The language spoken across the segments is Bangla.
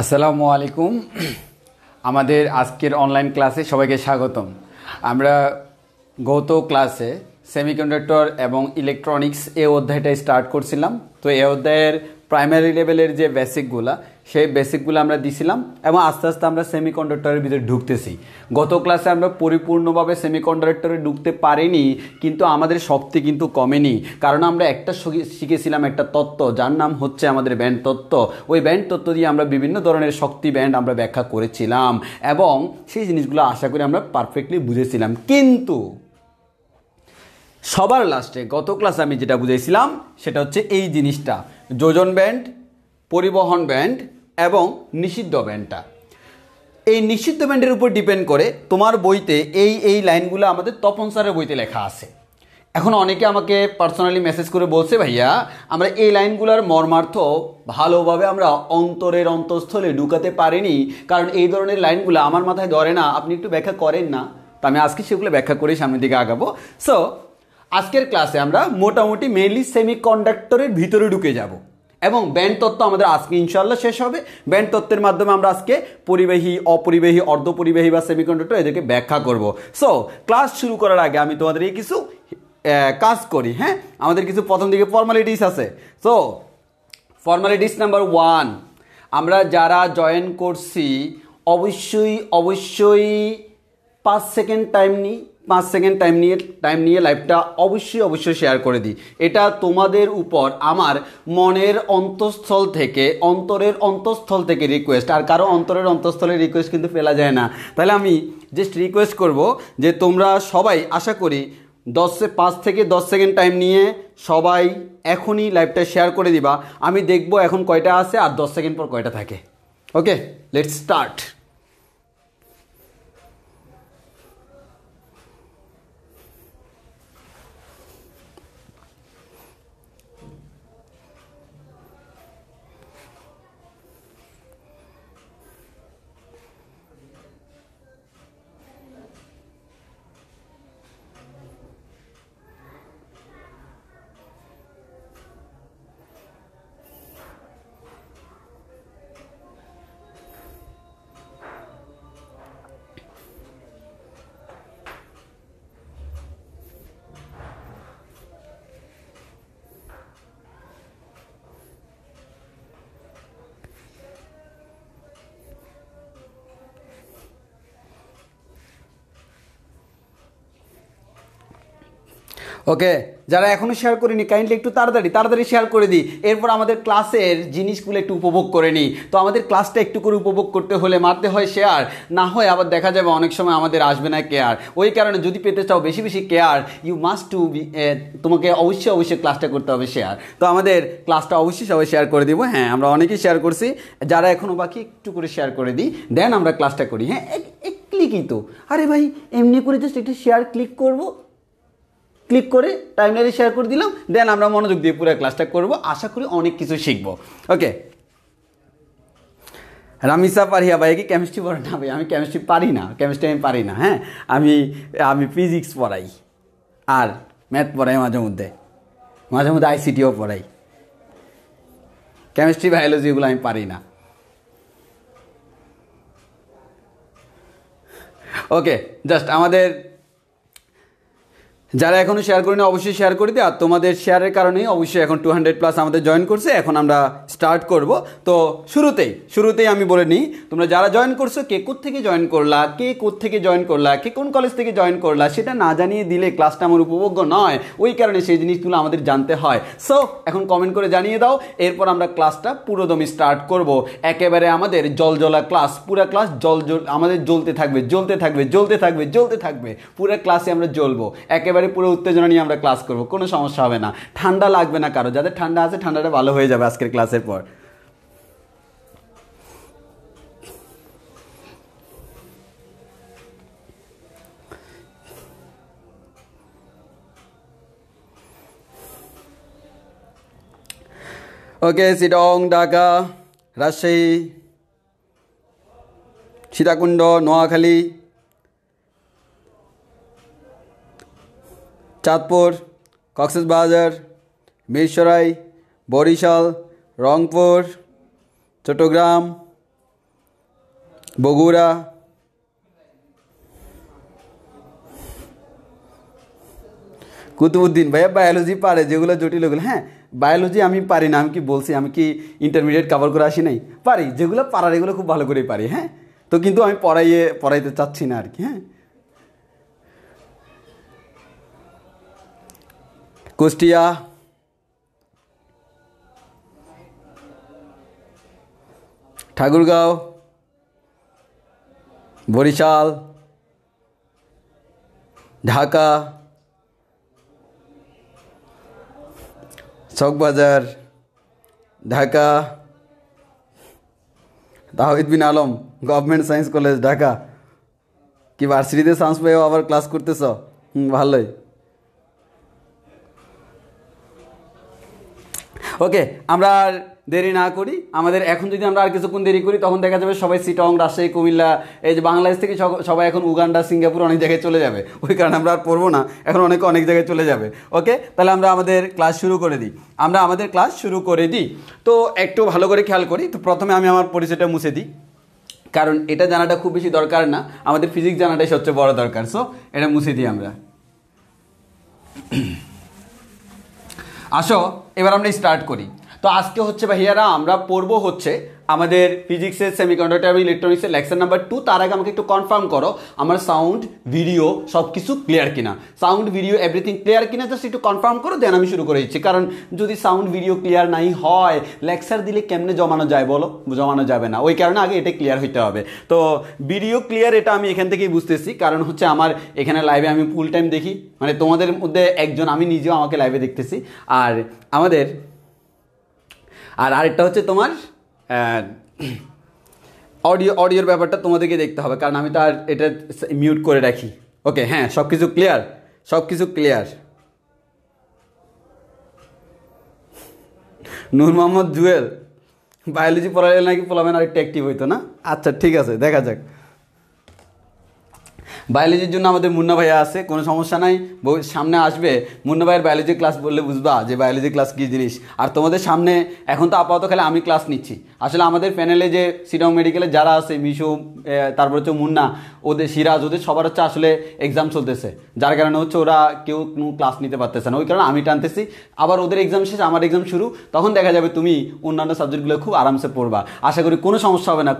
আসসালামু আলাইকুম। আমাদের আজকের অনলাইন ক্লাসে সবাইকে স্বাগতম। আমরা গত ক্লাসে সেমিকন্ডাক্টর এবং ইলেকট্রনিক্স এই অধ্যায়টা স্টার্ট করছিলাম। তো এই অধ্যায়ের প্রাইমারি লেভেলের যে বেসিকগুলো, সেই বেসিকগুলো আমরা দিছিলাম এবং আস্তে আস্তে আমরা সেমিকন্ডাক্টরের ভিতরে ঢুকতেছি। গত ক্লাসে আমরা পরিপূর্ণভাবে সেমিকন্ডাক্টরে ঢুকতে পারিনি, কিন্তু আমাদের শক্তি কিন্তু কমেনি, কারণ আমরা একটা শিখেছিলাম একটা তত্ত্ব, যার নাম হচ্ছে আমাদের ব্যান্ড তত্ত্ব। ওই ব্যান্ড তত্ত্ব দিয়ে আমরা বিভিন্ন ধরনের শক্তি ব্যান্ড আমরা ব্যাখ্যা করেছিলাম এবং সেই জিনিসগুলো আশা করি আমরা পারফেক্টলি বুঝেছিলাম। কিন্তু সবার লাস্টে গত ক্লাসে আমি যেটা বুঝেছিলাম সেটা হচ্ছে এই জিনিসটা, যোজন ব্যান্ড, পরিবহন ব্যান্ড এবং নিষিদ্ধ ব্যান্ডটা। এই নিষিদ্ধ ব্যান্ডের উপর ডিপেন্ড করে তোমার বইতে এই লাইনগুলো আমাদের তপন স্যারের বইতে লেখা আছে। এখন অনেকে আমাকে পার্সোনালি মেসেজ করে বলছে, ভাইয়া আমরা এই লাইনগুলোর মর্মার্থ ভালোভাবে আমরা অন্তরের অন্তঃস্থলে ঢুকাতে পারিনি, কারণ এই ধরনের লাইনগুলো আমার মাথায় ধরে না, আপনি একটু ব্যাখ্যা করেন না। তো আমি আজকে সেগুলো ব্যাখ্যা করে সামনের দিকে আগাবো। সো আজকের ক্লাসে আমরা মোটামুটি মেইনলি সেমিকন্ডাক্টরের ভিতরে ঢুকে যাব এবং ব্যান্ড তত্ত্ব আমাদের আজকে ইনশাআল্লাহ শেষ হবে। ব্যান্ড তত্ত্বের মাধ্যমে আমরা আজকে পরিবাহী, অপরিবাহী, অর্ধপরিবাহী বা সেমিকন্ডাক্টর এদেরকে ব্যাখ্যা করব। সো ক্লাস শুরু করার আগে আমি তোমাদের এই কিছু কাজ করি। হ্যাঁ, আমাদের কিছু প্রথম দিকে ফর্মালিটিস আছে। সো ফর্মালিটিস নাম্বার 1, আমরা যারা জয়েন করছি অবশ্যই 5 সেকেন্ড টাইম নিই, 5 সেকেন্ড টাইম নিয়ে লাইভটা অবশ্যই শেয়ার করে দিই। এটা তোমাদের উপর আমার মনের অন্তরের অন্তঃস্থল থেকে রিকোয়েস্ট। আর কারো অন্তরের অন্তঃস্থলের রিকোয়েস্ট কিন্তু ফেলা যায় না। তাহলে আমি জাস্ট রিকোয়েস্ট করব যে তোমরা সবাই আশা করি 5 থেকে 10 সেকেন্ড টাইম নিয়ে সবাই এখনই লাইভটা শেয়ার করে দিবা। আমি দেখব এখন কয়টা আছে আর 10 সেকেন্ড পর কয়টা থাকে। ওকে, লেটস স্টার্ট। ওকে, যারা এখনও শেয়ার করিনি কাইন্ডলি একটু তাড়াতাড়ি শেয়ার করে দিই। এরপর আমাদের ক্লাসের জিনিসগুলো একটু উপভোগ করে নিই। তো আমাদের ক্লাসটা একটু করে উপভোগ করতে হলে মারতে হয় শেয়ার, না হয় আবার দেখা যাবে অনেক সময় আমাদের আসবে না কেয়ার। ওই কারণে যদি পেতে চাও বেশি care, you must to be, তোমাকে অবশ্যই ক্লাসটা করতে হবে শেয়ার। তো আমাদের ক্লাসটা অবশ্যই সবাই শেয়ার করে দিব। হ্যাঁ, আমরা অনেকেই শেয়ার করছি, যারা এখনও বাকি একটু করে শেয়ার করে দিই, দেন আমরা ক্লাসটা করি। হ্যাঁ, এক ক্লিকই তো, আরে ভাই এমনি করে জাস্ট একটা শেয়ার ক্লিক করে টাইমলাইনে শেয়ার করে দিলাম, দেন আমরা মনোযোগ দিয়ে পুরো ক্লাসটা করব। আশা করি অনেক কিছু শিখবো। ওকে, রামিসা পারিয়া ভাই কি কেমিস্ট্রি পড়ে না? ভাই আমি কেমিস্ট্রি আমি পারি না। হ্যাঁ, আমি ফিজিক্স পড়াই আর ম্যাথ পড়াই, মাঝে মধ্যে আইসিটিও পড়াই। কেমিস্ট্রি, বায়োলজি এগুলো আমি পারি না। ওকে, জাস্ট আমাদের যারা এখনও শেয়ার করেনি অবশ্যই শেয়ার করে দিই। আর তোমাদের শেয়ারের কারণেই অবশ্যই এখন 200+ আমাদের জয়েন করছে। এখন আমরা স্টার্ট করব। তো শুরুতেই আমি বলে নিই, তোমরা যারা জয়েন করছো কে থেকে জয়েন করলা, কে থেকে জয়েন করলা, কে কোন কলেজ থেকে জয়েন করলা, সেটা না জানিয়ে দিলে ক্লাসটা আমার উপভোগ্য নয়। ওই কারণে সেই জিনিসগুলো আমাদের জানতে হয়। সো এখন কমেন্ট করে জানিয়ে দাও, এরপর আমরা ক্লাসটা পুরোদমই স্টার্ট করব। একেবারে আমাদের জলজলা ক্লাস, পুরো ক্লাস আমাদের জ্বলতে থাকবে। পুরো ক্লাসে আমরা জ্বলবো, একেবারে পুরো উত্তেজনা নিয়ে আমরা ক্লাস করব। কোনো সমস্যা হবে না, ঠান্ডা লাগবে না কারো। যাদের ঠান্ডা আছে ঠান্ডাটা ভালো হয়ে যাবে আজকের ক্লাসের পর। ওকে, চিটং, ঢাকা, রাজশাহী, সীতাকুণ্ড, নোয়াখালী, চাঁদপুর, কক্সবাজার, মিরসরাই, বরিশাল, রংপুর, চট্টগ্রাম, বগুড়া, কুতুবুদ্দিন। ভাইয়া বায়োলজি পারে, যেগুলো জটিল ওগুলো। হ্যাঁ, বায়োলজি আমি পারি না, আমি কি বলছি, আমি কি ইন্টারমিডিয়েট কভার করে আসি নাই? পারি, যেগুলো পারার এগুলো খুব ভালো করেই পারি। হ্যাঁ, তো কিন্তু আমি পড়াইতে চাচ্ছি না আর কি। হ্যাঁ, Kushtia, Thakurgaon, Barishal, Dhaka, Chawkbazar, Dhaka, Tahid Bin Alam, government science college, Dhaka. কি ভার্সিটিতে চান্স পেয়েও আবার ক্লাস করতেছ? ভালোই। ওকে, আমরা আর দেরি না করি। আমাদের এখন যদি আমরা আর কিছুক্ষণ দেরি করি তখন দেখা যাবে সবাই চিটং, রাজশাহী, কুমিল্লা, এই যে বাংলাদেশ থেকে সবাই এখন উগান্ডা, সিঙ্গাপুর অনেক জায়গায় চলে যাবে। ওই কারণে আমরা আর পড়বো না, এখন অনেক জায়গায় চলে যাবে। ওকে, তাহলে আমরা আমাদের ক্লাস শুরু করে দিই। তো একটু ভালো করে খেয়াল করি। তো প্রথমে আমি আমার পরিচয়টা মুছে দিই, কারণ এটা জানাটা খুব বেশি দরকার না, আমাদের ফিজিক্স জানাটাই সবচেয়ে বড় দরকার। সো এটা মুছে দিই আমরা। আসো এবার আমরা স্টার্ট করি। তো আজকে হচ্ছে ভাইয়ারা আমরা পড়বো হচ্ছে আমাদের ফিজিক্সের সেমিকন্ডাক্টর এবং ইলেকট্রনিক্সের লেকচার নাম্বার 2। তার আগে আমাকে একটু কনফার্ম করো আমার সাউন্ড ভিডিও সব কিছু ক্লিয়ার কিনা, সাউন্ড ভিডিও এভরিথিং ক্লিয়ার কিনা, জাস্ট একটু কনফার্ম করো, দেন আমি শুরু করে দিচ্ছি। কারণ যদি সাউন্ড ভিডিও ক্লিয়ার নাই হয়, লেকচার দিলে কেমনে জমানো যায় বলো? জমানো যাবে না। ওই কারণে আগে এটা ক্লিয়ার হইতে হবে। তো ভিডিও ক্লিয়ার এটা আমি এখান থেকেই বুঝতেছি, কারণ হচ্ছে আমার এখানে লাইভে আমি ফুল টাইম দেখি, মানে তোমাদের মধ্যে একজন, আমি নিজেও আমাকে লাইভে দেখতেছি। আর আমাদের আরেকটা হচ্ছে তোমার অডিওর ব্যাপারটা তোমাদেরকে দেখতে হবে, কারণ আমি তো আর এটা মিউট করে রাখি। ওকে, হ্যাঁ, সব কিছু ক্লিয়ার। নূর মোহাম্মদ জুয়েল, বায়োলজি পড়ালে নাকি পড়াবেন আর একটু অ্যাক্টিভ হইতো না? আচ্ছা ঠিক আছে, দেখা যাক। বায়োলজির জন্য আমাদের মুন্না ভাইয়া আছে, কোনো সমস্যা নাই, সামনে আসবে। মুন্না ভাইয়ের বায়োলজি ক্লাস বললে বুঝবা যে বায়োলজি ক্লাস কী জিনিস। আর তোমাদের সামনে এখন তো আপাতত খালি আমি ক্লাস নিচ্ছি। আসলে আমাদের প্যানেলে যে সিটং মেডিকেলে যারা আছে, মিশু, তারপর হচ্ছে মুন্না, ওদের সিরাজ, ওদের সবার হচ্ছে আসলে এক্সাম চলতেছে, যার কারণে হচ্ছে ওরা কেউ কোনো ক্লাস নিতে পারতেছে না। ওই কারণে আমি টানতেছি। আবার ওদের এক্সাম শেষ, আমার এক্সাম শুরু, তখন দেখা যাবে তুমি অন্যান্য সাবজেক্টগুলো খুব আরামসে পড়বা। আশা করি কোনো সমস্যা হবে না,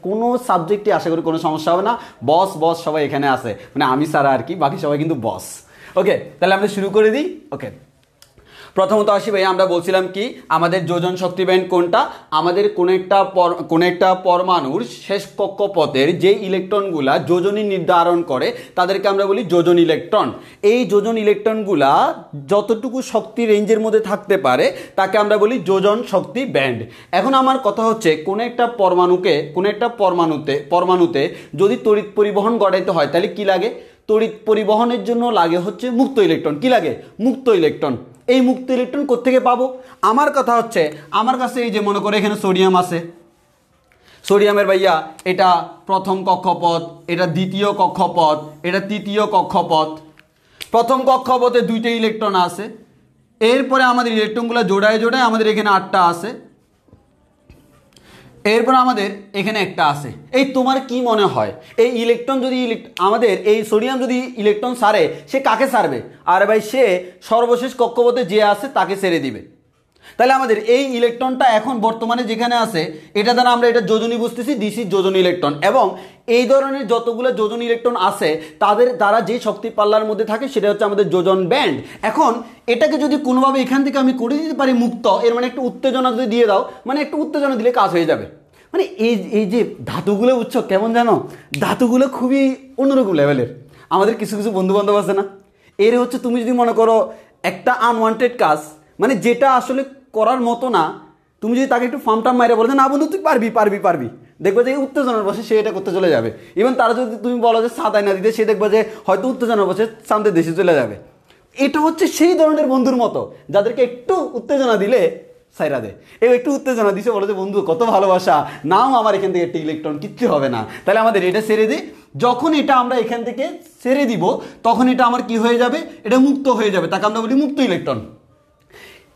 কোনো সাবজেক্টে আশা করি কোনো সমস্যা হবে না। বস সবাই এখানে আছে, মানে আমি ছাড়া আর কি, বাকি সবাই কিন্তু বস। ওকে, তাহলে আমরা শুরু করে দিই। ওকে, প্রথমত আসি ভাই, আমরা বলছিলাম কি আমাদের যোজন শক্তি ব্যান্ড কোনটা? আমাদের কোন একটা পরমাণুর শেষ কক্ষপথের যে ইলেকট্রনগুলা যোজনী নির্ধারণ করে তাদেরকে আমরা বলি যোজন ইলেকট্রন। এই যোজন ইলেকট্রনগুলা যতটুকু শক্তি রেঞ্জের মধ্যে থাকতে পারে তাকে আমরা বলি যোজন শক্তি ব্যান্ড। এখন আমার কথা হচ্ছে কোন একটা পরমাণুতে যদি তড়িৎ পরিবহন ঘটাইতে হয় তাহলে কি লাগে? তড়িৎ পরিবহনের জন্য লাগে হচ্ছে মুক্ত ইলেকট্রন। কি লাগে? মুক্ত ইলেকট্রন। এই মুক্ত ইলেকট্রন কোত্থেকে পাবো? আমার কথা হচ্ছে আমার কাছে এই যে মনে করে এখানে সোডিয়াম আছে, সোডিয়ামের ভাইয়া এটা প্রথম কক্ষপথ, এটা দ্বিতীয় কক্ষপথ, এটা তৃতীয় কক্ষপথ। প্রথম কক্ষপথে 2টা ইলেকট্রন আছে, এরপরে আমাদের ইলেকট্রনগুলো জোড়ায় আমাদের এখানে 8টা আছে। এরপর আমাদের এখানে একটা আছে। এই তোমার কি মনে হয় এই ইলেকট্রন যদি আমাদের এই সোডিয়াম যদি ইলেকট্রন ছাড়ে সে কাকে ছাড়বে? আর ভাই সে সর্বশেষ কক্ষপথে যে আছে তাকে ছেড়ে দিবে। তাহলে আমাদের এই ইলেকট্রনটা এখন বর্তমানে যেখানে আছে এটা দ্বারা আমরা এটা যোজনী বুঝতেছি, দিস ইজ যোজনী ইলেকট্রন। এবং এই ধরনের যতগুলো যোজনী ইলেকট্রন আছে তাদের দ্বারা যে শক্তি পাল্লার মধ্যে থাকে সেটা হচ্ছে আমাদের যোজন ব্যান্ড। এখন এটাকে যদি কোনোভাবে এখান থেকে আমি করে দিতে পারি মুক্ত, এর মানে একটু উত্তেজনা যদি দিয়ে দাও, মানে একটু উত্তেজনা দিলে কাজ হয়ে যাবে। মানে এই যে ধাতুগুলো বুঝছো কেমন জানো, ধাতুগুলো খুবই অন্যরকম লেভেলের। আমাদের কিছু কিছু বন্ধু বান্ধব আছে না, এর হচ্ছে তুমি যদি মনে করো একটা আনওয়ান্টেড কাজ, মানে যেটা আসলে করার মতো না, তুমি যদি তাকে একটু ফার্ম টার্ম মাইরে বলো যে না বন্ধু তুই পারবি পারবি পারবি, দেখবে যে উত্তেজনার বসে সে এটা করতে চলে যাবে। ইভেন তারা যদি তুমি বলো যে সাদাই না দিতে, সে দেখবে যে হয়তো উত্তেজনার বসে সামনে দেশে চলে যাবে। এটা হচ্ছে সেই ধরনের বন্ধুর মতো যাদেরকে একটু উত্তেজনা দিলে সাইরা দে। একটু উত্তেজনা দিছে, বলে যে বন্ধু কত ভালোবাসা, নাও আমার এখান থেকে একটি ইলেকট্রন, কিচ্ছু হবে না। তাহলে আমাদের এটা ছেড়ে দিই, যখন এটা আমরা এখান থেকে ছেড়ে দিব তখন এটা আমার কি হয়ে যাবে, এটা মুক্ত হয়ে যাবে, তাকে আমরা বলি মুক্ত ইলেকট্রন।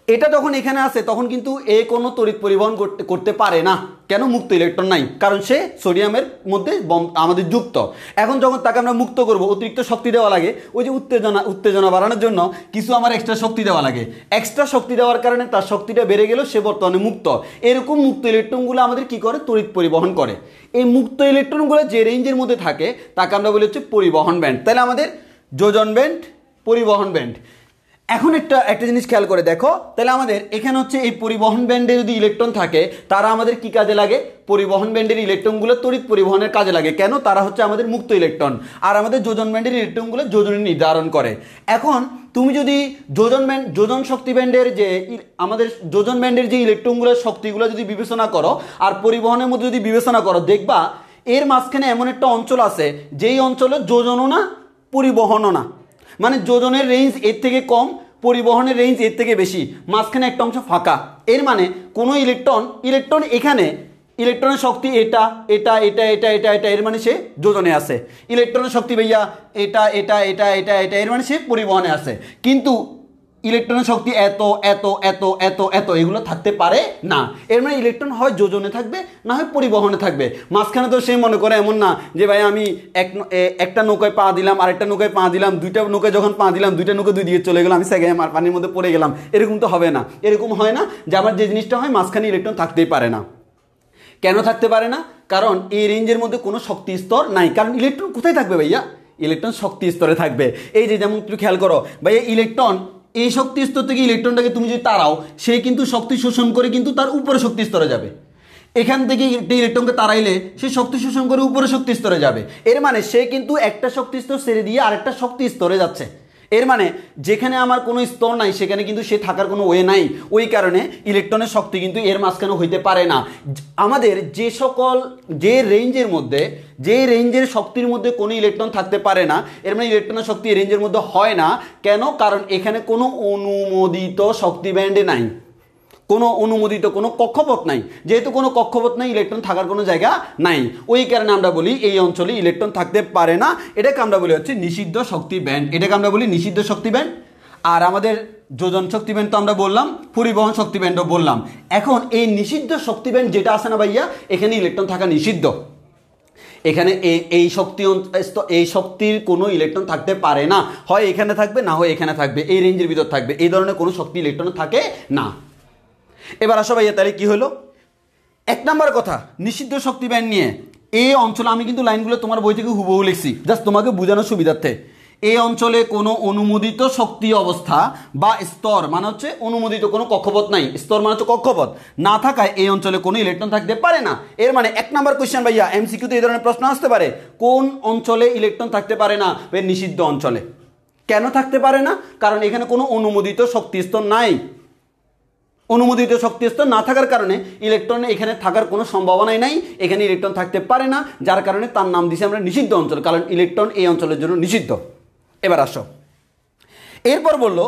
এটা যখন এখানে আসে তখন কিন্তু এ কোনো তড়িৎ পরিবহন করতে পারে না। কেন? মুক্ত ইলেকট্রন নাই, কারণ সে সোডিয়ামের মধ্যে আমাদের যুক্ত। এখন যখন তাকে আমরা মুক্ত করব, অতিরিক্ত শক্তি দেওয়া লাগে, ওই যে উত্তেজনা বাড়ানোর জন্য কিছু আমার এক্সট্রা শক্তি দেওয়া লাগে। এক্সট্রা শক্তি দেওয়ার কারণে তার শক্তিটা বেড়ে গেল, সে বর্তমানে মুক্ত। এরকম মুক্ত ইলেকট্রনগুলো আমাদের কি করে? তড়িৎ পরিবহন করে। এই মুক্ত ইলেকট্রনগুলো যে রেঞ্জের মধ্যে থাকে তাকে আমরা বলি হচ্ছে পরিবহন ব্যান্ড। তাহলে আমাদের যোজন ব্যান্ড, পরিবহন ব্যান্ড। এখন একটা জিনিস খেয়াল করে দেখো, তাহলে আমাদের এখানে হচ্ছে এই পরিবহন ব্যান্ডে যদি ইলেকট্রন থাকে তারা আমাদের কি কাজে লাগে? পরিবহন ব্যান্ডের ইলেকট্রনগুলো তড়িৎ পরিবহনের কাজে লাগে। কেন? তারা হচ্ছে আমাদের মুক্ত ইলেকট্রন, আর আমাদের যোজন ব্যান্ডের ইলেকট্রনগুলো যোজনী নির্ধারণ করে। এখন তুমি যদি যোজন শক্তি ব্যান্ডের যে আমাদের যোজন ব্যান্ডের যে ইলেকট্রনগুলোর শক্তিগুলো যদি বিবেচনা করো আর পরিবহনের মধ্যে যদি বিবেচনা করো, দেখবা এর মাঝখানে এমন একটা অঞ্চল আছে যেই অঞ্চলে যোজনও না পরিবহনও না, মানে যোজনের রেঞ্জ এর থেকে কম, পরিবহনের রেঞ্জ এর থেকে বেশি, মাঝখানে একটা অংশ ফাঁকা। এর মানে কোনো ইলেকট্রন এখানে ইলেকট্রনের শক্তি এটা এটা এটা এটা এটা এটা, এর মানে সে যোজনে আছে। ইলেকট্রনের শক্তি ভাইয়া এটা এটা এটা এটা এটা, এর মানে সে পরিবহনে আছে। কিন্তু ইলেকট্রনের শক্তি এত এত এত এত এত এগুলো থাকতে পারে না। এর মানে ইলেকট্রন হয় যোজনে থাকবে, না হয় পরিবহনে থাকবে। মাঝখানে তো সে মনে করে এমন না যে ভাই আমি একটা নৌকায় পা দিলাম, আরেকটা নৌকায় পা দিলাম, দুইটা নৌকায় যখন পা দিলাম দুইটা নৌকা দুই দিকে চলে গেলাম, আমি সেগে আমার পানির মধ্যে পড়ে গেলাম, এরকম তো হবে না। এরকম হয় না যে আবার যে জিনিসটা হয় মাঝখানে ইলেকট্রন থাকতেই পারে না। কেন থাকতে পারে না? কারণ এই রেঞ্জের মধ্যে কোনো শক্তি স্তর নাই। কারণ ইলেকট্রন কোথায় থাকবে ভাইয়া? ইলেকট্রন শক্তি স্তরে থাকবে। এই যে যেমন তুমি খেয়াল করো ভাইয়া, ইলেকট্রন এই শক্তি স্তর থেকে ইলেকট্রনটাকে তুমি যদি তাড়াও, সে কিন্তু শক্তি শোষণ করে কিন্তু তার উপরে শক্তি স্তরে যাবে। এখান থেকে ইলেকট্রনকে তাড়াইলে সে শক্তি শোষণ করে উপরে শক্তি স্তরে যাবে। এর মানে সে কিন্তু একটা শক্তি স্তর ছেড়ে দিয়ে আরেকটা শক্তি স্তরে যাচ্ছে। এর মানে যেখানে আমার কোনো স্তর নাই সেখানে কিন্তু সে থাকার কোনো ওয়ে নাই। ওই কারণে ইলেকট্রনের শক্তি কিন্তু এর মাঝখানে হইতে পারে না। আমাদের যে রেঞ্জের শক্তির মধ্যে কোনো ইলেকট্রন থাকতে পারে না, এর মানে ইলেকট্রনের শক্তি এই রেঞ্জের মধ্যে হয় না। কেন? কারণ এখানে কোনো অনুমোদিত শক্তি ব্যান্ডে নাই, কোনো অনুমোদিত কোনো কক্ষপথ নাই। যেহেতু কোনো কক্ষপথ নাই, ইলেকট্রন থাকার কোনো জায়গা নাই। ওই কারণে আমরা বলি এই অঞ্চলে ইলেকট্রন থাকতে পারে না। এটাকে আমরা বলি হচ্ছে নিষিদ্ধ শক্তি ব্যান্ড। এটাকে আমরা বলি নিষিদ্ধ শক্তি ব্যান্ড। আর আমাদের যোজন শক্তি ব্যান্ড তো আমরা বললাম, পরিবহন শক্তি ব্যান্ডও বললাম। এখন এই নিষিদ্ধ শক্তি ব্যান্ড যেটা আছে না ভাইয়া, এখানে ইলেকট্রন থাকা নিষিদ্ধ। এখানে এই শক্তির কোনো ইলেকট্রন থাকতে পারে না। হয় এখানে থাকবে, না হয় এখানে থাকবে, এই রেঞ্জের ভিতর থাকবে। এই ধরনের কোনো শক্তি ইলেকট্রন থাকে না। এবার আসো ভাইয়া, তাহলে কি হলো? এক নাম্বার কথা নিষিদ্ধ শক্তি ব্যান্ড নিয়ে এই অঞ্চলে, আমি কিন্তু লাইনগুলো তোমার বই থেকে হুবহু লিখছি জাস্ট তোমাকে বোঝানোর সুবিধার্থে। এই অঞ্চলে কোনো অনুমোদিত শক্তি অবস্থা বা স্তর মানে হচ্ছে অনুমোদিত কোনো কক্ষপথ নাই, স্তর মানে হচ্ছে কক্ষপথ না থাকায় এই অঞ্চলে কোনো ইলেকট্রন থাকতে পারে না। এর মানে এক নাম্বার কোয়েশ্চেন ভাইয়া, এমসিকিউতে এই ধরনের প্রশ্ন আসতে পারে, কোন অঞ্চলে ইলেকট্রন থাকতে পারে না? নিষিদ্ধ অঞ্চলে। কেন থাকতে পারে না? কারণ এখানে কোনো অনুমোদিত শক্তি স্তর নাই। অনুমোদিত শক্তি স্তর না থাকার কারণে ইলেকট্রন এখানে থাকার কোনো সম্ভাবনাই নাই, এখানে ইলেকট্রন থাকতে পারে না, যার কারণে তার নাম দিয়েছি আমরা নিষিদ্ধ অঞ্চল, কারণ ইলেকট্রন এই অঞ্চলের জন্য নিষিদ্ধ। এবার আসো, এরপর বললো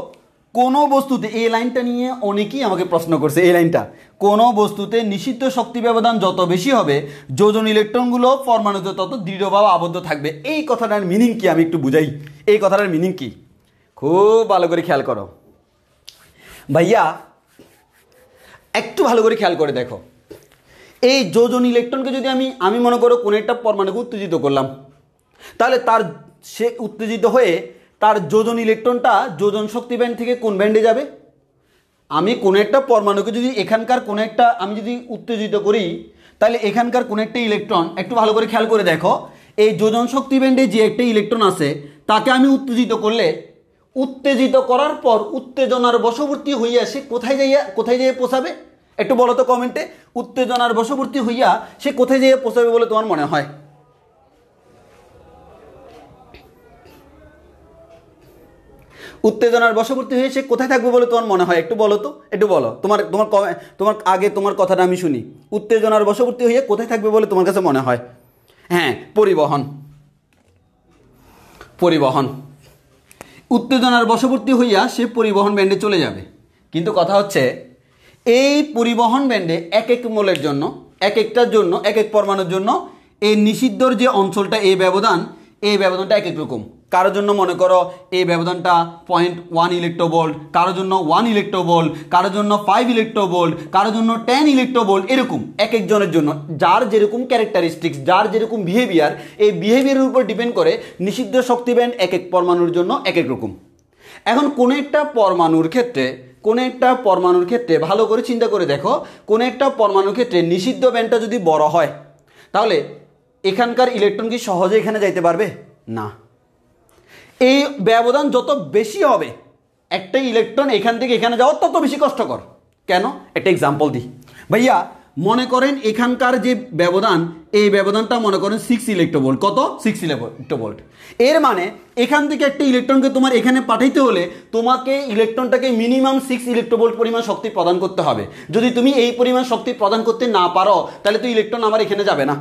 কোনো বস্তুতে, এই লাইনটা নিয়ে অনেকেই আমাকে প্রশ্ন করছে, এই লাইনটা, কোনো বস্তুতে নিষিদ্ধ শক্তি ব্যবধান যত বেশি হবে যোজন ইলেকট্রনগুলো পরমাণুতে তত দৃঢ়ভাবে আবদ্ধ থাকবে। এই কথাটার মিনিং কি আমি একটু বুঝাই। এই কথাটার মিনিং কি খুব ভালো করে খেয়াল করো ভাইয়া, একটু ভালো করে খেয়াল করে দেখো। এই যোজন ইলেকট্রনকে যদি আমি মনে করো কোনো একটা পরমাণুকে উত্তেজিত করলাম, তাহলে সে উত্তেজিত হয়ে তার যোজন ইলেকট্রনটা যোজন শক্তি ব্যান্ড থেকে কোন ব্যান্ডে যাবে? আমি কোনো একটা পরমাণুকে যদি এখানকার কোনো একটা আমি যদি উত্তেজিত করি, তাহলে এখানকার কোনো একটা ইলেকট্রন, একটু ভালো করে খেয়াল করে দেখো, এই যোজন শক্তি ব্যান্ডে যে একটা ইলেকট্রন আছে তাকে আমি উত্তেজিত করলে, উত্তেজিত করার পর উত্তেজনার বশবর্তী হইয়া সে কোথায় যাইয়া পৌঁছাবে? একটু বলো তো কমেন্টে, উত্তেজনার বশবর্তী হইয়া সে কোথায় যাইয়া পৌঁছাবে বলে তোমার মনে হয়? উত্তেজনার বশবর্তী হয়ে সে কোথায় থাকবে বলে তোমার মনে হয়? একটু বলো তো, একটু বলো। তোমার আগে তোমার কথাটা আমি শুনি। উত্তেজনার বশবর্তী হয়ে কোথায় থাকবে বলে তোমার কাছে মনে হয়? হ্যাঁ, পরিবহন। উত্তেজনার বশবর্তী হইয়া সে পরিবহন ব্যান্ডে চলে যাবে। কিন্তু কথা হচ্ছে, এই পরিবহন ব্যান্ডে এক এক মোলের জন্য, এক এক পরমাণুর জন্য এই নিষিদ্ধর যে অঞ্চলটা, এই ব্যবধানটা এক এক রকম। কারোর জন্য মনে করো এই ব্যবধানটা 0.1 ইলেকট্রোভোল্ট, কারোর জন্য 1 ইলেকট্রোভোল্ট, কারোর জন্য 5 ইলেকট্রোভোল্ট, কারোর জন্য 10 ইলেকট্রোভোল্ট, এরকম এক একজনের জন্য যার যেরকম ক্যারেক্টারিস্টিক্স, যার যেরকম বিহেভিয়ার, এই বিহেভিয়ারের উপর ডিপেন্ড করে নিষিদ্ধ শক্তি ব্যান্ড এক এক পরমাণুর জন্য এক এক রকম। এখন কোনো একটা পরমাণুর ক্ষেত্রে ভালো করে চিন্তা করে দেখো, কোনো একটা পরমাণুর ক্ষেত্রে নিষিদ্ধ ব্যান্ডটা যদি বড় হয়, তাহলে এখানকার ইলেকট্রন কি সহজে এখানে যাইতে পারবে? না। এই ব্যবধান যত বেশি হবে, একটা ইলেকট্রন এখান থেকে এখানে যাওয়া তত বেশি কষ্টকর। কেন? একটা এক্সাম্পল দিই ভাইয়া। মনে করেন এখানকার যে ব্যবধান, এই ব্যবধানটা মনে করেন 6 ইলেকট্রোভোল্ট। কত? 6 ইলেকট্রোভোল্ট। এর মানে এখান থেকে একটা ইলেকট্রনকে তোমার এখানে পাঠাইতে হলে তোমাকে ইলেকট্রনটাকে মিনিমাম 6 ইলেকট্রোভোল্ট পরিমাণ শক্তি প্রদান করতে হবে। যদি তুমি এই পরিমাণ শক্তি প্রদান করতে না পারো, তাহলে তো ইলেকট্রন আমার এখানে যাবে না,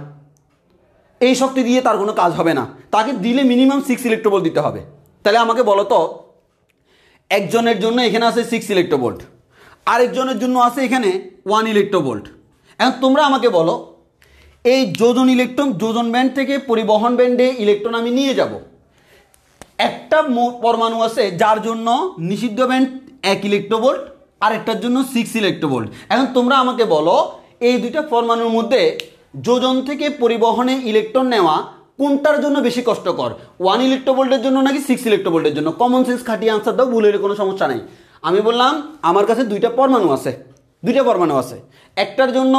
এই শক্তি দিয়ে তার কোনো কাজ হবে না। তাকে দিলে মিনিমাম 6 ইলেকট্রোভোল্ট দিতে হবে। তাহলে আমাকে বলো তো, একজনের জন্য এখানে আছে 6 ইলেকট্রোভোল্ট, আরেকজনের জন্য আছে এখানে 1 ইলেকট্রোভোল্ট। এখন তোমরা আমাকে বলো, এই যোজন ব্যান্ড থেকে পরিবহন ব্যান্ডে ইলেকট্রন আমি নিয়ে যাব। একটা পরমাণু আছে যার জন্য নিষিদ্ধ ব্যান্ড 1 ইলেকট্রোভোল্ট, আরেকটার জন্য 6 ইলেকট্রোভোল্ট। এখন তোমরা আমাকে বলো, এই দুইটা পরমাণুর মধ্যে যোজন থেকে পরিবহনে ইলেকট্রন নেওয়া কোনটার জন্য বেশি কষ্টকর? 1 ইলেকট্রোভোল্টের জন্য নাকি 6 ইলেকট্রোভোল্টের জন্য? কমন সেন্স খাটিয়ে আনসার দাও, ভুলের কোনো সমস্যা নেই। আমি বললাম আমার কাছে দুইটা পরমাণু আছে। একটার জন্য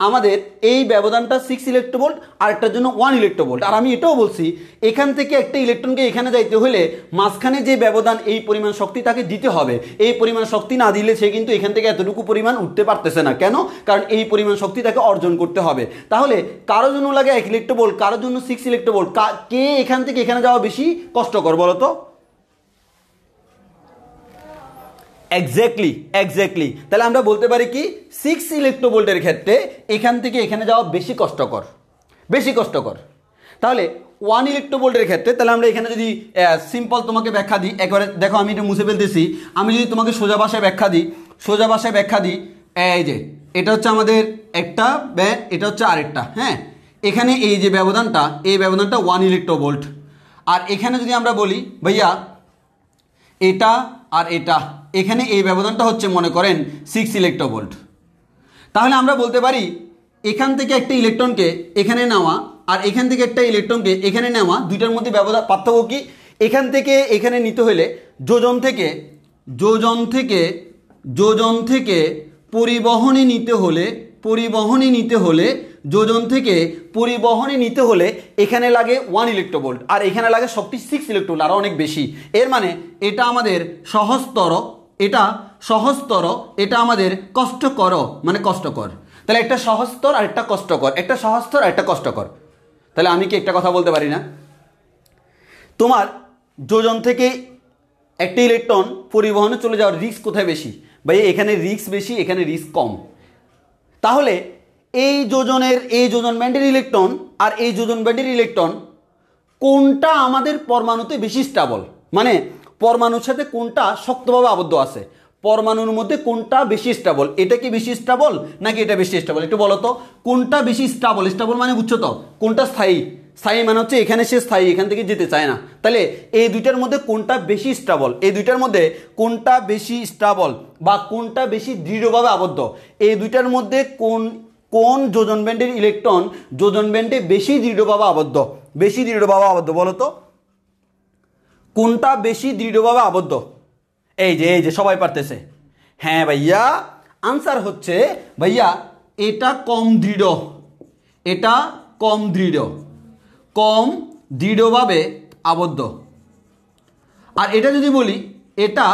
আমাদের এই ব্যবধানটা 6 ইলেকট্রোভোল্ট, আর একটার জন্য 1 ইলেকট্রোভোল্ট। আর আমি এটাও বলছি, এখান থেকে একটা ইলেকট্রনকে এখানে যাইতে হলে মাঝখানে যে ব্যবধান, এই পরিমাণ শক্তি তাকে দিতে হবে। এই পরিমাণ শক্তি না দিলে সে কিন্তু এখান থেকে এতটুকু পরিমাণ উঠতে পারতেছে না। কেন? কারণ এই পরিমাণ শক্তি তাকে অর্জন করতে হবে। তাহলে কারোর জন্য লাগে 1 ইলেকট্রোভোল্ট, কারোর জন্য 6 ইলেকট্রোভোল্ট। কে এখান থেকে এখানে যাওয়া বেশি কষ্টকর বলো তো? এক্স্যাক্টলি। তাহলে আমরা বলতে পারি কি, 6 ইলেকট্রোভোল্টের ক্ষেত্রে এখান থেকে এখানে যাওয়া বেশি কষ্টকর। তাহলে 1 ইলেকট্রোভোল্টের ক্ষেত্রে, তাহলে আমরা এখানে যদি সিম্পল তোমাকে ব্যাখ্যা দিই, একবারে দেখো আমি এটা মুছে ফেলতেছি। আমি যদি তোমাকে সোজা ভাষায় ব্যাখ্যা দিই, এই যে এটা হচ্ছে আমাদের একটা ব্যান্ড, এটা হচ্ছে আরেকটা। হ্যাঁ, এখানে এই যে ব্যবধানটা, এই ব্যবধানটা 1 ইলেকট্রোভোল্ট। আর এখানে যদি আমরা বলি ভাইয়া এটা আর এটা, এখানে এই ব্যবধানটা হচ্ছে মনে করেন 6 ইলেকট্রোভোল্ট। তাহলে আমরা বলতে পারি এখান থেকে একটা ইলেকট্রনকে এখানে নেওয়া আর এখান থেকে একটা ইলেকট্রনকে এখানে নেওয়া, দুইটার মধ্যে পার্থক্য কি? এখান থেকে এখানে নিতে হলে যোজন থেকে পরিবহনে নিতে হলে এখানে লাগে 1 ইলেকট্রোভোল্ট, আর এখানে লাগে শক্তি 6 ইলেকট্রোভোল্ট, আরও অনেক বেশি। এর মানে এটা আমাদের সহজতর, এটা আমাদের কষ্টকর। তাহলে একটা সহজতর আর একটা কষ্টকর, তাহলে আমি কি একটা কথা বলতে পারি না? তোমার যোজন থেকে একটা ইলেকট্রন পরিবহনে চলে যাওয়ার রিস্ক কোথায় বেশি? ভাই এখানে রিস্ক বেশি, এখানে রিস্ক কম। তাহলে এই যোজন ব্যান্ডের ইলেকট্রন আর এই যোজন ব্যান্ডের ইলেকট্রন কোনটা আমাদের পরমাণুতে বেশি স্টেবল? মানে পরমাণুর সাথে কোনটা শক্তভাবে আবদ্ধ আছে, পরমাণুর মধ্যে কোনটা বেশি স্টেবল? এটা কি বেশি স্টেবল নাকি এটা বেশি স্টেবল? একটু বলো তো, কোনটা বেশি স্টেবল মানে বুঝছো তো, কোনটা স্থায়ী মানে হচ্ছে এখানে সে স্থায়ী, এখান থেকে যেতে চায় না। তাহলে এই দুইটার মধ্যে কোনটা বেশি স্টেবল, বা কোনটা বেশি দৃঢ়ভাবে আবদ্ধ, এই দুইটার মধ্যে কোন যোজন ব্যান্ডের ইলেকট্রন যোজন ব্যান্ডে বেশি দৃঢ়ভাবে আবদ্ধ? বেশি দৃঢ়ভাবে আবদ্ধ বলো তো, কোনটা বেশি দৃঢ়ভাবে আবদ্ধ? এই যে সবাই পারতেছে। হ্যাঁ ভাইয়া, আনসার হচ্ছে ভাইয়া এটা কম দৃঢ়, এটা কম দৃঢ়, কম দৃঢ়ভাবে আবদ্ধ। আর এটা যদি বলি এটা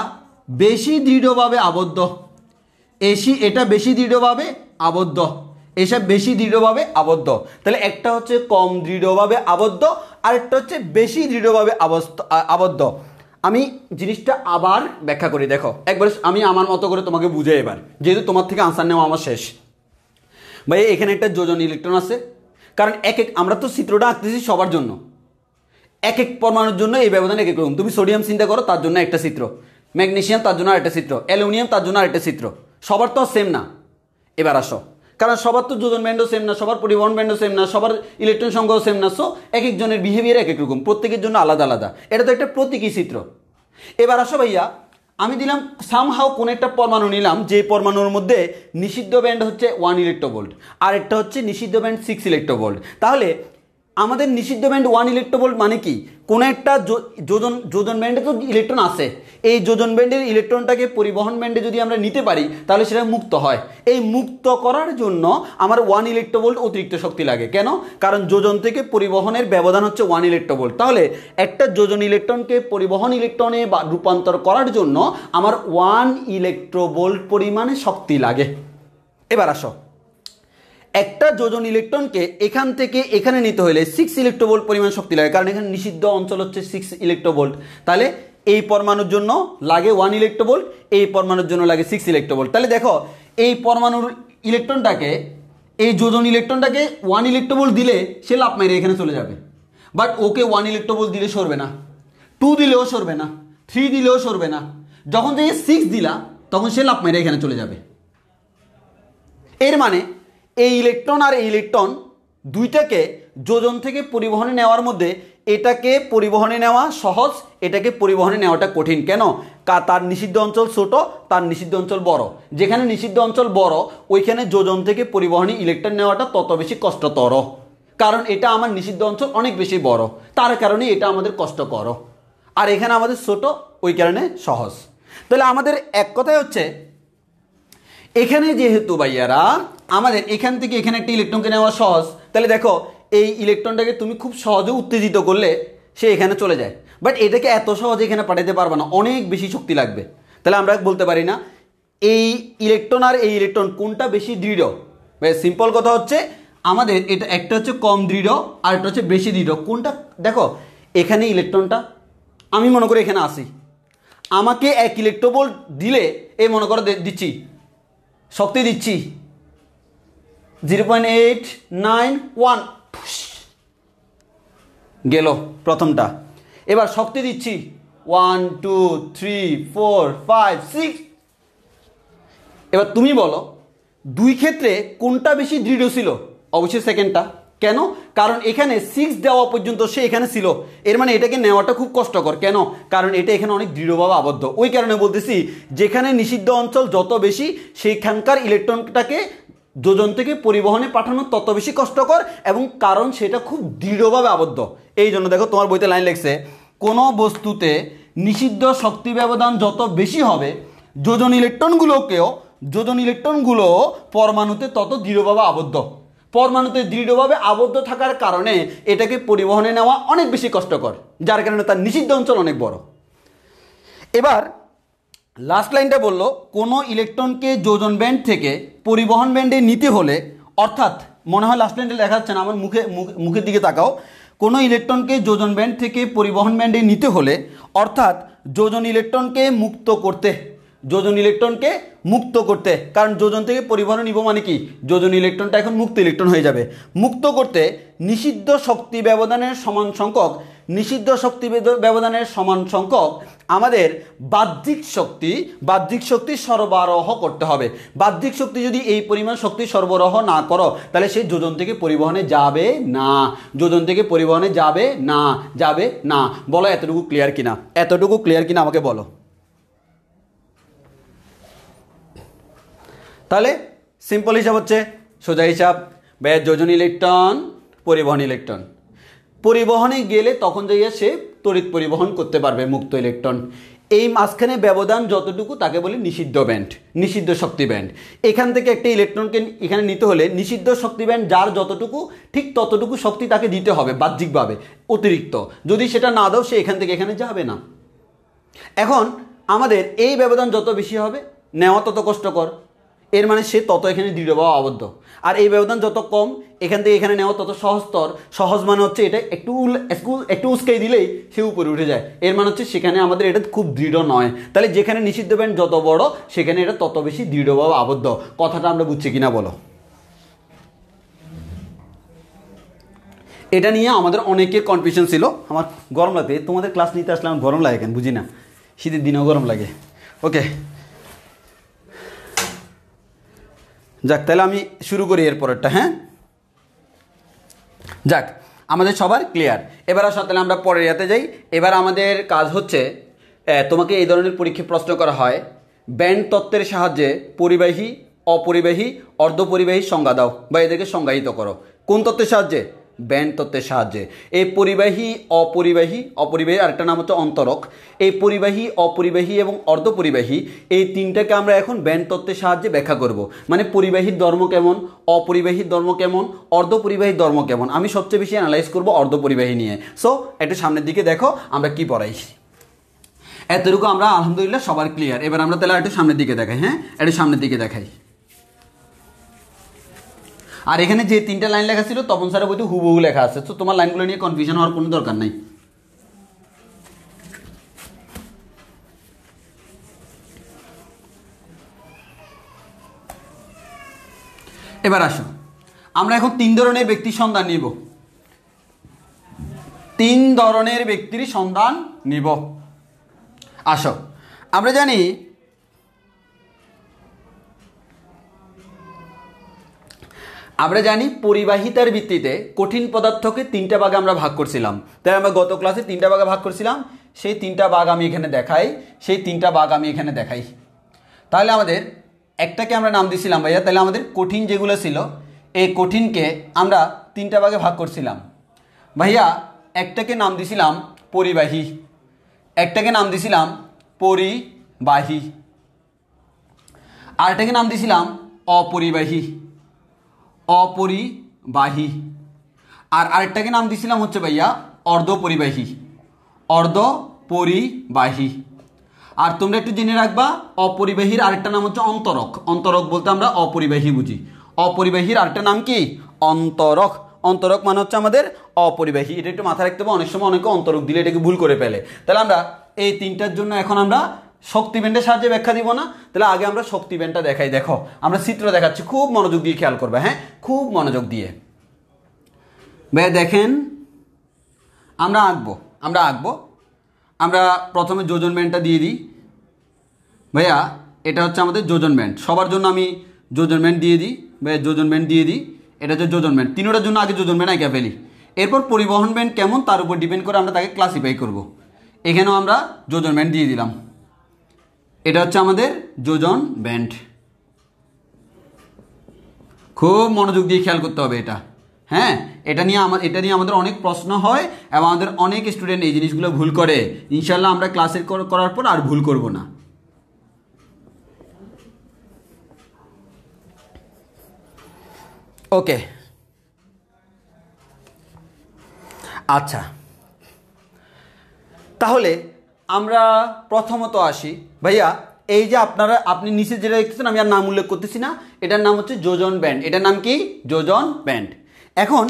বেশি দৃঢ়ভাবে আবদ্ধ, এটা বেশি দৃঢ়ভাবে আবদ্ধ, এসব বেশি দৃঢ়ভাবে আবদ্ধ। তাহলে একটা হচ্ছে কম দৃঢ়ভাবে আবদ্ধ, আর একটা হচ্ছে বেশি দৃঢ়ভাবে আবদ্ধ। আমি জিনিসটা আবার ব্যাখ্যা করি, দেখো একবার আমি আমার মতো করে তোমাকে বুঝে, এবার যেহেতু তোমার থেকে আনসার নেওয়া আমার শেষ। ভাই এখানে একটা যোজন ইলেকট্রন আছে, কারণ আমরা তো চিত্রটা আঁকতেছি সবার জন্য, এক এক পরমাণুর জন্য এই ব্যবধান এক এক রকম। তুমি সোডিয়াম চিন্তা করো, তার জন্য একটা চিত্র, ম্যাগনেসিয়াম তার জন্য আরেকটা চিত্র, অ্যালুমিনিয়াম তার জন্য আরেকটা চিত্র। সবার তো সেম না। এবার আসো, কারণ সবার তো যোজন ব্যান্ডও সেম না, সবার পরিবহন ব্যান্ডও সেম না, সবার ইলেকট্রন সংখ্যাও সেম না। সো এক একজনের বিহেভিয়ার এক এক রকম, প্রত্যেকের জন্য আলাদা আলাদা। এটা তো একটা প্রতীকী চিত্র। এবার আসো ভাইয়া, আমি দিলাম সামহাও কোন একটা পরমাণু নিলাম, যে পরমাণুর মধ্যে নিষিদ্ধ ব্যান্ড হচ্ছে 1 ইলেকট্রোভোল্ট আর একটা হচ্ছে নিষিদ্ধ ব্যান্ড 6 ইলেকট্রোভোল্ট। তাহলে আমাদের নিষিদ্ধ ব্যান্ড 1 ইলেকট্রোভোল্ট মানে কি, কোনো একটা যোজন ব্যান্ডে তো ইলেকট্রন আছে, এই যোজন ব্যান্ডের ইলেকট্রনটাকে পরিবহন ব্যান্ডে যদি আমরা নিতে পারি তাহলে সেটা মুক্ত হয়। এই মুক্ত করার জন্য আমার 1 ইলেকট্রোভোল্ট অতিরিক্ত শক্তি লাগে। কেন? কারণ যোজন থেকে পরিবহনের ব্যবধান হচ্ছে 1 ইলেকট্রোভোল্ট। তাহলে একটা যোজন ইলেকট্রনকে পরিবহন ইলেকট্রনে রূপান্তর করার জন্য আমার 1 ইলেকট্রোভোল্ট পরিমাণে শক্তি লাগে। এবার আসো, একটা যোজন ইলেকট্রনকে এখান থেকে এখানে নিতে হলে 6 ইলেকট্রোভোল্ট পরিমাণ শক্তি লাগে, কারণ এখানে নিষিদ্ধ অঞ্চল হচ্ছে 6 ইলেকট্রোভোল্ট। তাহলে এই পরমাণুর জন্য লাগে 1 ইলেকট্রোভোল্ট, এই পরমাণুর জন্য লাগে 6 ইলেকট্রোভোল্ট। তাহলে দেখো এই পরমাণুর ইলেকট্রনটাকে, এই যোজন ইলেকট্রনটাকে 1 ইলেকট্রোভোল্ট দিলে সে লাফ মেরে এখানে চলে যাবে, বাট ওকে 1 ইলেকট্রোভোল্ট দিলে সরবে না, 2 দিলেও সরবে না, 3 দিলেও সরবে না। যখন থেকে 6 দিলা তখন সে লাফ মেরে এখানে চলে যাবে। এর মানে এই ইলেকট্রন আর এই ইলেকট্রন দুইটাকে যোজন থেকে পরিবহনে নেওয়ার মধ্যে এটাকে পরিবহনে নেওয়া সহজ, এটাকে পরিবহনে নেওয়াটা কঠিন। কেন? তার নিষিদ্ধ অঞ্চল ছোট, তার নিষিদ্ধ অঞ্চল বড়। যেখানে নিষিদ্ধ অঞ্চল বড় ওইখানে যোজন থেকে পরিবহনে ইলেকট্রন নেওয়াটা তত বেশি কষ্টতর, কারণ এটা আমার নিষিদ্ধ অঞ্চল অনেক বেশি বড়, তার কারণে এটা আমাদের কষ্টকর। আর এখানে আমাদের ছোট, ওই কারণে সহজ। তাহলে আমাদের এক কথাই হচ্ছে, এখানে যেহেতু ভাইয়ারা আমাদের এখান থেকে এখানে একটা ইলেকট্রনকে নেওয়া সহজ, তাহলে দেখো এই ইলেকট্রনটাকে তুমি খুব সহজে উত্তেজিত করলে সে এখানে চলে যায়, বাট এটাকে এত সহজে এখানে পাঠাতে পারবে না, অনেক বেশি শক্তি লাগবে। তাহলে আমরা বলতে পারি না এই ইলেকট্রন আর এই ইলেকট্রন কোনটা বেশি দৃঢ়। সিম্পল কথা হচ্ছে আমাদের এটা একটা হচ্ছে কম দৃঢ় আর একটা হচ্ছে বেশি দৃঢ়। কোনটা? দেখো এখানে ইলেকট্রনটা আমি মনে করি এখানে আসি, আমাকে 1 ইলেকট্রোভোল্ট দিলে এই মনে করো দিচ্ছি, শক্তি দিচ্ছি 0.891 গেল প্রথমটা। এবার শক্তি দিচ্ছি 1 2 3 4 5 6। এবার তুমি বলো দুই ক্ষেত্রে কোনটা বেশি দৃঢ় ছিল? অবশ্যই সেকেন্ডটা। কেন? কারণ এখানে 6 দেওয়া পর্যন্ত সে এখানে ছিল, এর মানে এটাকে নেওয়াটা খুব কষ্টকর। কেন? কারণ এটা এখানে অনেক দৃঢ়ভাবে আবদ্ধ। ওই কারণে বলতেছি যেখানে নিষিদ্ধ অঞ্চল যত বেশি সেইখানকার ইলেকট্রনটাকে যোজন থেকে পরিবহনে পাঠানো তত বেশি কষ্টকর, এবং কারণ সেটা খুব দৃঢ়ভাবে আবদ্ধ। এই জন্য দেখো তোমার বইতে লাইন লেখছে, কোনো বস্তুতে নিষিদ্ধ শক্তি ব্যবধান যত বেশি হবে যোজন ইলেকট্রনগুলো পরমাণুতে তত দৃঢ়ভাবে আবদ্ধ। পরমাণুতে দৃঢ়ভাবে আবদ্ধ থাকার কারণে এটাকে পরিবহনে নেওয়া অনেক বেশি কষ্টকর, যার কারণে তার নিষিদ্ধ অঞ্চল অনেক বড়। এবার লাস্ট লাইনটা বললো, কোনো ইলেকট্রনকে যোজন ব্যান্ড থেকে পরিবহন ব্যান্ডে নিতে হলে, অর্থাৎ মনে হয় লাস্ট লাইনটা লেখা যাচ্ছে না, আমার মুখের দিকে তাকাও। কোনো ইলেকট্রনকে যোজন ব্যান্ড থেকে পরিবহন ব্যান্ডে নিতে হলে, অর্থাৎ যোজন ইলেকট্রনকে মুক্ত করতে, কারণ যোজন থেকে পরিবহনে নিব মানে কি, যোজন ইলেকট্রনটা এখন মুক্ত ইলেকট্রন হয়ে যাবে। মুক্ত করতে নিষিদ্ধ শক্তি ব্যবধানের সমান সংখ্যক আমাদের বাহ্যিক শক্তি সরবরাহ করতে হবে। বাহ্যিক শক্তি যদি এই পরিমাণ শক্তি সরবরাহ না করো তাহলে সেই যোজন থেকে পরিবহনে যাবে না। বলো এতটুকু ক্লিয়ার কিনা আমাকে বলো। তাহলে সিম্পল হিসাব হচ্ছে সোজা হিসাব ভাইয়া, যোজন ইলেকট্রন পরিবহন ইলেকট্রন, পরিবহনে গেলে তখন যাইয়া সে তড়িৎ পরিবহন করতে পারবে মুক্ত ইলেকট্রন। এই মাঝখানে ব্যবধান যতটুকু তাকে বলি নিষিদ্ধ ব্যান্ড, নিষিদ্ধ শক্তি ব্যান্ড। এখান থেকে একটা ইলেকট্রনকে এখানে নিতে হলে নিষিদ্ধ শক্তি ব্যান্ড যার যতটুকু, ঠিক ততটুকু শক্তি তাকে দিতে হবে বাহ্যিকভাবে অতিরিক্ত। যদি সেটা না দাও সে এখান থেকে এখানে যাবে না। এখন আমাদের এই ব্যবধান যত বেশি হবে নেওয়া তত কষ্টকর, এর মানে সে তত এখানে দৃঢ়ভাবে আবদ্ধ। আর এই ব্যবধান যত কম এখান থেকে এখানে নেওয়া তত সহজতর। সহজ মানে হচ্ছে এটা একটু উস্কাই দিলেই সে উপরে উঠে যায়, এর মানে হচ্ছে সেখানে আমাদের এটা খুব দৃঢ় নয়। তাহলে যেখানে নিষিদ্ধ ব্যান্ড যত বড় সেখানে এটা তত বেশি দৃঢ়ভাবে আবদ্ধ। কথাটা আমরা বুঝছি কিনা বলো? এটা নিয়ে আমাদের অনেকের কনফিউশন ছিল। আমার গরম লাগে, তোমাদের ক্লাস নিতে আসলে আমার গরম লাগে কেন বুঝি না, শীতের দিনেও গরম লাগে। ওকে যাক, তাহলে আমি শুরু করি এরপরেরটা। হ্যাঁ যাক, আমাদের সবার ক্লিয়ার। এবার আসলে তাহলে আমরা পরের ইয়াতে যাই। এবার আমাদের কাজ হচ্ছে, তোমাকে এই ধরনের পরীক্ষায় প্রশ্ন করা হয় ব্যান্ড তত্ত্বের সাহায্যে পরিবাহী, অপরিবাহী, অর্ধপরিবাহী সংজ্ঞা দাও বা এদেরকে সংজ্ঞায়িত করো। কোন তত্ত্বের সাহায্যে? ব্যান্ড তত্ত্বের সাহায্যে। এই পরিবাহী, অপরিবাহী, অপরিবাহী আরেকটা নাম হচ্ছে অন্তরক। এই পরিবাহী, অপরিবাহী এবং অর্ধপরিবাহী এই তিনটাকে আমরা এখন ব্যান্ড তত্ত্বের সাহায্যে ব্যাখ্যা করব। মানে পরিবাহীর ধর্ম কেমন, অপরিবাহীর ধর্ম কেমন, অর্ধপরিবাহীর ধর্ম কেমন। আমি সবচেয়ে বেশি অ্যানালাইজ করব অর্ধপরিবাহী নিয়ে। সো একটু সামনের দিকে দেখো আমরা কি পড়াই। এতটুকু আমরা আলহামদুলিল্লাহ সবার ক্লিয়ার। এবার আমরা তাহলে একটু সামনের দিকে দেখাই। হ্যাঁ একটু সামনের দিকে দেখাই। আর এখানে যে তিনটা লাইন লেখা ছিল তপন স্যারের বইতে হুবহু লেখা আছে, তো তোমার লাইনগুলো নিয়ে কনফিউশন হওয়ার কোনো দরকার নাই। এবার আসো, আমরা এখন তিন ধরনের ব্যক্তির সন্ধান নিব। তিন ধরনের ব্যক্তির সন্ধান নিব। আসো, আমরা জানি পরিবাহিতার ভিত্তিতে কঠিন পদার্থকে তিনটা ভাগে আমরা ভাগ করছিলাম। তাই আমরা গত ক্লাসে তিনটা ভাগে ভাগ করছিলাম, সেই তিনটা ভাগ আমি এখানে দেখাই। তাহলে আমাদের একটাকে আমরা নাম দিছিলাম ভাইয়া, তাহলে আমাদের কঠিন যেগুলো ছিল এই কঠিনকে আমরা তিনটা ভাগে ভাগ করছিলাম ভাইয়া। একটাকে নাম দিছিলাম পরিবাহী, একটাকে নাম দিছিলাম পরিবাহী, আরেকটাকে নাম দিছিলাম অপরিবাহী, আর আরেকটাকে নাম দিছিলাম হচ্ছে ভাইয়া অর্ধপরিবাহী। আর তোমরা একটু জেনে রাখবা অপরিবাহীর আরেকটা নাম হচ্ছে অন্তরক। অন্তরক বলতে আমরা অপরিবাহী বুঝি। অপরিবাহীর আরেকটা নাম কি? অন্তরক। অন্তরক মানে হচ্ছে আমাদের অপরিবাহী। এটা একটু মাথায় রাখতে হবে, অনেক সময় অনেকে অন্তরক দিলে এটাকে ভুল করে ফেলে। তাহলে আমরা এই তিনটার জন্য এখন আমরা শক্তি ব্যান্ডের সাহায্যে ব্যাখ্যা দিব না, তাহলে আগে আমরা শক্তি ব্যান্ডটা দেখাই। দেখো আমরা চিত্র দেখাচ্ছি, খুব মনোযোগ দিয়ে খেয়াল করবে। হ্যাঁ খুব মনোযোগ দিয়ে ভাইয়া দেখেন, আমরা আঁকবো। আমরা প্রথমে যোজন ব্যান্ডটা দিয়ে দিই ভাইয়া। এটা হচ্ছে আমাদের যোজন ব্যান্ড, সবার জন্য আমি যোজন ব্যান্ড দিয়ে দিই ভাইয়া। যোজন ব্যান্ড দিয়ে দিই, এটা হচ্ছে যোজন ব্যান্ড। তিনটার জন্য আগে যোজন ব্যান্ড আঁকে ফেলি। এরপর পরিবহন ব্যান্ড কেমন তার উপর ডিপেন্ড করে আমরা তাকে ক্লাসিফাই করব। এখানেও আমরা যোজন ব্যান্ড দিয়ে দিলাম। এটা হচ্ছে আমাদের যোজন ব্যান্ড। খুব মনোযোগ দিয়ে খেয়াল করতে হবে এটা। হ্যাঁ এটা নিয়ে আমাদের অনেক প্রশ্ন হয় এবং আমাদের অনেক স্টুডেন্ট এই জিনিসগুলো ভুল করে। ইনশাল্লাহ আমরা ক্লাসে করার পর আর ভুল করব না। ওকে আচ্ছা, তাহলে আমরা প্রথমত আসি ভাইয়া। এই যে আপনি নিচে যেটা দেখতেছেন, আমি আর নাম উল্লেখ করতেছি না, এটার নাম হচ্ছে যোজন ব্যান্ড। এটার নাম কি? যোজন ব্যান্ড। এখন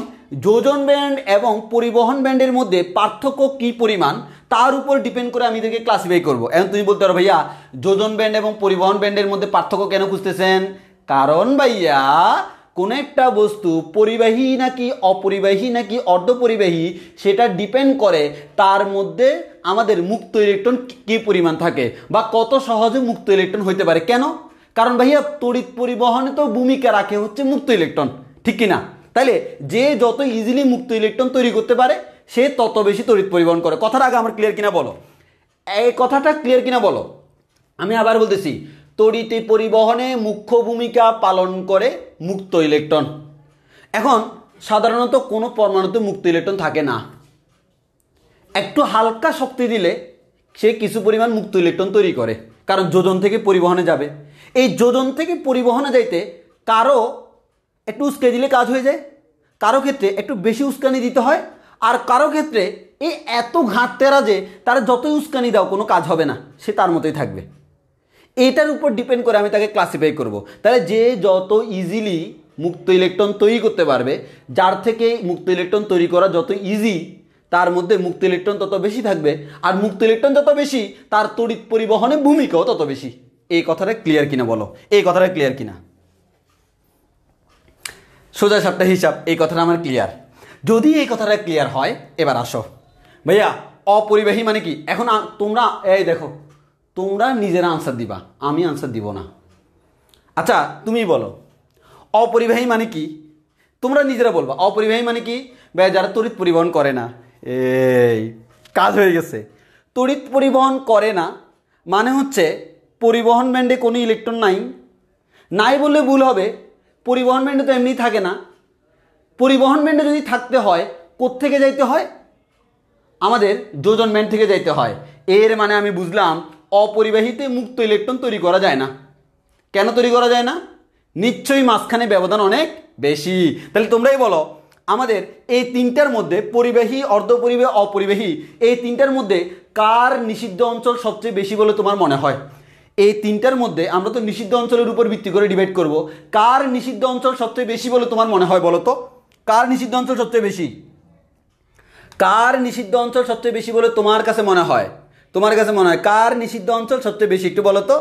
যোজন ব্যান্ড এবং পরিবহন ব্যান্ডের মধ্যে পার্থক্য কি পরিমাণ তার উপর ডিপেন্ড করে আমি এদেরকে ক্লাসিফাই করবো। এখন তুমি বলতে পারো ভাইয়া যোজন ব্যান্ড এবং পরিবহন ব্যান্ডের মধ্যে পার্থক্য কেন খুঁজতেছেন? কারণ ভাইয়া কোন একটা বস্তু পরিবাহী নাকি অপরিবাহী নাকি অর্ধপরিবাহী সেটা ডিপেন্ড করে তার মধ্যে আমাদের মুক্ত ইলেকট্রন কি পরিমাণ থাকে বা কত সহজে মুক্ত ইলেকট্রন হইতে পারে। কেন? কারণ ভাইয়া তড়িৎ পরিবহনে তো ভূমিকা রাখে হচ্ছে মুক্ত ইলেকট্রন, ঠিক কিনা? তাইলে যে যত ইজিলি মুক্ত ইলেকট্রন তৈরি করতে পারে সে তত বেশি তড়িৎ পরিবহন করে। কথাটা আগে আমার ক্লিয়ার কিনা বলো, এই কথাটা ক্লিয়ার কিনা বলো। আমি আবার বলতেছি, তড়িৎ পরিবহনে মুখ্য ভূমিকা পালন করে মুক্ত ইলেকট্রন। এখন সাধারণত কোনো পরমাণুতে মুক্ত ইলেকট্রন থাকে না, একটু হালকা শক্তি দিলে সে কিছু পরিমাণ মুক্ত ইলেকট্রন তৈরি করে, কারণ যোজন থেকে পরিবহনে যাবে। এই যোজন থেকে পরিবহনে যাইতে কারো একটু উস্কে দিলে কাজ হয়ে যায়, কারো ক্ষেত্রে একটু বেশি উস্কানি দিতে হয়, আর কারো ক্ষেত্রে এই এত ঘাটতেরা যে তারা যতই উস্কানি দাও কোনো কাজ হবে না, সে তার মতোই থাকবে। এটার উপর ডিপেন্ড করে আমি তাকে ক্লাসিফাই করব। তাহলে যে যত ইজিলি মুক্ত ইলেকট্রন তৈরি করতে পারবে, যার থেকে মুক্ত ইলেকট্রন তৈরি করা যত ইজি, তার মধ্যে মুক্ত ইলেকট্রন তত বেশি থাকবে, আর মুক্ত ইলেকট্রন যত বেশি তার তড়িৎ পরিবহনে ভূমিকাও তত বেশি। এই কথাটা ক্লিয়ার কিনা বলো? এই কথাটা ক্লিয়ার কিনা? সোজা সাপটা হিসাব, এই কথাটা আমার ক্লিয়ার? যদি এই কথাটা ক্লিয়ার হয়, এবার আসো ভাইয়া অপরিবাহী মানে কি। এখন তোমরা এই দেখো, তোমরা নিজেরা আনসার দিবা, আমি আনসার দিব না। আচ্ছা তুমি বলো অপরিবাহী মানে কি, তোমরা নিজেরা বলবা অপরিবাহী মানে কি। ভাইয়া যারা তড়িৎ পরিবহন করে না, এই কাজ হয়ে গেছে। তড়িৎ পরিবহন করে না মানে হচ্ছে পরিবহন ব্যান্ডে কোনো ইলেকট্রন নাই বললে ভুল হবে। পরিবহন ব্যান্ডে তো এমনি থাকে না। পরিবহন ব্যান্ডে যদি থাকতে হয় কোত্থেকে যাইতে হয়? আমাদের যোজন ব্যান্ড থেকে যাইতে হয়। এর মানে আমি বুঝলাম অপরিবাহীতে মুক্ত ইলেকট্রন তৈরি করা যায় না। কেন তৈরি করা যায় না? নিশ্চয়ই মাঝখানে ব্যবধান অনেক বেশি। তাহলে তোমরাই বলো আমাদের এই তিনটার মধ্যে পরিবাহী, অর্ধপরিবাহী, অপরিবাহী, এই তিনটার মধ্যে কার নিষিদ্ধ অঞ্চল সবচেয়ে বেশি বলে তোমার মনে হয়? এই তিনটার মধ্যে আমরা তো নিষিদ্ধ অঞ্চলের উপর ভিত্তি করে ডিভাইড করব। কার নিষিদ্ধ অঞ্চল সবচেয়ে বেশি বলে তোমার মনে হয় বলো তো? কার নিষিদ্ধ অঞ্চল সবচেয়ে বেশি? কার নিষিদ্ধ অঞ্চল সবচেয়ে বেশি বলে তোমার কাছে মনে হয়? তোমার কাছে মনে হয় কার নিষিদ্ধ অঞ্চল সবচেয়ে বেশি, একটু বলো তো।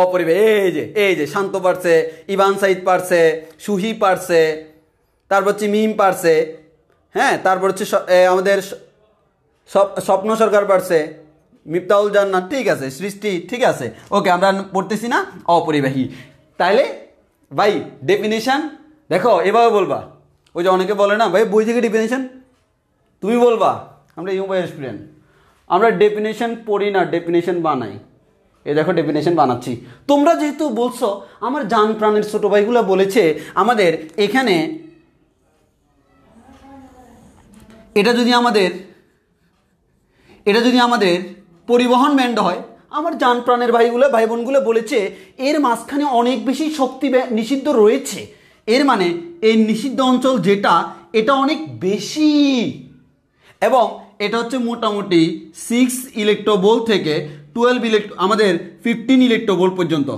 অপরিবাহী। এই যে শান্ত পারছে, ইভান সাইদ পারছে, সুহি পারছে, তারপর হচ্ছে মিম পারছে, হ্যাঁ, তারপর হচ্ছে আমাদের স্বপ্ন সরকার পারছে, মিফতাউল জান্নাত, ঠিক আছে, সৃষ্টি, ঠিক আছে, ওকে, আমরা পড়তেছি না অপরিবাহী। তাইলে ভাই ডেফিনেশন দেখো, এভাবে বলবা। ওই যে অনেকে বলে না ভাই বই থেকে ডেফিনেশন, তুমি বলবা আমরা ইউবাই স্টুডেন্ট, আমরা ডেফিনেশন পড়ি না, ডেফিনেশন বানাই। এই দেখো ডেফিনেশন বানাচ্ছি। তোমরা যেহেতু বলছো, আমার জান প্রাণের ছোট ভাইগুলো বলেছে আমাদের এখানে এটা যদি আমাদের পরিবহন ব্যান্ড হয়, আমার জান প্রাণের ভাইগুলো, ভাই বোনগুলো বলেছে এর মাঝখানে অনেক বেশি শক্তি নিষিদ্ধ রয়েছে। এর মানে এই নিষিদ্ধ অঞ্চল যেটা, এটা অনেক বেশি, এবং এটা হচ্ছে মোটামুটি 6 ইলেকট্রোভোল্ট থেকে 12 আমাদের 15 ইলেকট্রোভোল্ট পর্যন্ত,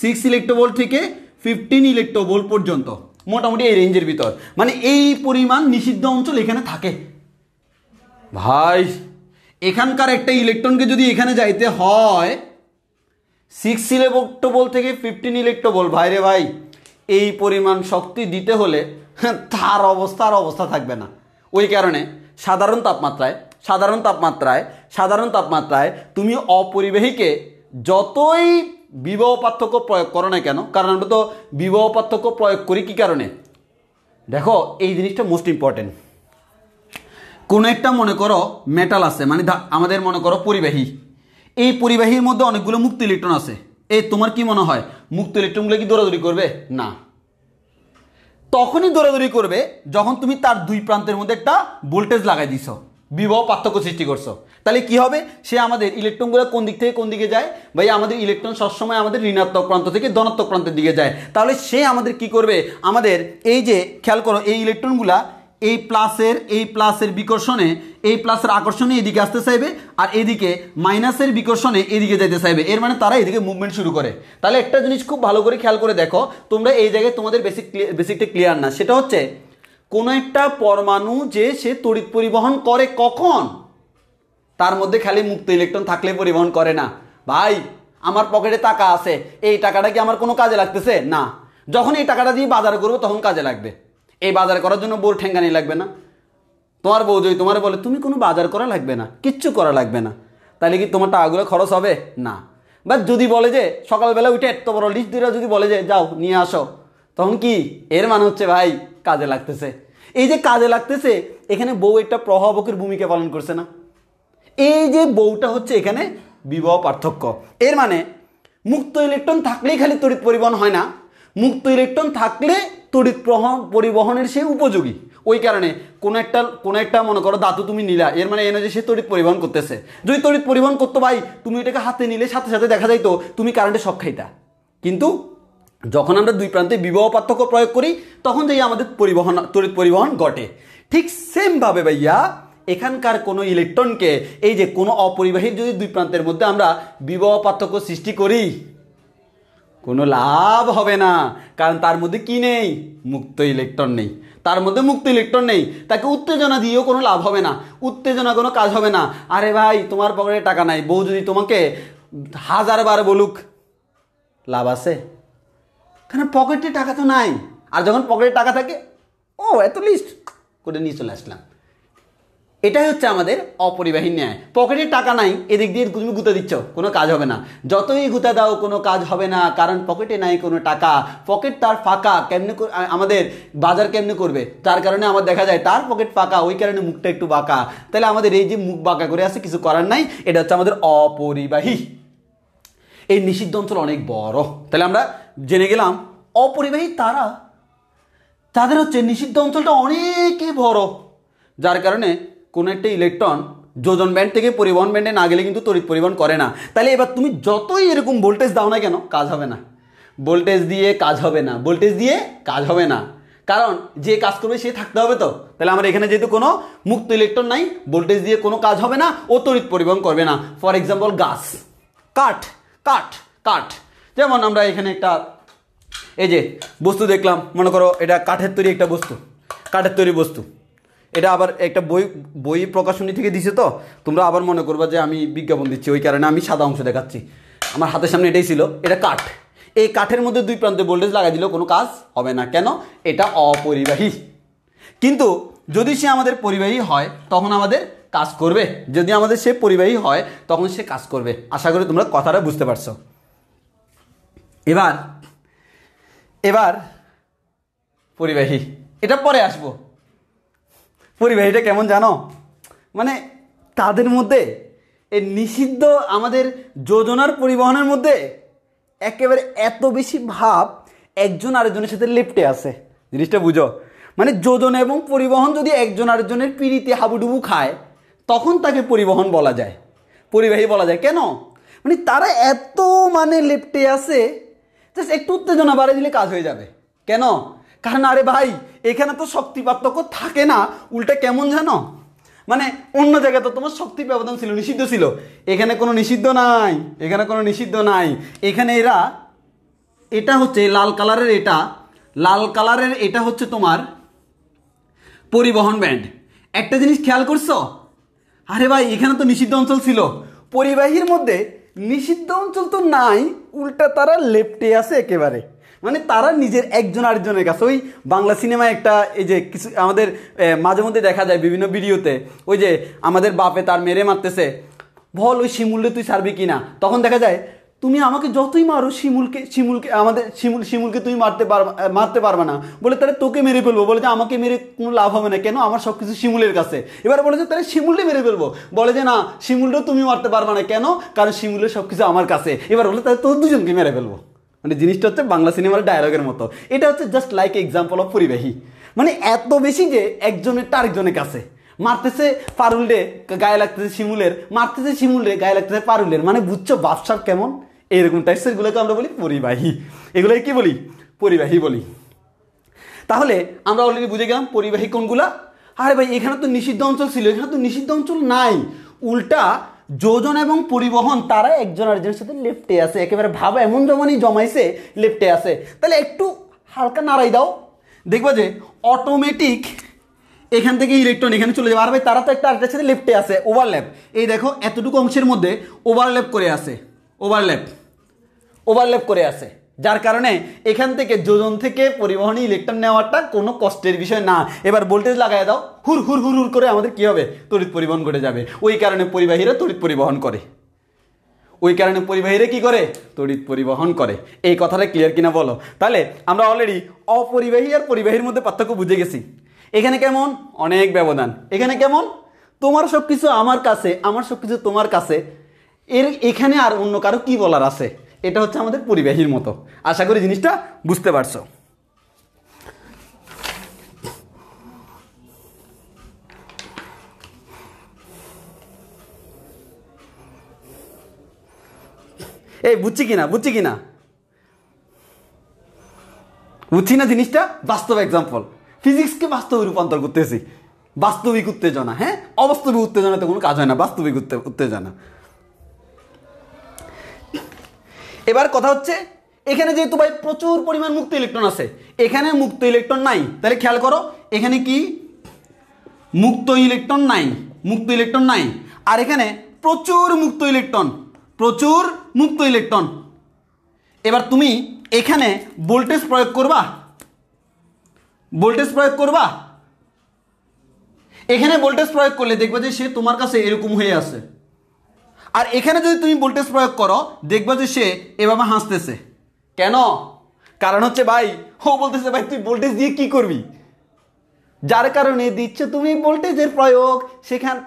6 ইলেকট্রোভোল্ট থেকে 15 ইলেকট্রোভোল্ট পর্যন্ত, মোটামুটি এই রেঞ্জের ভিতর। মানে এই পরিমাণ নিষিদ্ধ অঞ্চল এখানে থাকে। ভাই এখানকার একটা ইলেকট্রনকে যদি এখানে যাইতে হয় 6 ইলেকট্রোভোল্ট থেকে 15 ইলেকট্রোভোল্ট, ভাই রে ভাই, এই পরিমাণ শক্তি দিতে হলে তার অবস্থা থাকবে না। ওই কারণে সাধারণ তাপমাত্রায় তুমি অপরিবাহীকে যতই বিভব পার্থক্য প্রয়োগ করো না কেন, কারণ আমরা তো বিভব পার্থক্য প্রয়োগ করি কি কারণে? দেখো এই জিনিসটা মোস্ট ইম্পর্টেন্ট। কোনো একটা মনে করো মেটাল আছে, মানে আমাদের মনে করো পরিবাহী, এই পরিবাহীর মধ্যে অনেকগুলো মুক্ত ইলেকট্রন আছে। এই তোমার কি মনে হয় মুক্ত ইলেকট্রনগুলো কি দৌড়াদৌড়ি করবে? না, তখনই দৌড়াদৌড়ি করবে যখন তুমি তার দুই প্রান্তের মধ্যে একটা ভোল্টেজ লাগাই দিছো, বিভব পার্থক্য সৃষ্টি করছো। তাহলে কি হবে? সে আমাদের ইলেকট্রনগুলো কোন দিক থেকে কোন দিকে যায়? ভাই আমাদের ইলেকট্রন সবসময় আমাদের ঋণাত্মক প্রান্ত থেকে ধনাত্মক প্রান্তের দিকে যায়। তাহলে সে আমাদের কি করবে? আমাদের এই যে খেয়াল করো, এই ইলেকট্রনগুলা এই প্লাসের বিকর্ষণে, এই প্লাসের আকর্ষণে এদিকে আসতে চাইবে, আর এদিকে মাইনাসের বিকর্ষণে এদিকে যেতে চাইবে। এর মানে তারা এদিকে মুভমেন্ট শুরু করে। তাহলে একটা জিনিস খুব ভালো করে খেয়াল করে দেখো, তোমরা এই জায়গায় তোমাদের বেসিকটা ক্লিয়ার না। সেটা হচ্ছে কোনো একটা পরমাণু যে সে তড়িৎ পরিবহন করে কখন? তার মধ্যে খালি মুক্ত ইলেকট্রন থাকলে পরিবহন করে না। ভাই আমার পকেটে টাকা আছে, এই টাকাটা কি আমার কোনো কাজে লাগতেছে? না। যখন এই টাকাটা দিয়ে বাজার করবো তখন কাজে লাগবে। এই বাজার করার জন্য বউর ঠেঙ্গানি লাগবে না। তোমার বউ যদি তোমার বলে তুমি কোনো বাজার করা লাগবে না, কিচ্ছু করা লাগবে না, তাহলে কি তোমার টাকাগুলো খরচ হবে? না। বা যদি বলে যে সকালবেলা উঠে এত বড় লিস্ট দিয়ে যদি বলে যে যাও নিয়ে আসো, তখন কি? এর মানে হচ্ছে ভাই কাজে লাগতেছে। এই যে কাজে লাগতেছে, এখানে বউ একটা প্রভাবকের ভূমিকা পালন করছে না? এই যে বউটা হচ্ছে এখানে বিভব পার্থক্য। এর মানে মুক্ত ইলেকট্রন থাকলেই খালি তড়িৎ পরিবহন হয় না, মুক্ত ইলেকট্রন থাকলে তড়িৎ পরিবহনের সে উপযোগী। ওই কারণে কোনো একটা মনে করো ধাতু তুমি নিলা, এর মানে এনে যে সে তড়িৎ পরিবহন করতেছে। যদি তড়িৎ পরিবহন করতো ভাই, তুমি এটাকে হাতে নিলে সাথে সাথে দেখা যাইতো তুমি কারেন্টে শক খাইতা। কিন্তু যখন আমরা দুই প্রান্তে বিভব পার্থক্য প্রয়োগ করি তখন যেই আমাদের তড়িৎ পরিবহন ঘটে। ঠিক সেমভাবে ভাইয়া এখানকার কোনো ইলেকট্রনকে এই যে কোনো অপরিবাহীর যদি দুই প্রান্তের মধ্যে আমরা বিভব পার্থক্য সৃষ্টি করি, কোনো লাভ হবে না, কারণ তার মধ্যে কি নেই? মুক্ত ইলেকট্রন নেই। তার মধ্যে মুক্ত ইলেকট্রন নেই, তাকে উত্তেজনা দিয়েও কোনো লাভ হবে না, উত্তেজনা কোনো কাজ হবে না। আরে ভাই তোমার পকেটে টাকা নাই, বউ যদি তোমাকে 1000 বার বলুক, লাভ আছে? কারণ পকেটে টাকা তো নাই। আর যখন পকেটে টাকা থাকে, ও এত লিস্ট করে নিয়ে চলে আসলাম। এটাই হচ্ছে আমাদের অপরিবাহী ন্যায়। পকেটে টাকা নাই, এদিক দিয়ে তুমি গুঁতা দিচ্ছ, কোনো কাজ হবে না। যতই গুঁতা দাও কোনো কাজ হবে না, কারণ পকেটে নাই কোনো টাকা, পকেট তার ফাঁকা। কেমনে আমাদের বাজার কেমনে করবে? তার কারণে আমার দেখা যায় তার পকেট ফাঁকা, ওই কারণে মুখটা একটু বাঁকা। তাহলে আমাদের এই যে মুখ বাঁকা করে আছে, কিছু করার নাই, এটা হচ্ছে আমাদের অপরিবাহী। এই নিষিদ্ধ অঞ্চল অনেক বড়। তাহলে আমরা জেনে গেলাম অপরিবাহী তাদের হচ্ছে নিষিদ্ধ অঞ্চলটা অনেকই বড়, যার কারণে কোনো একটা ইলেকট্রন যোজন ব্যান্ড থেকে পরিবহন ব্যান্ডে না গেলে কিন্তু তড়িৎ পরিবহন করে না। তাহলে এবার তুমি যতই এরকম ভোল্টেজ দাও না কেন, কাজ হবে না। ভোল্টেজ দিয়ে কাজ হবে না, ভোল্টেজ দিয়ে কাজ হবে না, কারণ যে কাজ করবে সে থাকতে হবে তো। তাহলে আমার এখানে যেহেতু কোনো মুক্ত ইলেকট্রন নাই, ভোল্টেজ দিয়ে কোনো কাজ হবে না, ও তড়িৎ পরিবহন করবে না। ফর এক্সাম্পল গাছ, কাঠ কাঠ কাঠ যেমন আমরা এখানে একটা এই যে বস্তু দেখলাম, মনে করো এটা কাঠের তৈরি একটা বস্তু, কাঠের তৈরি বস্তু। এটা আবার একটা বই প্রকাশনী থেকে দিছে, তো তোমরা আবার মনে করবা যে আমি বিজ্ঞাপন দিচ্ছি, ওই কারণে আমি সাদা অংশ দেখাচ্ছি। আমার হাতের সামনে এটাই ছিল, এটা কাঠ। এই কাঠের মধ্যে দুই প্রান্তে ভোল্টেজ লাগাই দিলেও কোনো কাজ হবে না। কেন? এটা অপরিবাহী। কিন্তু যদি সে আমাদের পরিবাহী হয় তখন আমাদের কাজ করবে। যদি আমাদের সে পরিবাহী হয় তখন সে কাজ করবে। আশা করি তোমরা কথাটা বুঝতে পারছো। এবার পরিবাহী, এটা পরে আসবো। পরিবাহীটা কেমন জানো? মানে তাদের মধ্যে এই নিষিদ্ধ আমাদের যোজনার পরিবহনের মধ্যে একেবারে এত বেশি ভাব একজন আরেকজনের সাথে লেপ্টে আছে। জিনিসটা বুঝো, মানে যোজন এবং পরিবহন যদি একজন আরেকজনের পিড়িতে হাবুডুবু খায় তখন তাকে পরিবহন বলা যায়, পরিবাহী বলা যায়। কেন? মানে তারা এত লেপ্টে আছে, জাস্ট একটু উত্তেজনা বাড়িয়ে দিলে কাজ হয়ে যাবে। কেন? কারণ আরে ভাই এখানে তো শক্তি পার্থক্য থাকে না, উল্টা কেমন জানো, মানে অন্য জায়গায় তো তোমার শক্তি ব্যবধান ছিল, নিষিদ্ধ ছিল। এখানে কোনো নিষিদ্ধ নাই, এখানে কোনো নিষিদ্ধ নাই। এখানে এটা হচ্ছে লাল কালারের, লাল কালারের এটা হচ্ছে তোমার পরিবহন ব্যান্ড। একটা জিনিস খেয়াল করছো? আরে ভাই এখানে তো নিষিদ্ধ অঞ্চল ছিল, পরিবাহীর মধ্যে নিষিদ্ধ অঞ্চল তো নাই, উল্টা তারা লেপ্টে আছে একেবারে। মানে তারা নিজের একজন আরেকজনের কাছে। ওই বাংলা সিনেমায় একটা এই যে কিছু আমাদের মাঝে মধ্যে দেখা যায় বিভিন্ন ভিডিওতে, ওই যে আমাদের বাপে তার মেরে মারতেছে, বল ওই শিমুলকে তুই ছাড়বি কিনা। তখন দেখা যায় তুমি আমাকে যতই মারো শিমুলকে তুমি মারতে পারবে না, বলে তাহলে তোকে মেরে ফেলবো। বলে যে আমাকে মেরে কোনো লাভ হবে না, কেন? আমার সব কিছু শিমুলের কাছে। এবার বলে যে তাহলে শিমুলকে মেরে ফেলবো, বলে যে না শিমুলটাও তুমি মারতে পারবে না, কেন? কারণ শিমুলের সব কিছু আমার কাছে। এবার বলে তাহলে তোর দুজনকে মেরে ফেলবো। মানে জিনিসটা হচ্ছে বাংলা সিনেমার ডায়লগের মতো। এটা হচ্ছে জাস্ট লাইক এক্সাম্পল অফ পরিবাহী। মানে এত বেশি যে একজনেরটা আরেকজনের কাছে। মারতেছে পারুলরে, গায়ে লাগতেছে শিমুলের, মারতেছে শিমুলরে, গায়ে লাগতেছে পারুলের। মানে বুঝছো বাদশাহ কেমন? এইরকম টাইপসের গুলোকে আমরা বলি পরিবাহী। এগুলোকে কি বলি? পরিবাহী বলি। তাহলে আমরা অলরেডি বুঝে গেলাম পরিবাহী কোনগুলা। আরে ভাই এখানে তো নিষিদ্ধ অঞ্চল ছিল, এখানে তো নিষিদ্ধ অঞ্চল নাই, উল্টা যোজন এবং পরিবহন তারা একজন আরেকজনের সাথে লেপ্টে আছে, একেবারে ভাব এমন জমাইছে লেপ্টে আছে। তাহলে একটু হালকা নাড়াই দাও, দেখবা যে অটোমেটিক এখান থেকে ইলেকট্রন এখানে চলে যাবে। আর ভাই তারা তো একটা আরেকটার সাথে লেপ্টে আছে, ওভারল্যাপ। এই দেখো এতটুকু অংশের মধ্যে ওভারল্যাপ করে আছে, ওভারল্যাপ করে আছে, যার কারণে এখান থেকে যোজন থেকে পরিবহনে ইলেকট্রন নেওয়াটা কোনো কষ্টের বিষয় না। এবার ভোল্টেজ লাগাই দাও, হুর হুর হুর হুর করে আমাদের কি হবে? তড়িৎ পরিবহন ঘটে যাবে। ওই কারণে পরিবাহীরা তড়িৎ পরিবহন করে, ওই কারণে পরিবাহীরা কি করে? তড়িৎ পরিবহন করে। এই কথাটা ক্লিয়ার কিনা বলো? তাহলে আমরা অলরেডি অপরিবাহী আর পরিবাহীর মধ্যে পার্থক্য বুঝে গেছি। এখানে কেমন? অনেক ব্যবধান। এখানে কেমন? তোমার সবকিছু আমার কাছে, আমার সবকিছু তোমার কাছে। এখানে আর অন্য কারো কি বলার আছে? এটা হচ্ছে আমাদের পরিবাহীর মতো। আশা করি জিনিসটা বুঝতে পারছো। এই বুঝছি কিনা বুঝছি না জিনিসটা? বাস্তব এক্সাম্পল, ফিজিক্সকে বাস্তবে রূপান্তর করতেছি। বাস্তবিক উত্তেজনা, হ্যাঁ, অবাস্তবিক উত্তেজনাতে কোনো কাজ হয় না, বাস্তবিক উত্তেজনা। এবার কথা হচ্ছে এখানে যেহেতু ভাই প্রচুর পরিমাণ মুক্ত ইলেকট্রন আছে, এখানে মুক্ত ইলেকট্রন নাই, তাহলে খেয়াল করো এখানে কি মুক্ত ইলেকট্রন নাই, আর এখানে প্রচুর মুক্ত ইলেকট্রন। এবার তুমি এখানে ভোল্টেজ প্রয়োগ করবা, এখানে ভোল্টেজ প্রয়োগ করলে দেখবে যে সে তোমার কাছে এরকম হয়ে আছে। আর এখানে যদি তুমি ভোল্টেজ প্রয়োগ করো দেখবে যে সে এভাবে হাসতেছে। কেন? কারণ হচ্ছে ভাই ও বলতেছে ভাই তুই ভোল্টেজ দিয়ে কি করবি, যার কারণে দিচ্ছে তুমি ভোল্টেজের প্রয়োগ,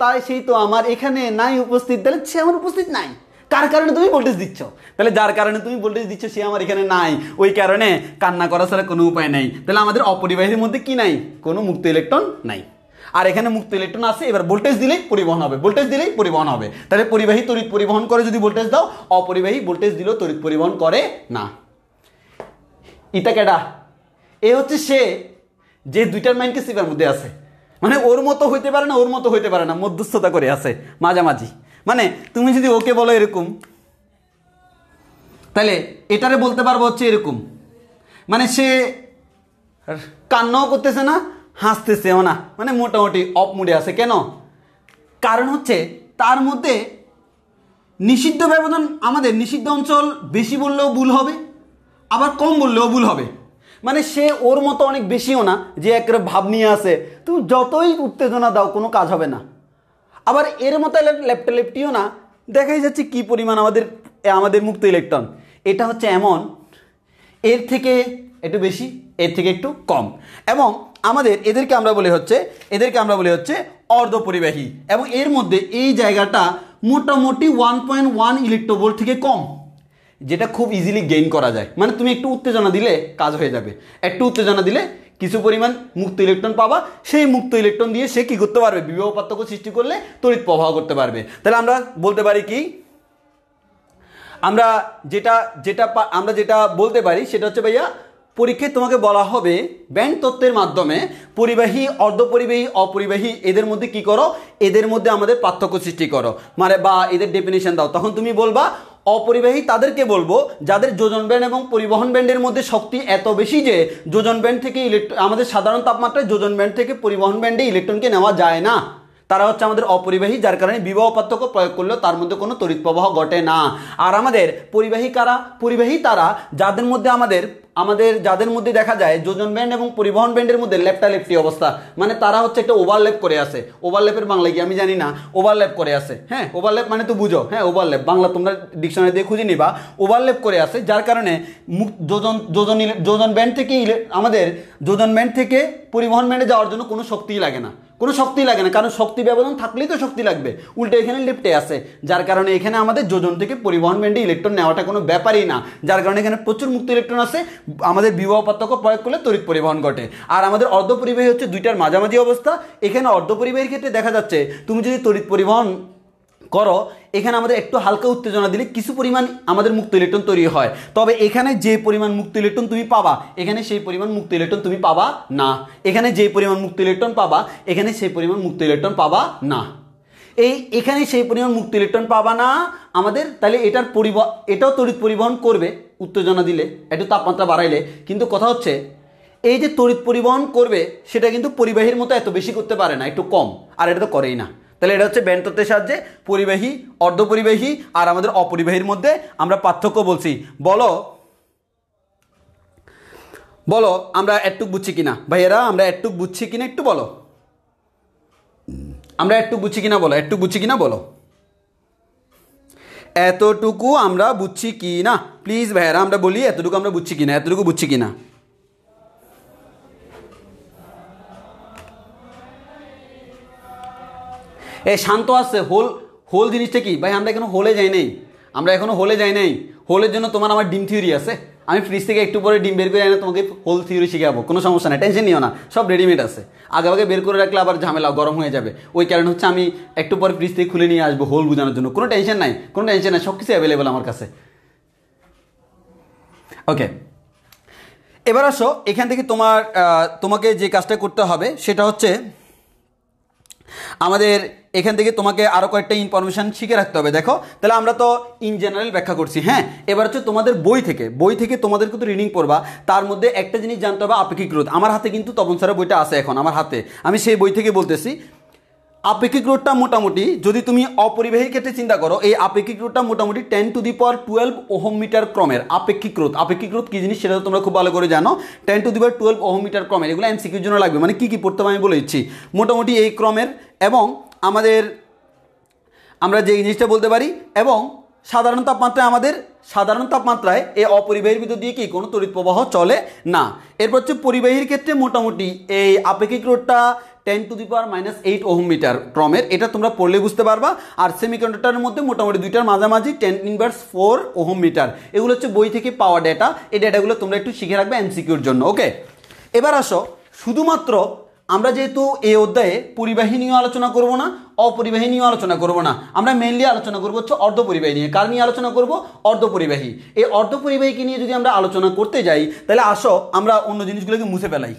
তাই সেই তো আমার এখানে নাই উপস্থিত, তাহলে সে আমার উপস্থিত নাই। কার কারণে তুমি ভোল্টেজ দিচ্ছ? তাহলে যার কারণে তুমি ভোল্টেজ দিচ্ছ সে আমার এখানে নাই, ওই কারণে কান্না করা ছাড়া কোনো উপায় নাই। তাহলে আমাদের অপরিবাহীর মধ্যে কি নাই? কোনো মুক্ত ইলেকট্রন নাই। আর এখানে মুক্ত ইলেকট্রন আছে, এবার ভোল্টেজ দিলেই পরিবহন হবে, তাহলে পরিবাহী তড়িৎ পরিবহন করে যদি ভোল্টেজ দাও, অপরিবাহী ভোল্টেজ দিলেও তড়িৎ পরিবহন করে না। ইটা কেডা? এ হচ্ছে সে যে দুইটার মাইন্ড সিপার মধ্যে আছে, মানে ওর মতো হইতে পারে না, মধ্যস্থতা করে আছে মাঝামাঝি। মানে তুমি যদি ওকে বলো এরকম, তাহলে এটারে বলতে পারবো হচ্ছে এরকম, মানে সে কান্নাও করতেছে না, হাসতেছেও না, মানে মোটামুটি অফ মুডে আছে। কেন? কারণ হচ্ছে তার মধ্যে নিষিদ্ধ ব্যবধান, আমাদের নিষিদ্ধ অঞ্চল বেশি বললেও ভুল হবে, আবার কম বললেও ভুল হবে। মানে সে ওর মতো অনেক বেশিও না যে একটা ভাব নিয়ে আসে, তুমি যতই উত্তেজনা দাও কোনো কাজ হবে না। আবার এর মতো লেপটিও না, দেখাই যাচ্ছে কি পরিমাণ আমাদের মুক্ত ইলেকট্রন। এটা হচ্ছে এমন, এর থেকে একটু বেশি, এর থেকে একটু কম, এবং এদেরকে আমরা বলি হচ্ছে অর্ধপরিবাহী, এবং এর মধ্যে এই জায়গাটা মোটামুটি 1.1 ইলেকট্রোভোল্ট থেকে কম, যেটা খুব ইজিলি গেইন করা যায়। মানে তুমি একটু উত্তেজনা দিলে কাজ হয়ে যাবে, একটু উত্তেজনা দিলে কিছু পরিমাণ মুক্ত ইলেকট্রন পাবা, সেই মুক্ত ইলেকট্রন দিয়ে সে কি করতে পারবে? বিভব পার্থক্য সৃষ্টি করলে তড়িৎ প্রবাহ করতে পারবে। তাহলে আমরা বলতে পারি কি, আমরা যেটা বলতে পারি সেটা হচ্ছে ভাইয়া, পরীক্ষায় তোমাকে বলা হবে ব্যান্ড তত্ত্বের মাধ্যমে পরিবাহী, অর্ধপরিবাহী, অপরিবাহী এদের মধ্যে কি করো, এদের মধ্যে আমাদের পার্থক্য সৃষ্টি করো, মানে বা এদের ডেফিনিশন দাও। তখন তুমি বলবা অপরিবাহী তাদেরকে বলবো যাদের যোজন ব্যান্ড এবং পরিবহন ব্যান্ডের মধ্যে শক্তি এত বেশি যে যোজন ব্যান্ড থেকে আমাদের সাধারণ তাপমাত্রায় যোজন ব্যান্ড থেকে পরিবহন ব্যান্ডে ইলেকট্রনকে নেওয়া যায় না, তারা হচ্ছে আমাদের অপরিবাহী, যার কারণে বিভব পার্থক্য প্রয়োগ করলেও তার মধ্যে কোনো তড়িৎ প্রবাহ ঘটে না। আর আমাদের পরিবাহী তারা যাদের মধ্যে দেখা যায় যোজন ব্যান্ড এবং পরিবহন ব্যান্ডের মধ্যে লেফটালেফটি অবস্থা, মানে তারা হচ্ছে একটা ওভারল্যাপ করে আছে। ওভারল্যাপের বাংলা কি আমি জানি না, ওভারল্যাপ করে আছে, হ্যাঁ, ওভারল্যাপ মানে তো বুঝো, হ্যাঁ, ওভারল্যাপ বাংলা তোমরা ডিকশনারি দিয়ে খুঁজে নিবা, ওভারল্যাপ করে আছে, যার কারণে যোজন ব্যান্ড থেকে আমাদের যোজন ব্যান্ড থেকে পরিবহন ব্যান্ডে যাওয়ার জন্য কোনো শক্তিই লাগে না, কারণ শক্তি ব্যবধান থাকলেই তো শক্তি লাগবে, উল্টে এখানে লেফটে আছে, যার কারণে এখানে আমাদের যোজন থেকে পরিবহন ব্যান্ডে ইলেকট্রন নেওয়াটা কোনো ব্যাপারই না, যার কারণে এখানে প্রচুর মুক্ত ইলেকট্রন আছে, আমাদের বিভব পার্থক্য প্রয়োগ করলে তড়িৎ পরিবহন ঘটে। আর আমাদের অর্ধপরিবাহী হচ্ছে দুইটার মাঝামাঝি অবস্থা। এখানে অর্ধপরিবাহীর ক্ষেত্রে দেখা যাচ্ছে তুমি যদি তড়িৎ পরিবহন করো, এখানে আমাদের একটু হালকা উত্তেজনা দিলে কিছু পরিমাণ আমাদের মুক্ত ইলেকট্রন তৈরি হয়, তবে এখানে যে পরিমাণ মুক্ত ইলেকট্রন তুমি পাবা এখানে সেই পরিমাণ মুক্ত ইলেকট্রন তুমি পাবা না, এখানে যে পরিমাণ মুক্ত ইলেকট্রন পাবা এখানে সেই পরিমাণ মুক্ত ইলেকট্রন পাবা না, এখানে সেই পরিমাণ মুক্ত ইলেকট্রন পাবা না আমাদের। তাহলে এটাও তড়িৎ পরিবহন করবে উত্তেজনা দিলে, একটু তাপমাত্রা বাড়াইলে, কিন্তু কথা হচ্ছে এই যে তড়িৎ পরিবহন করবে সেটা কিন্তু পরিবাহীর মতো এত বেশি করতে পারে না, একটু কম, আর এটা তো করেই না। তাহলে এটা হচ্ছে ব্যান্ড তত্ত্বের সাহায্যে পরিবাহী, অর্ধপরিবাহী আর আমাদের অপরিবাহীর মধ্যে আমরা পার্থক্য বলছি। বলো আমরা একটু বুঝছি কিনা ভাইয়েরা, আমরা একটু বুঝছি কিনা একটু বলো, আমরা একটু বুঝছি কিনা বলো, এতটুকু আমরা বুঝছি কি না প্লিজ ভাইয়েরা, আমরা বলি এতটুকু আমরা বুঝছি কিনা, শান্ত আছে, হোল জিনিসটা কি ভাই? আমরা এখনো হোলে যাই নাই, আমরা এখনো হোলে যাই নাই। হোলের জন্য তোমার আমার ডিম থিওরি আছে, আমি ফ্রিজ থেকে একটু পরে ডিম বের করে আনে তোমাকে হোল থিওরি শিখাবো, কোনো সমস্যা নাই, টেনশন নিও না, সব রেডিমেড আছে। আগে আগে বের করে রাখলে আবার ঝামেলা, গরম হয়ে যাবে। ওই কারণে হচ্ছে আমি একটু পরে ফ্রিজ থেকে খুলে নিয়ে আসবো হোল বোঝানোর জন্য। কোনো টেনশন নাই, কোনো টেনশন নাই, সব কিছু অ্যাভেলেবেল আমার কাছে। ওকে, এবার আসো এখান থেকে তোমাকে যে কাজটা করতে হবে সেটা হচ্ছে আমাদের এখান থেকে তোমাকে আরও কয়েকটা ইনফরমেশান শিখে রাখতে হবে। দেখো তাহলে আমরা তো ইন জেনারেল ব্যাখ্যা করছি, হ্যাঁ। এবার হচ্ছে তোমাদের বই থেকে তোমাদের কিন্তু রিডিং পড়বা, তার মধ্যে একটা জিনিস জানতে হবে আপেক্ষিক রোধ। আমার হাতে কিন্তু তপন স্যারের বইটা আছে এখন আমার হাতে, আমি সেই বই থেকে বলতেছি। আপেক্ষিক রোধটা মোটামুটি যদি তুমি অপরিবাহীর ক্ষেত্রে চিন্তা করো, এই আপেক্ষিক রোধটা মোটামুটি 10⁻12 ওহম মিটার ক্রমের আপেক্ষিক রোধ। আপেক্ষিক রোধ কি জিনিস সেটা তোমরা খুব ভালো করে জানো, 10⁻12 ওহম মিটার ক্রমের। এগুলো এমসিকিউর জন্য লাগবে, মানে কি পড়তে হবে আমি বলে দিচ্ছি। মোটামুটি এই ক্রমের, এবং আমরা যে জিনিসটা বলতে পারি, এবং সাধারণ তাপমাত্রায় এই অপরিবাহীর ভিতর দিয়ে কি কোনো তড়িৎ প্রবাহ চলে না। এরপর হচ্ছে পরিবাহীর ক্ষেত্রে মোটামুটি এই আপেক্ষিক রোধটা 10⁻⁻8 ওহম মিটার ক্রমের, এটা তোমরা পড়লে বুঝতে পারবা। আর সেমিকন্ডাক্টরের মধ্যে মোটামুটি দুইটার মাঝামাঝি 10⁻4 ওহম মিটার। এগুলো হচ্ছে বই থেকে পাওয়া ডেটা, এই ডেটাগুলো তোমরা একটু শিখে রাখবে এমসিকিউর জন্য। ওকে, এবার আসো শুধুমাত্র আমরা যেহেতু এই অধ্যায়ে পরিবাহী নিয়ে আলোচনা করব না, অপরিবাহী নিয়ে আলোচনা করব না, আমরা মেইনলি আলোচনা করব হচ্ছে অর্ধপরিবাহী নিয়ে। কার নিয়ে আলোচনা করব? অর্ধপরিবাহী। এই অর্ধপরিবাহীকে নিয়ে যদি আমরা আলোচনা করতে যাই তাহলে আসো আমরা অন্য জিনিসগুলোকে মুছে ফেলাই।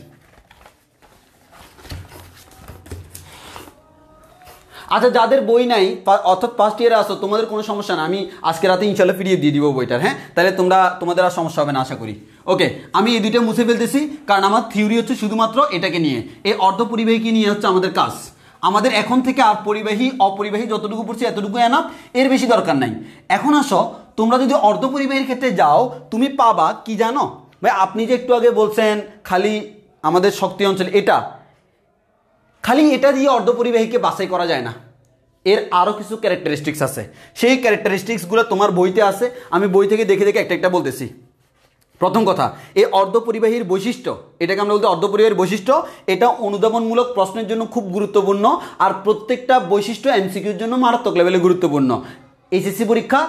আচ্ছা, যাদের বই নাই অর্থাৎ ফার্স্ট ইয়ারে আসো, তোমাদের কোনো সমস্যা না, আমি আজকে রাতে ইনশাল্লাহ ফিরিয়ে দিয়ে দিব বইটার, হ্যাঁ। তাহলে তোমাদের আর সমস্যা হবে না আশা করি। ওকে, আমি এই দুইটা মুছে ফেলতেছি কারণ আমার থিওরি হচ্ছে শুধুমাত্র এটাকে নিয়ে, এই অর্ধপরিবাহীকে নিয়ে হচ্ছে আমাদের কাজ। আমাদের এখন থেকে আর পরিবাহী অপরিবাহী যতটুকু পড়ছি এতটুকু এনাফ, এর বেশি দরকার নাই। এখন আসো তোমরা যদি অর্ধপরিবাহীর ক্ষেত্রে যাও তুমি পাবা কি জানো ভাই? আপনি যে একটু আগে বলছেন খালি আমাদের শক্তি অঞ্চল, খালি এটা দিয়ে অর্ধপরিবাহীকে বাছাই করা যায় না, এর আরও কিছু ক্যারেক্টারিস্টিক্স আছে। সেই ক্যারেক্টারিস্টিক্সগুলো তোমার বইতে আছে, আমি বই থেকে দেখে একটা বলতেছি। প্রথম কথা, এই অর্ধপরিবাহীর বৈশিষ্ট্য, এটাকে আমরা বলতে অর্ধপরিবাহীর বৈশিষ্ট্য, এটা অনুধাবনমূলক প্রশ্নের জন্য খুব গুরুত্বপূর্ণ। আর প্রত্যেকটা বৈশিষ্ট্য এমসিকিউর জন্য মারাত্মক লেভেলে গুরুত্বপূর্ণ। এইচএসসি পরীক্ষা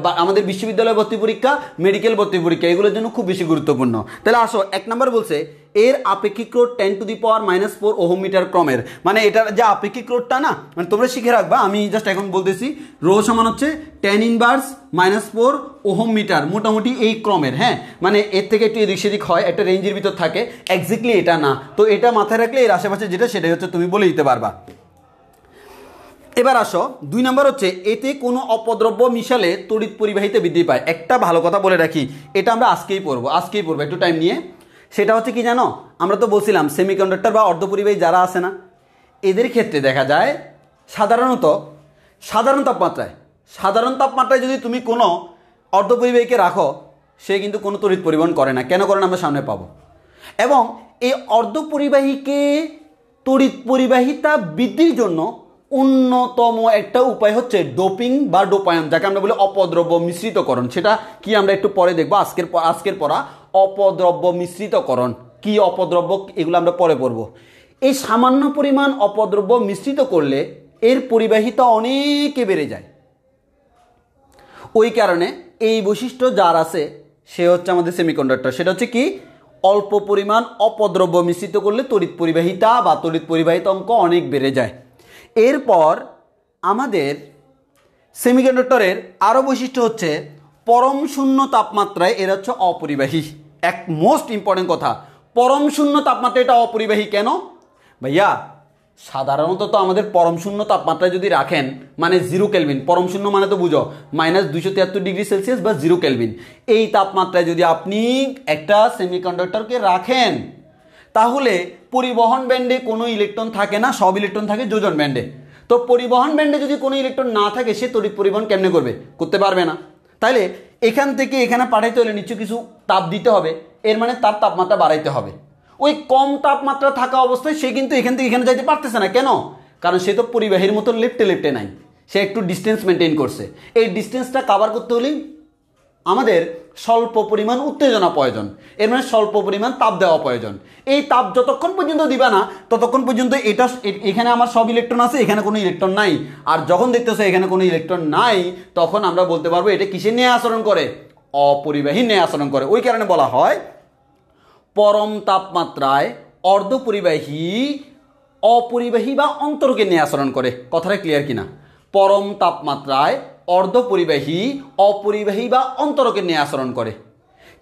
বা আমাদের বিশ্ববিদ্যালয় ভর্তি পরীক্ষা, মেডিকেল ভর্তি পরীক্ষা, এগুলোর জন্য খুব বেশি গুরুত্বপূর্ণ। তাহলে আসো, এক নম্বর বলছে এর আপেক্ষিক রোধ 10⁻⁻4 ওহম মিটার ক্রমের। মানে এটার যে আপেক্ষিক রোধটা না, মানে তোমরা শিখে রাখবা, আমি জাস্ট এখন বলতেছি। রো সমান হচ্ছে 10⁻⁻4 ওহম মিটার, মোটামুটি এই ক্রমের, হ্যাঁ। মানে এর থেকে একটু এদিক সেদিক হয়, একটা রেঞ্জের ভিতর থাকে, এক্স্যাক্টলি এটা না। তো এটা মাথায় রাখলে এর আশেপাশে যেটা সেটাই হচ্ছে তুমি বলে দিতে পারবা। এবার আসো 2 নম্বর হচ্ছে এতে কোনো অপদ্রব্য মিশালে তড়িৎ পরিবাহিতা বৃদ্ধি পায়। একটা ভালো কথা বলে রাখি, এটা আমরা আজকেই পড়বো একটু টাইম নিয়ে। সেটা হচ্ছে কি জানো, আমরা তো বলছিলাম সেমিকন্ডাক্টর বা অর্ধপরিবাহী যারা আছে না, এদের ক্ষেত্রে দেখা যায় সাধারণ তাপমাত্রায় যদি তুমি কোনো অর্ধপরিবাহীকে রাখো, সে কিন্তু কোনো তড়িৎ পরিবহন করে না। কেন করে না আমরা সামনে পাবো। এবং এই অর্ধপরিবাহীকে তড়িৎ পরিবাহিতা বৃদ্ধির জন্য অন্যতম একটা উপায় হচ্ছে ডোপিং বা ডোপায়ন, যাকে আমরা বলি অপদ্রব্য মিশ্রিতকরণ। সেটা কি আমরা একটু পরে দেখবো, আজকের পড়া অপদ্রব্য মিশ্রিতকরণ কি, অপদ্রব্য, এগুলো আমরা পরে পড়বো। এই সামান্য পরিমাণ অপদ্রব্য মিশ্রিত করলে এর পরিবাহিতা অনেকে বেড়ে যায়। ওই কারণে এই বৈশিষ্ট্য যার আছে সে হচ্ছে আমাদের সেমিকন্ডাক্টর। সেটা হচ্ছে কি, অল্প পরিমাণ অপদ্রব্য মিশ্রিত করলে তড়িৎ পরিবাহিতা বা তড়িৎ পরিবাহিতা অঙ্ক অনেক বেড়ে যায়। এরপর আমাদের সেমিকন্ডাক্টরের আরও বৈশিষ্ট্য হচ্ছে পরম শূন্য তাপমাত্রায় এরা হচ্ছে অপরিবাহী। এক মোস্ট ইম্পর্টেন্ট কথা, পরম শূন্য তাপমাত্রায় এটা অপরিবাহী কেন ভাইয়া? সাধারণত তো আমাদের পরম শূন্য তাপমাত্রায় যদি রাখেন, মানে 0 কেলভিন, পরম শূন্য মানে তো বুঝো -273°C বা 0 কেলভিন। এই তাপমাত্রায় যদি আপনি একটা সেমিকন্ডাক্টরকে রাখেন তাহলে পরিবহন ব্যান্ডে কোনো ইলেকট্রন থাকে না, সব ইলেকট্রন থাকে যোজন ব্যান্ডে। তো পরিবহন ব্যান্ডে যদি কোনো ইলেকট্রন না থাকে, সে তড়িৎ পরিবহন কেমনে করতে পারবে না। তাহলে এখান থেকে এখানে পাঠাইতে হলে নিশ্চয় কিছু তাপ দিতে হবে, এর মানে তার তাপমাত্রা বাড়াইতে হবে। ওই কম তাপমাত্রা থাকা অবস্থায় সে কিন্তু এখান থেকে এখানে যাইতে পারতেছে না। কেন? কারণ সে তো পরিবাহীর মতো লেফটে নাই, সে একটু ডিস্টেন্স মেনটেন করছে। এই ডিস্টেন্সটা কাভার করতে হলেই আমাদের স্বল্প পরিমাণ উত্তেজনা প্রয়োজন, এর মানে স্বল্প পরিমাণ তাপ দেওয়া প্রয়োজন। এই তাপ যতক্ষণ পর্যন্ত দিবা না ততক্ষণ পর্যন্ত এটা এখানে আমার সব ইলেকট্রন আছে, এখানে কোনো ইলেকট্রন নাই। আর যখন দেখতেছো এখানে কোনো ইলেকট্রন নাই তখন আমরা বলতে পারবো এটা কিসের নিয়ে আচরণ করে, অপরিবাহী নিয়ে আচরণ করে। ওই কারণে বলা হয় পরম তাপমাত্রায় অর্ধপরিবাহী অপরিবাহী বা অন্তরকে নিয়ে আচরণ করে। কথাটা ক্লিয়ার কিনা? পরম তাপমাত্রায় অর্ধপরিবাহী অপরিবাহী বা অন্তরকে নিয়ে আচরণ করে।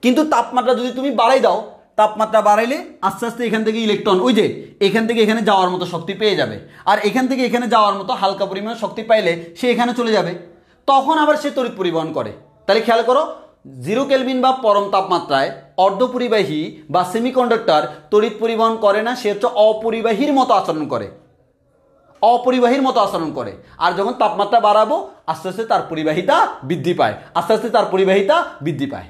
কিন্তু তাপমাত্রা যদি তুমি বাড়াই দাও, তাপমাত্রা বাড়াইলে আস্তে আস্তে এখান থেকে ইলেকট্রন ওই যে এখান থেকে এখানে যাওয়ার মতো শক্তি পেয়ে যাবে, আর এখান থেকে এখানে যাওয়ার মতো হালকা পরিমাণ শক্তি পাইলে সে এখানে চলে যাবে, তখন আবার সে তড়িৎ পরিবহন করে। তাহলে খেয়াল করো, 0 কেলভিন বা পরম তাপমাত্রায় অর্ধপরিবাহী বা সেমিকন্ডাক্টর তড়িৎ পরিবহন করে না, সে হচ্ছে অপরিবাহীর মতো আচরণ করে, অপরিবাহীর মতো আচরণ করে। আর যখন তাপমাত্রা বাড়াবো আস্তে আস্তে তার পরিবাহিতা বৃদ্ধি পায়, আস্তে আস্তে তার পরিবাহিতা বৃদ্ধি পায়।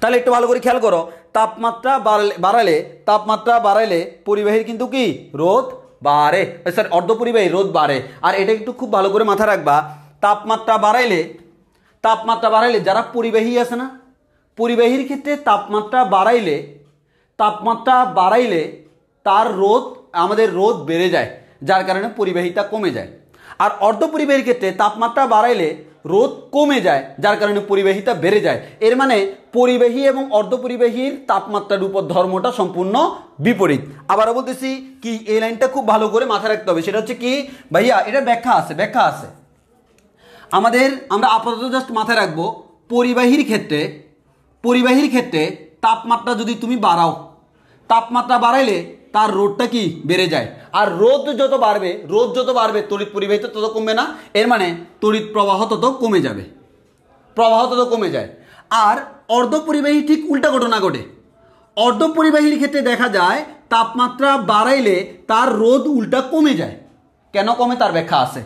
তাহলে একটু ভালো করে খেয়াল করো, তাপমাত্রা বাড়ালে পরিবাহীর কিন্তু কি রোধ বাড়ে, স্যার অর্ধপরিবাহী রোধ বাড়ে। আর এটা একটু খুব ভালো করে মাথায় রাখবা, তাপমাত্রা বাড়াইলে যারা পরিবাহী আছে না, পরিবাহীর ক্ষেত্রে তাপমাত্রা বাড়াইলে তার রোধ আমাদের রোধ বেড়ে যায়, যার কারণে পরিবাহিতা কমে যায়। আর অর্ধপরিবাহীর ক্ষেত্রে তাপমাত্রা বাড়াইলে রোধ কমে যায়, যার কারণে পরিবাহিতা বেড়ে যায়। এর মানে পরিবাহী এবং অর্ধপরিবাহীর তাপমাত্রার উপর ধর্মটা সম্পূর্ণ বিপরীত। আবারও বলতেছি কি, এই লাইনটা খুব ভালো করে মাথায় রাখতে হবে। সেটা হচ্ছে কি ভাইয়া, এটা ব্যাখ্যা আছে আমরা আপাতত জাস্ট মাথায় রাখবো, পরিবাহীর ক্ষেত্রে তাপমাত্রা যদি তুমি বাড়াও, তাপমাত্রা বাড়াইলে তার রোধটা কি বেড়ে যায়। আর রোধ যত বাড়বে তড়িৎ পরিবাহিতা তত কমবে না, এর মানে তড়িৎ প্রবাহ তত কমে যায়। আর অর্ধপরিবাহী ঠিক উল্টা ঘটনা ঘটে। অর্ধপরিবাহীর ক্ষেত্রে দেখা যায় তাপমাত্রা বাড়াইলে তার রোধ উল্টা কমে যায়। কেন কমে তার ব্যাখ্যা আছে।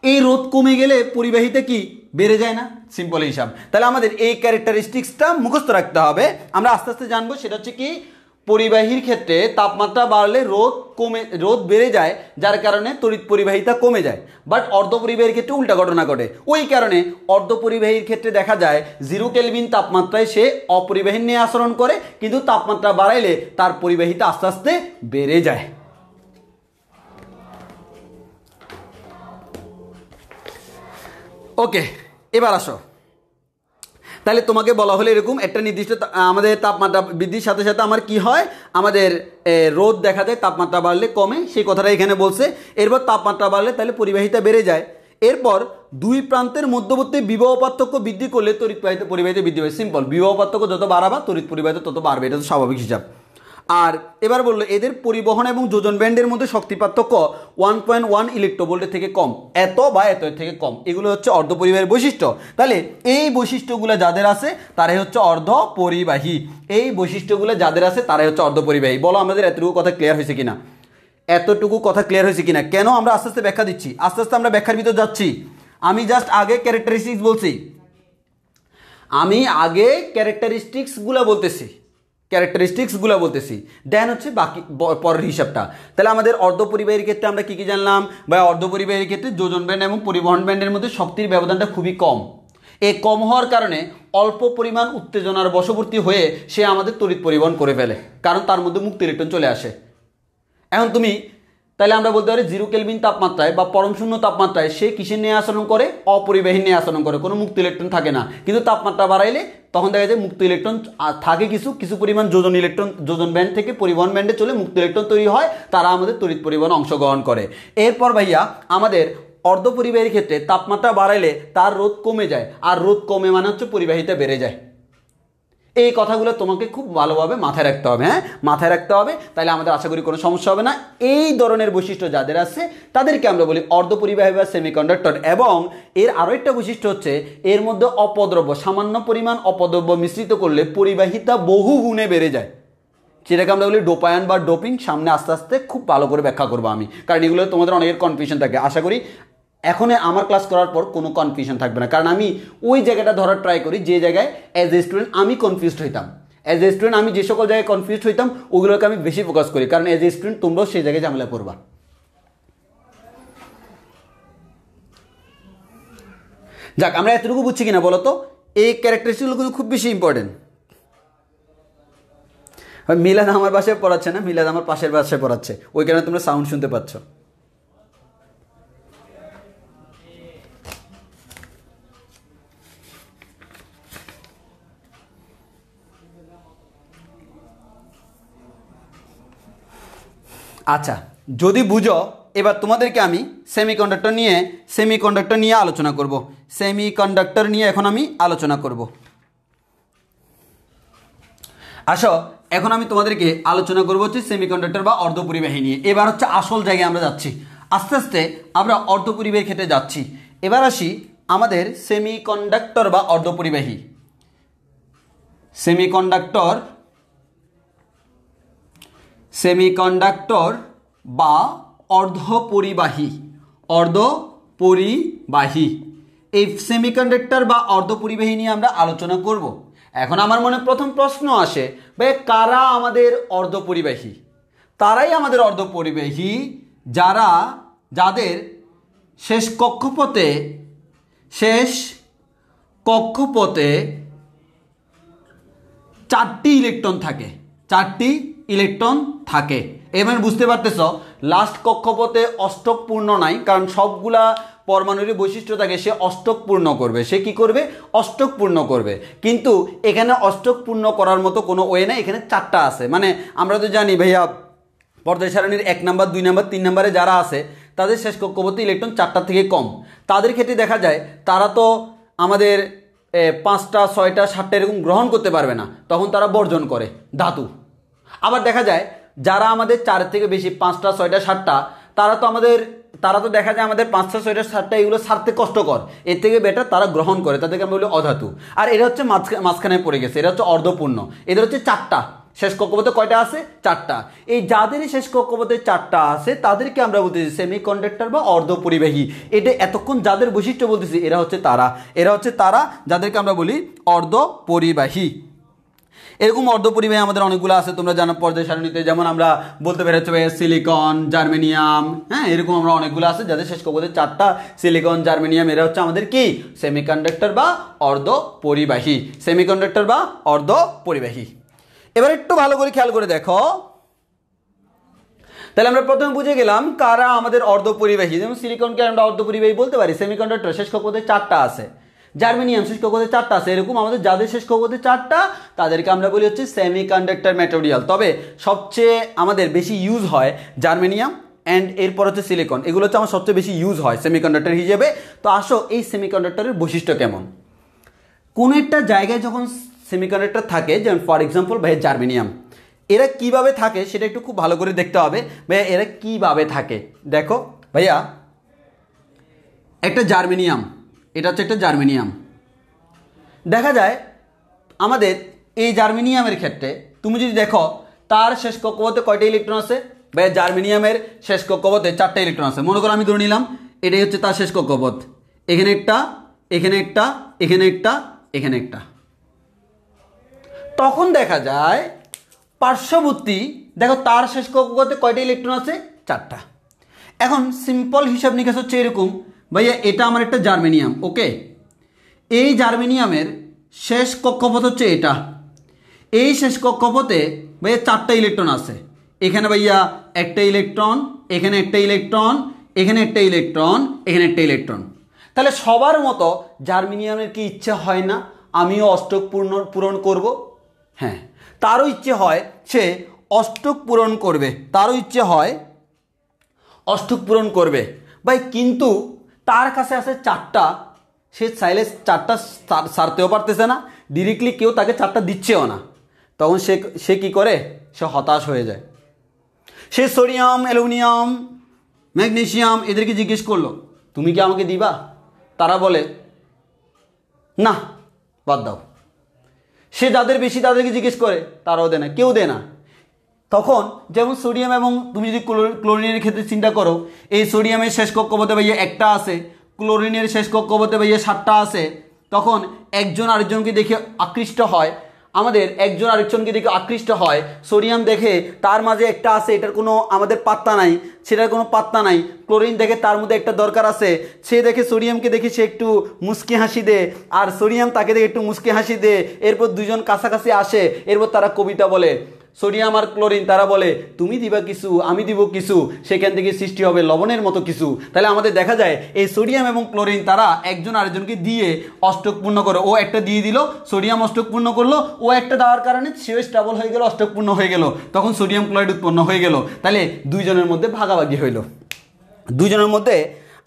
এই রোধ কমে গেলে পরিবাহিতা কি বেড়ে যায় না, সিম্পল হিসাব। তাহলে আমাদের এই ক্যারেক্টারিস্টিক্সটা মুখস্থ রাখতে হবে, আমরা আস্তে আস্তে জানবো। সেটা হচ্ছে কি, পরিবাহীর ক্ষেত্রে তাপমাত্রা বাড়লে রোধ বেড়ে যায়, যার কারণে তড়িৎ পরিবাহিতা কমে যায়। বাট অর্ধপরিবাহীর ক্ষেত্রে উল্টা ঘটনা ঘটে। ওই কারণে অর্ধপরিবাহীর ক্ষেত্রে দেখা যায় 0 কেলভিন তাপমাত্রায় সে অপরিবাহী নিয়ে আচরণ করে, কিন্তু তাপমাত্রা বাড়াইলে তার পরিবাহিতা আস্তে আস্তে বেড়ে যায়। ওকে, এবার আসো। তাহলে তোমাকে বলা হলো এরকম একটা নির্দিষ্ট আমাদের তাপমাত্রা বৃদ্ধির সাথে সাথে আমার কি হয়, আমাদের রোধ দেখা যায়, তাপমাত্রা বাড়লে কমে, সেই কথাটা এখানে বলছে। এরপর তাপমাত্রা বাড়লে তাহলে পরিবাহিতা বেড়ে যায়। এরপর দুই প্রান্তের মধ্যবর্তী বিভব পার্থক্য বৃদ্ধি করলে তড়িৎ পরিবাহিতা বৃদ্ধি পায়। সিম্পল, বিভব পার্থক্য যত বাড়াবা তড়িৎ পরিবাহিতা তত বাড়বে, এটা তো স্বাভাবিক হিসাব। আর এবার বললো এদের পরিবহন এবং যোজন ব্যান্ডের মধ্যে শক্তি পার্থক্য 1.1 ইলেকট্রোভোল্টের থেকে কম, এত থেকে কম। এগুলো হচ্ছে অর্ধপরিবাহীর বৈশিষ্ট্য। তাহলে এই বৈশিষ্ট্যগুলো যাদের আছে তারাই হচ্ছে অর্ধপরিবাহী। বলো আমাদের এতটুকু কথা ক্লিয়ার হয়েছে কিনা? কেন আমরা আস্তে আস্তে ব্যাখ্যা দিচ্ছি, আস্তে আস্তে আমরা ব্যাখ্যার ভিতর যাচ্ছি। আমি জাস্ট আগে ক্যারেক্টারিস্টিক্সগুলো বলতেছি, দেন হচ্ছে বাকি পরের হিসাবটা। তাহলে আমাদের অর্ধপরিবাহীর ক্ষেত্রে আমরা কি জানলাম, বা অর্ধপরিবাহীর ক্ষেত্রে যোজন ব্যান্ড এবং পরিবহন ব্যান্ডের মধ্যে শক্তির ব্যবধানটা খুবই কম। এই কম হওয়ার কারণে অল্প পরিমাণ উত্তেজনার বশবর্তী হয়ে সে আমাদের তড়িৎ পরিবহন করে ফেলে, কারণ তার মধ্যে মুক্ত ইলেকট্রন চলে আসে। এখন তাহলে আমরা বলতে পারি 0 কেলভিন তাপমাত্রায় বা পরম শূন্য তাপমাত্রায় সে কিসের নিয়ে আচরণ করে, অপরিবাহী নিয়ে আচরণ করে, কোনো মুক্ত ইলেকট্রন থাকে না। কিন্তু তাপমাত্রা বাড়াইলে তখন দেখা যায় মুক্ত ইলেকট্রন থাকে, কিছু পরিমাণ যোজন ব্যান্ড থেকে পরিবহন ব্যান্ডে চলে মুক্ত ইলেকট্রন তৈরি হয়, তারা আমাদের তড়িৎ পরিবহনে অংশগ্রহণ করে। এরপর ভাইয়া আমাদের অর্ধপরিবাহীর ক্ষেত্রে তাপমাত্রা বাড়াইলে তার রোধ কমে যায়, আর রোধ কমে মানে হচ্ছে পরিবাহিতা বেড়ে যায়। এই কথাগুলো তোমাকে খুব ভালোভাবে মাথায় রাখতে হবে, মাথায় রাখতে হবে। তাহলে আমাদের আশা করি কোনো সমস্যা হবে না। এই ধরনের বৈশিষ্ট্য যাদের আছে তাদেরকে আমরা বলি অর্ধপরিবাহী বা সেমিকন্ডাক্টর। এবং এর আরও একটা বৈশিষ্ট্য হচ্ছে, এর মধ্যে সামান্য পরিমাণ অপদ্রব্য মিশ্রিত করলে পরিবাহিতা বহু গুণে বেড়ে যায়, যেটাকে আমরা বলি ডোপায়ন বা ডোপিং। সামনে আস্তে আস্তে খুব ভালো করে ব্যাখ্যা করবো আমি, কারণ এগুলো তোমাদের অনেকের কনফিউশন থাকে। আশা করি এখন আমার ক্লাস করার পর কোনো কনফিউশন থাকবে না, কারণ আমি ওই জায়গাটা ধরার ট্রাই করি যে জায়গায় অ্যাজ এ স্টুডেন্ট আমি কনফিউজড হইতাম। আমি যে সকল জায়গায় কনফিউজড হইতাম ওগুলোকে আমি বেশি ফোকাস করি, কারণ অ্যাজ এ স্টুডেন্ট তোমরাও সেই জায়গায় ঝামেলা করবা। যাক, আমরা এতটুকু বুঝছি কিনা বলো তো? এই ক্যারেক্টারিস্টিকগুলো কিন্তু খুব বেশি ইম্পর্টেন্ট। মিলাদ আমার বাসায় পড়াচ্ছে না, মিলাদ আমার পাশের বাসায় পড়াচ্ছে, ওই কারণে তোমরা সাউন্ড শুনতে পাচ্ছ। আচ্ছা, যদি বুঝো, এবার তোমাদেরকে আমি সেমিকন্ডাক্টর নিয়ে আলোচনা করব। সেমিকন্ডাক্টর নিয়ে এখন আমি আলোচনা করব। আসো, এখন আমি তোমাদেরকে আলোচনা করবো হচ্ছে সেমিকন্ডাক্টর বা অর্ধপরিবাহী নিয়ে। এবার হচ্ছে আসল জায়গায় আমরা যাচ্ছি, আস্তে আস্তে আমরা অর্ধপরিবাহীর ক্ষেত্রে যাচ্ছি। এবার আসি আমাদের সেমিকন্ডাক্টর বা অর্ধপরিবাহী। সেমিকন্ডাক্টর বা অর্ধপরিবাহী। এই সেমিকন্ডাক্টর বা অর্ধপরিবাহী নিয়ে আমরা আলোচনা করব। এখন আমার মনে প্রথম প্রশ্ন আসে, ভাই কারা আমাদের অর্ধপরিবাহী? তারাই আমাদের অর্ধপরিবাহী যাদের শেষ কক্ষপথে 4টি ইলেকট্রন থাকে। এবার বুঝতে পারতেছ, লাস্ট কক্ষপথে অষ্টক পূর্ণ নাই, কারণ সবগুলা পরমাণুর বৈশিষ্ট্য থাকে সে অষ্টক পূর্ণ করবে। সে কি করবে? অষ্টক পূর্ণ করবে। কিন্তু এখানে অষ্টক পূর্ণ করার মতো কোনো ওয়ে নাই, এখানে 4টা আছে। মানে আমরা তো জানি ভাইয়া, পর্যায় সারণীর 1 নাম্বার 2 নাম্বার 3 নাম্বারে যারা আছে তাদের শেষ কক্ষপথে ইলেকট্রন 4টা থেকে কম। তাদের ক্ষেত্রে দেখা যায় তারা তো আমাদের 5টা 6টা 7টা এরকম গ্রহণ করতে পারবে না, তখন তারা বর্জন করে ধাতু। আবার দেখা যায় যারা আমাদের 4 থেকে বেশি 5টা 6টা 7টা, তারা তো দেখা যায় আমাদের 5টা 6টা 7টা এগুলো ছাড়তে কষ্টকর, এর থেকে বেটার তারা গ্রহণ করে, তাদেরকে আমরা বলি অধাতু। আর এরা হচ্ছে মাঝখানে পড়ে গেছে, এরা হচ্ছে অর্ধপূর্ণ। এদের হচ্ছে 4টা, শেষ কক্ষপথে কয়টা আছে? 4টা। এই যাদেরই শেষ কক্ষপথে 4টা আছে তাদেরকে আমরা বলতেছি সেমিকন্ডাক্টর বা অর্ধপরিবাহী। এটা এতক্ষণ যাদের বৈশিষ্ট্য বলতেছি এরা হচ্ছে তারা যাদেরকে আমরা বলি অর্ধপরিবাহী। এরকম অর্ধপরিবাহী আমাদের অনেকগুলো আছে, তোমরা জানো পর্যায় সারণীতে। যেমন আমরা বলতে পারি হচ্ছে সিলিকন, জার্মেনিয়াম, হ্যাঁ, এরকম আমরা অনেকগুলো আছে যাদের শেষ কক্ষপথে 4টা। সিলিকন, জার্মেনিয়াম এরা হচ্ছে আমাদের কি? সেমিকন্ডাক্টর বা অর্ধপরিবাহী। এবার একটু ভালো করে খেয়াল করে দেখো, তাহলে আমরা প্রথমে বুঝে গেলাম কারা আমাদের অর্ধপরিবাহী। যেমন সিলিকনকে আমরা অর্ধপরিবাহী বলতে পারি। সেমিকন্ডাক্টর শেষ কক্ষপথে 4টা আছে, জার্মেনিয়াম শেষ কক্ষপথে 4টা আছে। এরকম আমাদের যাদের শেষ কক্ষপথে 4টা তাদেরকে আমরা বলি হচ্ছে সেমিকন্ডাক্টর ম্যাটেরিয়াল। তবে সবচেয়ে আমাদের বেশি ইউজ হয় জার্মেনিয়াম অ্যান্ড এরপর হচ্ছে সিলিকন, এগুলো হচ্ছে আমার সবচেয়ে বেশি ইউজ হয় সেমিকন্ডাক্টর হিসেবে। তো আসো, এই সেমিকন্ডাক্টরের বৈশিষ্ট্য কেমন? কোন একটা জায়গায় যখন সেমিকন্ডাক্টর থাকে, যেমন ফর এক্সাম্পল ভাইয়া জার্মেনিয়াম, এরা কিভাবে থাকে সেটা একটু খুব ভালো করে দেখতে হবে। ভাইয়া এরা কিভাবে থাকে দেখো ভাইয়া, একটা জার্মেনিয়াম, এটা হচ্ছে একটা জার্মেনিয়াম। দেখা যায় আমাদের এই জার্মেনিয়ামের ক্ষেত্রে তুমি যদি দেখো তার শেষ কক্ষপথে কয়টা ইলেকট্রন আছে? ভাইয়া জার্মেনিয়ামের শেষ কক্ষপথে 4টা ইলেকট্রন আছে। মনে করো আমি ধরে নিলাম এটাই হচ্ছে তার শেষ কক্ষপথ, এখানে একটা, এখানে একটা, এখানে একটা, এখানে একটা। তখন দেখা যায় পার্শ্ববর্তী, দেখো তার শেষ কক্ষপথে কয়টা ইলেকট্রন আছে? 4টা। এখন সিম্পল হিসাব নিকাশ হচ্ছে এরকম, ভাইয়া এটা আমার একটা জার্মেনিয়াম, ওকে, এই জার্মেনিয়ামের শেষ কক্ষপথ হচ্ছে এটা। এই শেষ কক্ষপথে ভাইয়া 4টা ইলেকট্রন আছে। এখানে ভাইয়া একটা ইলেকট্রন, এখানে একটা ইলেকট্রন, এখানে একটা ইলেকট্রন, এখানে একটা ইলেকট্রন। তাহলে সবার মতো জার্মেনিয়ামের কি ইচ্ছে হয় না আমিও অষ্টক পূরণ করব? হ্যাঁ, তারও ইচ্ছে হয় সে অষ্টক পূরণ করবে, ভাই। কিন্তু তার কাছে আছে 4টা, সে চাইলে 4টা সারতেও পারতেছে না, ডিরেক্টলি কেউ তাকে 4টা দিচ্ছেও না। তখন সে কি করে? সে হতাশ হয়ে যায়। সে সোডিয়াম, অ্যালুমিনিয়াম, ম্যাগনেসিয়াম এদেরকে জিজ্ঞেস করলো তুমি কি আমাকে দিবা? তারা বলে না, বাদ দাও। সে যাদের বেশি তাদেরকে জিজ্ঞেস করে, তারাও দেয় না, কেউ দেয় না। তখন যেমন সোডিয়াম, এবং তুমি যদি ক্লোরিনের ক্ষেত্রে চিন্তা করো, এই সোডিয়ামের শেষ কক্ষপথে ভাইয়া একটা আছে, ক্লোরিনের শেষ কক্ষপথে ভাইয়া 7টা আছে। তখন একজন আরেকজনকে দেখে আকৃষ্ট হয়, আমাদের একজন আরেকজনকে দিকে আকৃষ্ট হয়, সোডিয়াম দেখে তার মাঝে একটা আছে, এটার কোনো আমাদের পাত্তা নাই, সেটার কোনো পাত্তা নাই। ক্লোরিন দেখে তার মধ্যে একটা দরকার আছে, সে দেখে সোডিয়ামকে দেখে সে একটু মুচকি হাসি দে, আর সোডিয়াম তাকে দেখে একটু মুচকি হাসি দে। এরপর দুজন কাছাকাছি আসে, এরপর তারা কবিতা বলে, সোডিয়াম আর ক্লোরিন তারা বলে তুমি দিবা কিছু আমি দিব কিছু, সেখান থেকে সৃষ্টি হবে লবণের মতো কিছু। তাহলে আমাদের দেখা যায় এই সোডিয়াম এবং ক্লোরিন তারা একজন আরেকজনকে দিয়ে অষ্টক পূর্ণ করে। ও একটা দিয়ে দিল, সোডিয়াম অষ্টক পূর্ণ করলো, ও একটা দেওয়ার কারণে সেও স্টেবল হয়ে গেল, অষ্টক পূর্ণ হয়ে গেল, তখন সোডিয়াম ক্লোরাইড উৎপন্ন হয়ে গেল। তাহলে দুইজনের মধ্যে ভাগাভাগি হইল, দুইজনের মধ্যে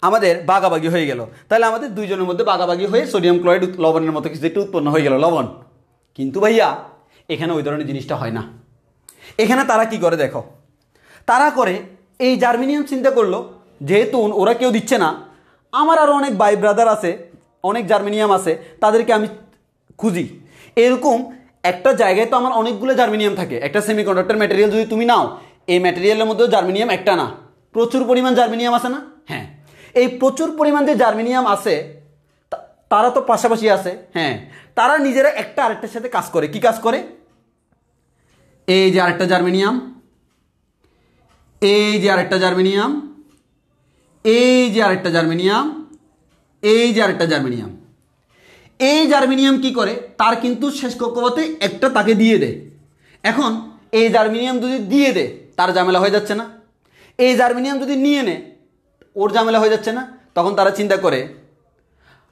আমাদের ভাগাভাগি হয়ে গেল। তাহলে আমাদের দুইজনের মধ্যে ভাগাভাগি হয়ে সোডিয়াম ক্লোরাইড লবণের মতো কিছু একটা উৎপন্ন হয়ে গেল, লবণ। কিন্তু ভাইয়া এখানে ওই ধরনের জিনিসটা হয় না। এখানে তারা কি করে দেখো, তারা করে এই জার্মেনিয়াম চিন্তা করলো যেহেতু ওরা কেউ দিচ্ছে না, আমার আরও অনেক ভাই ব্রাদার আছে, অনেক জার্মেনিয়াম আছে, তাদেরকে আমি খুঁজি। এরকম একটা জায়গায় তো আমার অনেকগুলো জার্মেনিয়াম থাকে। একটা সেমিকন্ডাক্টর ম্যাটেরিয়াল যদি তুমি নাও, এই ম্যাটেরিয়ালের মধ্যেও জার্মেনিয়াম একটা না, প্রচুর পরিমাণ জার্মেনিয়াম আছে না? হ্যাঁ, এই প্রচুর পরিমাণ যে জার্মেনিয়াম আছে তারা তো পাশাপাশি আছে। হ্যাঁ, তারা নিজেরা একটা আরেকটার সাথে কাজ করে। কি কাজ করে? এই যে আরেকটা জার্মেনিয়াম, এই যে আরেকটা জার্মেনিয়াম, এই যে আরেকটা জার্মেনিয়াম, এই যে আরেকটা জার্মেনিয়াম। এই জার্মেনিয়াম কি করে, তার কিন্তু শেষ কক্ষপথে একটা তাকে দিয়ে দেয়। এখন এই জার্মেনিয়াম যদি দিয়ে দেয় তার ঝামেলা হয়ে যাচ্ছে না? এই জার্মেনিয়াম যদি নিয়ে নেয় ওর ঝামেলা হয়ে যাচ্ছে না? তখন তারা চিন্তা করে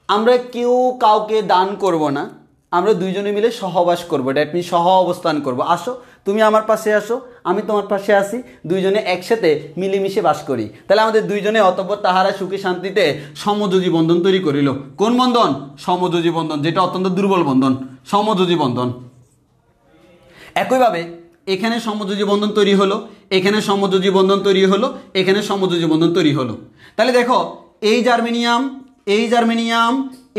আমরা কেউ কাউকে দান করব না, আমরা দুইজনে মিলে সহবাস করবো, দ্যাট মিনস সহ অবস্থান করবো। আসো, তুমি আমার পাশে আসো, আমি তোমার পাশে আসি, দুইজনে একসাথে মিলেমিশে বাস করি। তাহলে আমাদের দুইজনে অতঃপর তাহারা সুখে শান্তিতে সমযোজী বন্ধন তৈরি করিল। কোন বন্ধন? সমযোজী বন্ধন, যেটা অত্যন্ত দুর্বল বন্ধন, সমযোজী বন্ধন। একইভাবে এখানে সমযোজী বন্ধন তৈরি হলো, এখানে সমযোজী বন্ধন তৈরি হলো, এখানে সমযোজী বন্ধন তৈরি হলো। তাহলে দেখো এই জার্মেনিয়াম, এই জার্মেনিয়াম,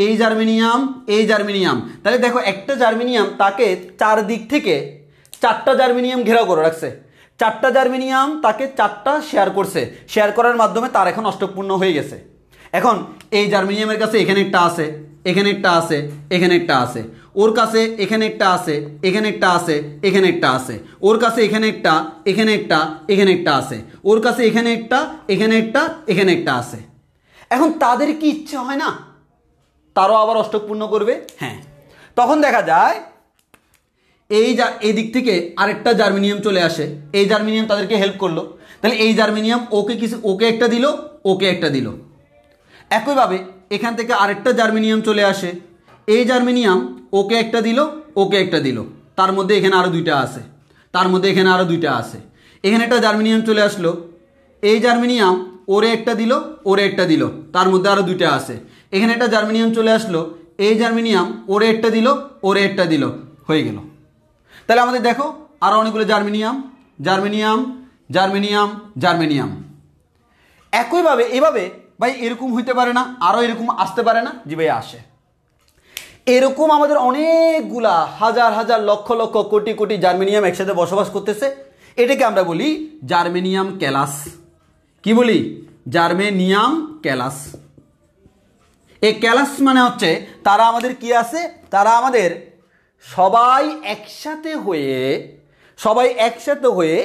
এই জার্মেনিয়াম, এই জার্মেনিয়াম। তাহলে দেখো একটা জার্মেনিয়াম তাকে চারদিক থেকে চারটা জার্মেনিয়াম ঘেরাও করে রাখছে। চারটা জার্মেনিয়াম তাকে চারটা শেয়ার করছে, শেয়ার করার মাধ্যমে তার এখন অষ্টকপূর্ণ হয়ে গেছে। এখন এই জার্মেনিয়ামের কাছে এখানে একটা আছে, এখানে একটা আছে, এখানে একটা আছে, ওর কাছে এখানে একটা আছে, এখানে একটা আছে, এখানে একটা আছে, ওর কাছে এখানে একটা, এখানে একটা, এখানে একটা আছে, ওর কাছে এখানে একটা, এখানে একটা, এখানে একটা আছে। এখন তাদের কি ইচ্ছে হয় না তারও আবার অষ্টক পূর্ণ করবে? হ্যাঁ, তখন দেখা যায় এই দিক থেকে আরেকটা জার্মেনিয়াম চলে আসে, এই জার্মেনিয়াম তাদেরকে হেল্প করলো। তাহলে এই জার্মেনিয়াম ওকে একটা দিল, ওকে একটা দিল। একইভাবে এখান থেকে আরেকটা জার্মেনিয়াম চলে আসে, এই জার্মেনিয়াম ওকে একটা দিল, ওকে একটা দিল, তার মধ্যে এখানে আরও দুইটা আছে, তার মধ্যে এখানে আরও দুইটা আছে। এখানে একটা জার্মেনিয়াম চলে আসলো, এই জার্মেনিয়াম ওরে একটা দিল, ওরে একটা দিল, তার মধ্যে আরও দুইটা আছে। এখানে একটা জার্মেনিয়াম চলে আসলো, এই জার্মেনিয়াম ওরে একটা দিল, ওরে একটা দিল, হয়ে গেল। তাহলে আমাদের দেখো আরও অনেকগুলো জার্মেনিয়াম, জার্মেনিয়াম, জার্মেনিয়াম, জার্মেনিয়াম। একইভাবে এভাবে ভাই এরকম হইতে পারে না? আরও এরকম আসতে পারে না? জি ভাই আসে। এরকম আমাদের অনেকগুলা হাজার হাজার লক্ষ লক্ষ কোটি কোটি জার্মেনিয়াম একসাথে বসবাস করতেছে। এটাকে আমরা বলি জার্মেনিয়াম ক্যালাস। কি বলি? Germanium callous. এই ক্যালাস মানে হচ্ছে তারা আমাদের কি আছে, তারা আমাদের সবাই একসাথে হয়ে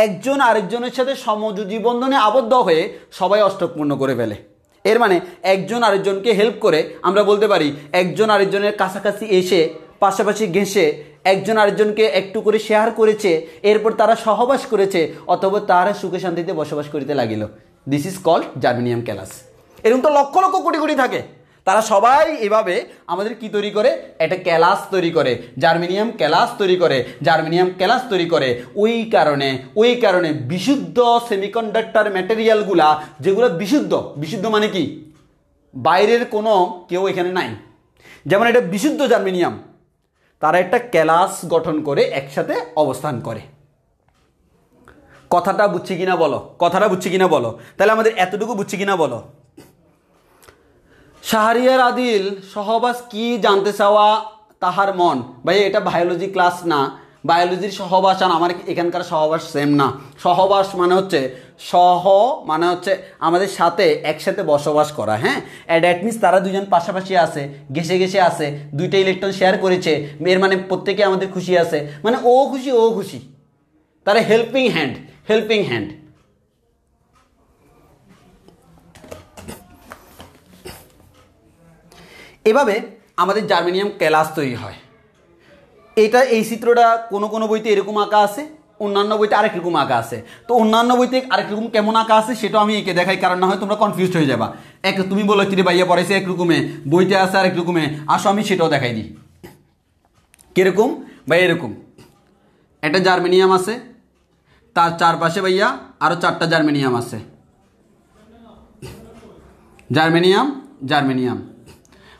একজন আরেকজনের সাথে সমযোজী বন্ধনে আবদ্ধ হয়ে সবাই অষ্টক পূর্ণ করে ফেলে। এর মানে একজন আরেকজনকে হেল্প করে আমরা বলতে পারি একজন আরেকজনের কাছাকাছি এসে পাশাপাশি ঘেঁষে একজন আরেকজনকে একটু করে শেয়ার করেছে, এরপর তারা সহবাস করেছে, অথবা তারা সুখে শান্তিতে বসবাস করিতে লাগিল। This is called germanium callus. এরকম তো লক্ষ লক্ষ কোটি কোটি থাকে, তারা সবাই এভাবে আমাদের কি তৈরি করে, একটা ক্যালাস তৈরি করে, জার্মেনিয়াম ক্যালাস তৈরি করে, জার্মেনিয়াম ক্যালাস তৈরি করে। ওই কারণে বিশুদ্ধ সেমিকন্ডাক্টর ম্যাটেরিয়ালগুলা, যেগুলো বিশুদ্ধ মানে কি, বাইরের কোনো কেউ এখানে নাই, যেমন এটা বিশুদ্ধ জার্মেনিয়াম, তারা একটা ক্যালাস গঠন করে একসাথে অবস্থান করে। কথাটা বুঝছি কিনা বলো? তাহলে আমাদের এতটুকু বুঝছি কিনা বলো? শাহরিয়ার আদিল সহবাস কি জানতে চাওয়া তাহার মন। ভাই এটা বায়োলজি ক্লাস না, বায়োলজির সহবাস আর আমার এখানকার সহবাস সেম না। সহবাস মানে হচ্ছে মানে হচ্ছে আমাদের সাথে একসাথে বসবাস করা, হ্যাঁ। দ্যাট মিনস তারা দুজন পাশাপাশি আছে, ঘেসে ঘেসে আছে, দুইটা ইলেকট্রন শেয়ার করেছে, এর মানে প্রত্যেকে আমাদের খুশি আছে, মানে ও খুশি ও খুশি, তারা হেল্পিং হ্যান্ড। এভাবে আমাদের জার্মেনিয়াম ক্যালাস তৈরি হয়। এই চিত্রটা কোনো বইতে এরকম আঁকা আছে, অন্যান্য বইতে আরেক রকম আঁকা আছে। তো অন্যান্য বইতে আরেক রকম কেমন আঁকা আছে সেটাও আমি এঁকে দেখাই, কারণ না হয় তোমরা কনফিউজ হয়ে যাবা। তুমি বলো কি রে ভাইয়া পড়াইছে এক রকমে, বইতে আছে আরেক রকমে, আসো আমি সেটাও দেখাই দিই। কিরকম ভাই? এরকম একটা জার্মেনিয়াম আছে, তার চারপাশে ভাইয়া আরো 4টা জার্মেনিয়াম আছে। জার্মেনিয়াম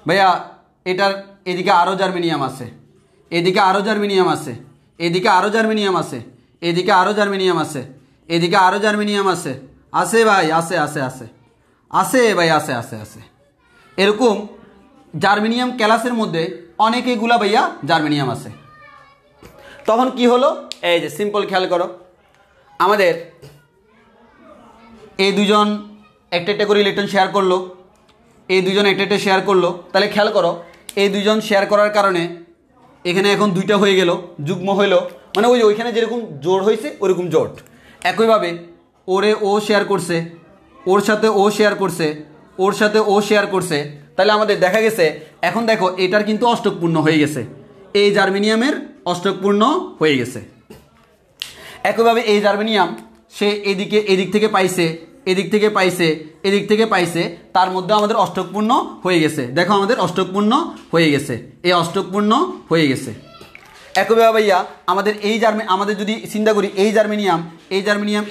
ভাইয়া, এটার এদিকে আরো জার্মেনিয়াম আছে, এদিকে আরো জার্মেনিয়াম আছে, এদিকে আরো জার্মেনিয়াম আছে, এদিকে আরো জার্মেনিয়াম আছে, এদিকে আরো জার্মেনিয়াম আছে। আছে ভাই, আছে ভাই, আছে। এরকম জার্মেনিয়াম ক্যালাসের মধ্যে অনেকগুলা ভাইয়া জার্মেনিয়াম আছে। তখন কি হলো? এই যে সিম্পল খেয়াল করো, আমাদের এই দুজন একটা করে ইলেকট্রন শেয়ার করলো, এই দুজন একটা শেয়ার করলো। তাহলে খেয়াল করো, এই দুজন শেয়ার করার কারণে এখানে এখন 2টা হয়ে গেল, যুগ্ম হইলো, মানে ওইখানে যেরকম জোড় হয়েছে ওরকম জোট। একইভাবে ও শেয়ার করছে, ওর সাথে ও শেয়ার করছে, ওর সাথে ও শেয়ার করছে। তাহলে আমাদের দেখা গেছে এখন দেখো এটার কিন্তু অষ্টক পূর্ণ হয়ে গেছে, এই জার্মেনিয়ামের অষ্টক পূর্ণ হয়ে গেছে। একইভাবে এই জার্মেনিয়াম সে এদিক থেকে পাইছে, তার মধ্যে আমাদের অষ্টক পূর্ণ হয়ে গেছে। দেখো আমাদের অষ্টক পূর্ণ হয়ে গেছে, এই অষ্টক পূর্ণ হয়ে গেছে। একইভাবে ভাইয়া আমাদের আমাদের যদি চিন্তা করি, এই জার্মেনিয়াম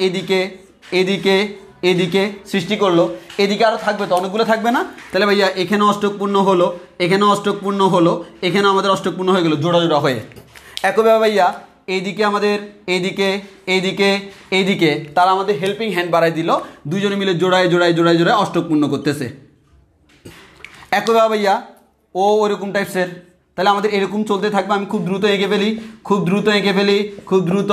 এদিকে সৃষ্টি করলো, এদিকে আরো থাকবে তো, অনেকগুলো থাকবে না? তাহলে ভাইয়া এখানে অষ্টক পূর্ণ হলো, এখানেও অষ্টক পূর্ণ হলো, এখানেও আমাদের অষ্টক পূর্ণ হয়ে গেল জোড়া হয়ে। একইভাবে ভাইয়া এইদিকে আমাদের এইদিকে তারা আমাদের হেল্পিং হ্যান্ড বাড়াই দিল, দুজনে মিলে জোড়ায় অষ্টক পূর্ণ করতেছে। একইভাবে ভাইয়া ওরকম টাইপসের, তাহলে আমাদের এরকম চলতে থাকবে। আমি খুব দ্রুত এঁকে ফেলি, খুব দ্রুত।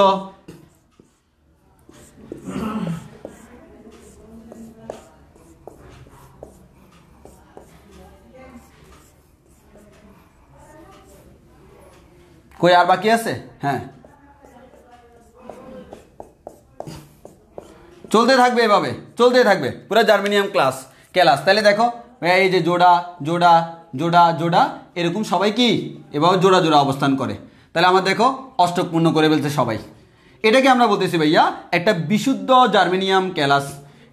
কই আর বাকি আছে? হ্যাঁ, চলতে থাকবে, এভাবে চলতেই থাকবে পুরো জার্মেনিয়াম ক্যালাস। তাহলে দেখো এই যে জোড়া এরকম সবাই কি এভাবে জোড়া অবস্থান করে। তাহলে আমরা দেখো অষ্টক পূর্ণ করে ফেলছে সবাই। এটাকে আমরা বলতেছি ভাইয়া একটা বিশুদ্ধ জার্মেনিয়াম ক্যালাস।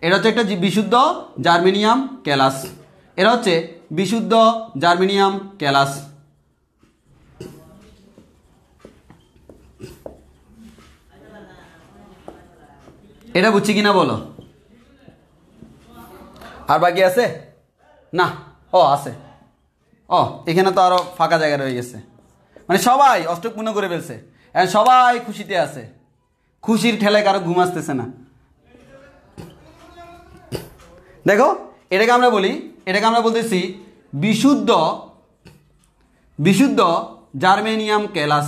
এটা হচ্ছে একটা বিশুদ্ধ জার্মেনিয়াম ক্যালাস, এটা হচ্ছে বিশুদ্ধ জার্মেনিয়াম ক্যালাস। এটা বুঝছি কিনা বলো? আর বাকি আছে না? আছে। এখানে তো আরো ফাঁকা জায়গা রয়ে গেছে, মানে সবাই অষ্টক পূর্ণ করে ফেলছে, সবাই খুশিতে আছে, খুশির ঠেলায় কারো ঘুম আসতেছে না। দেখো এটাকে আমরা বলতেছি বিশুদ্ধ জার্মেনিয়াম ক্যালাস,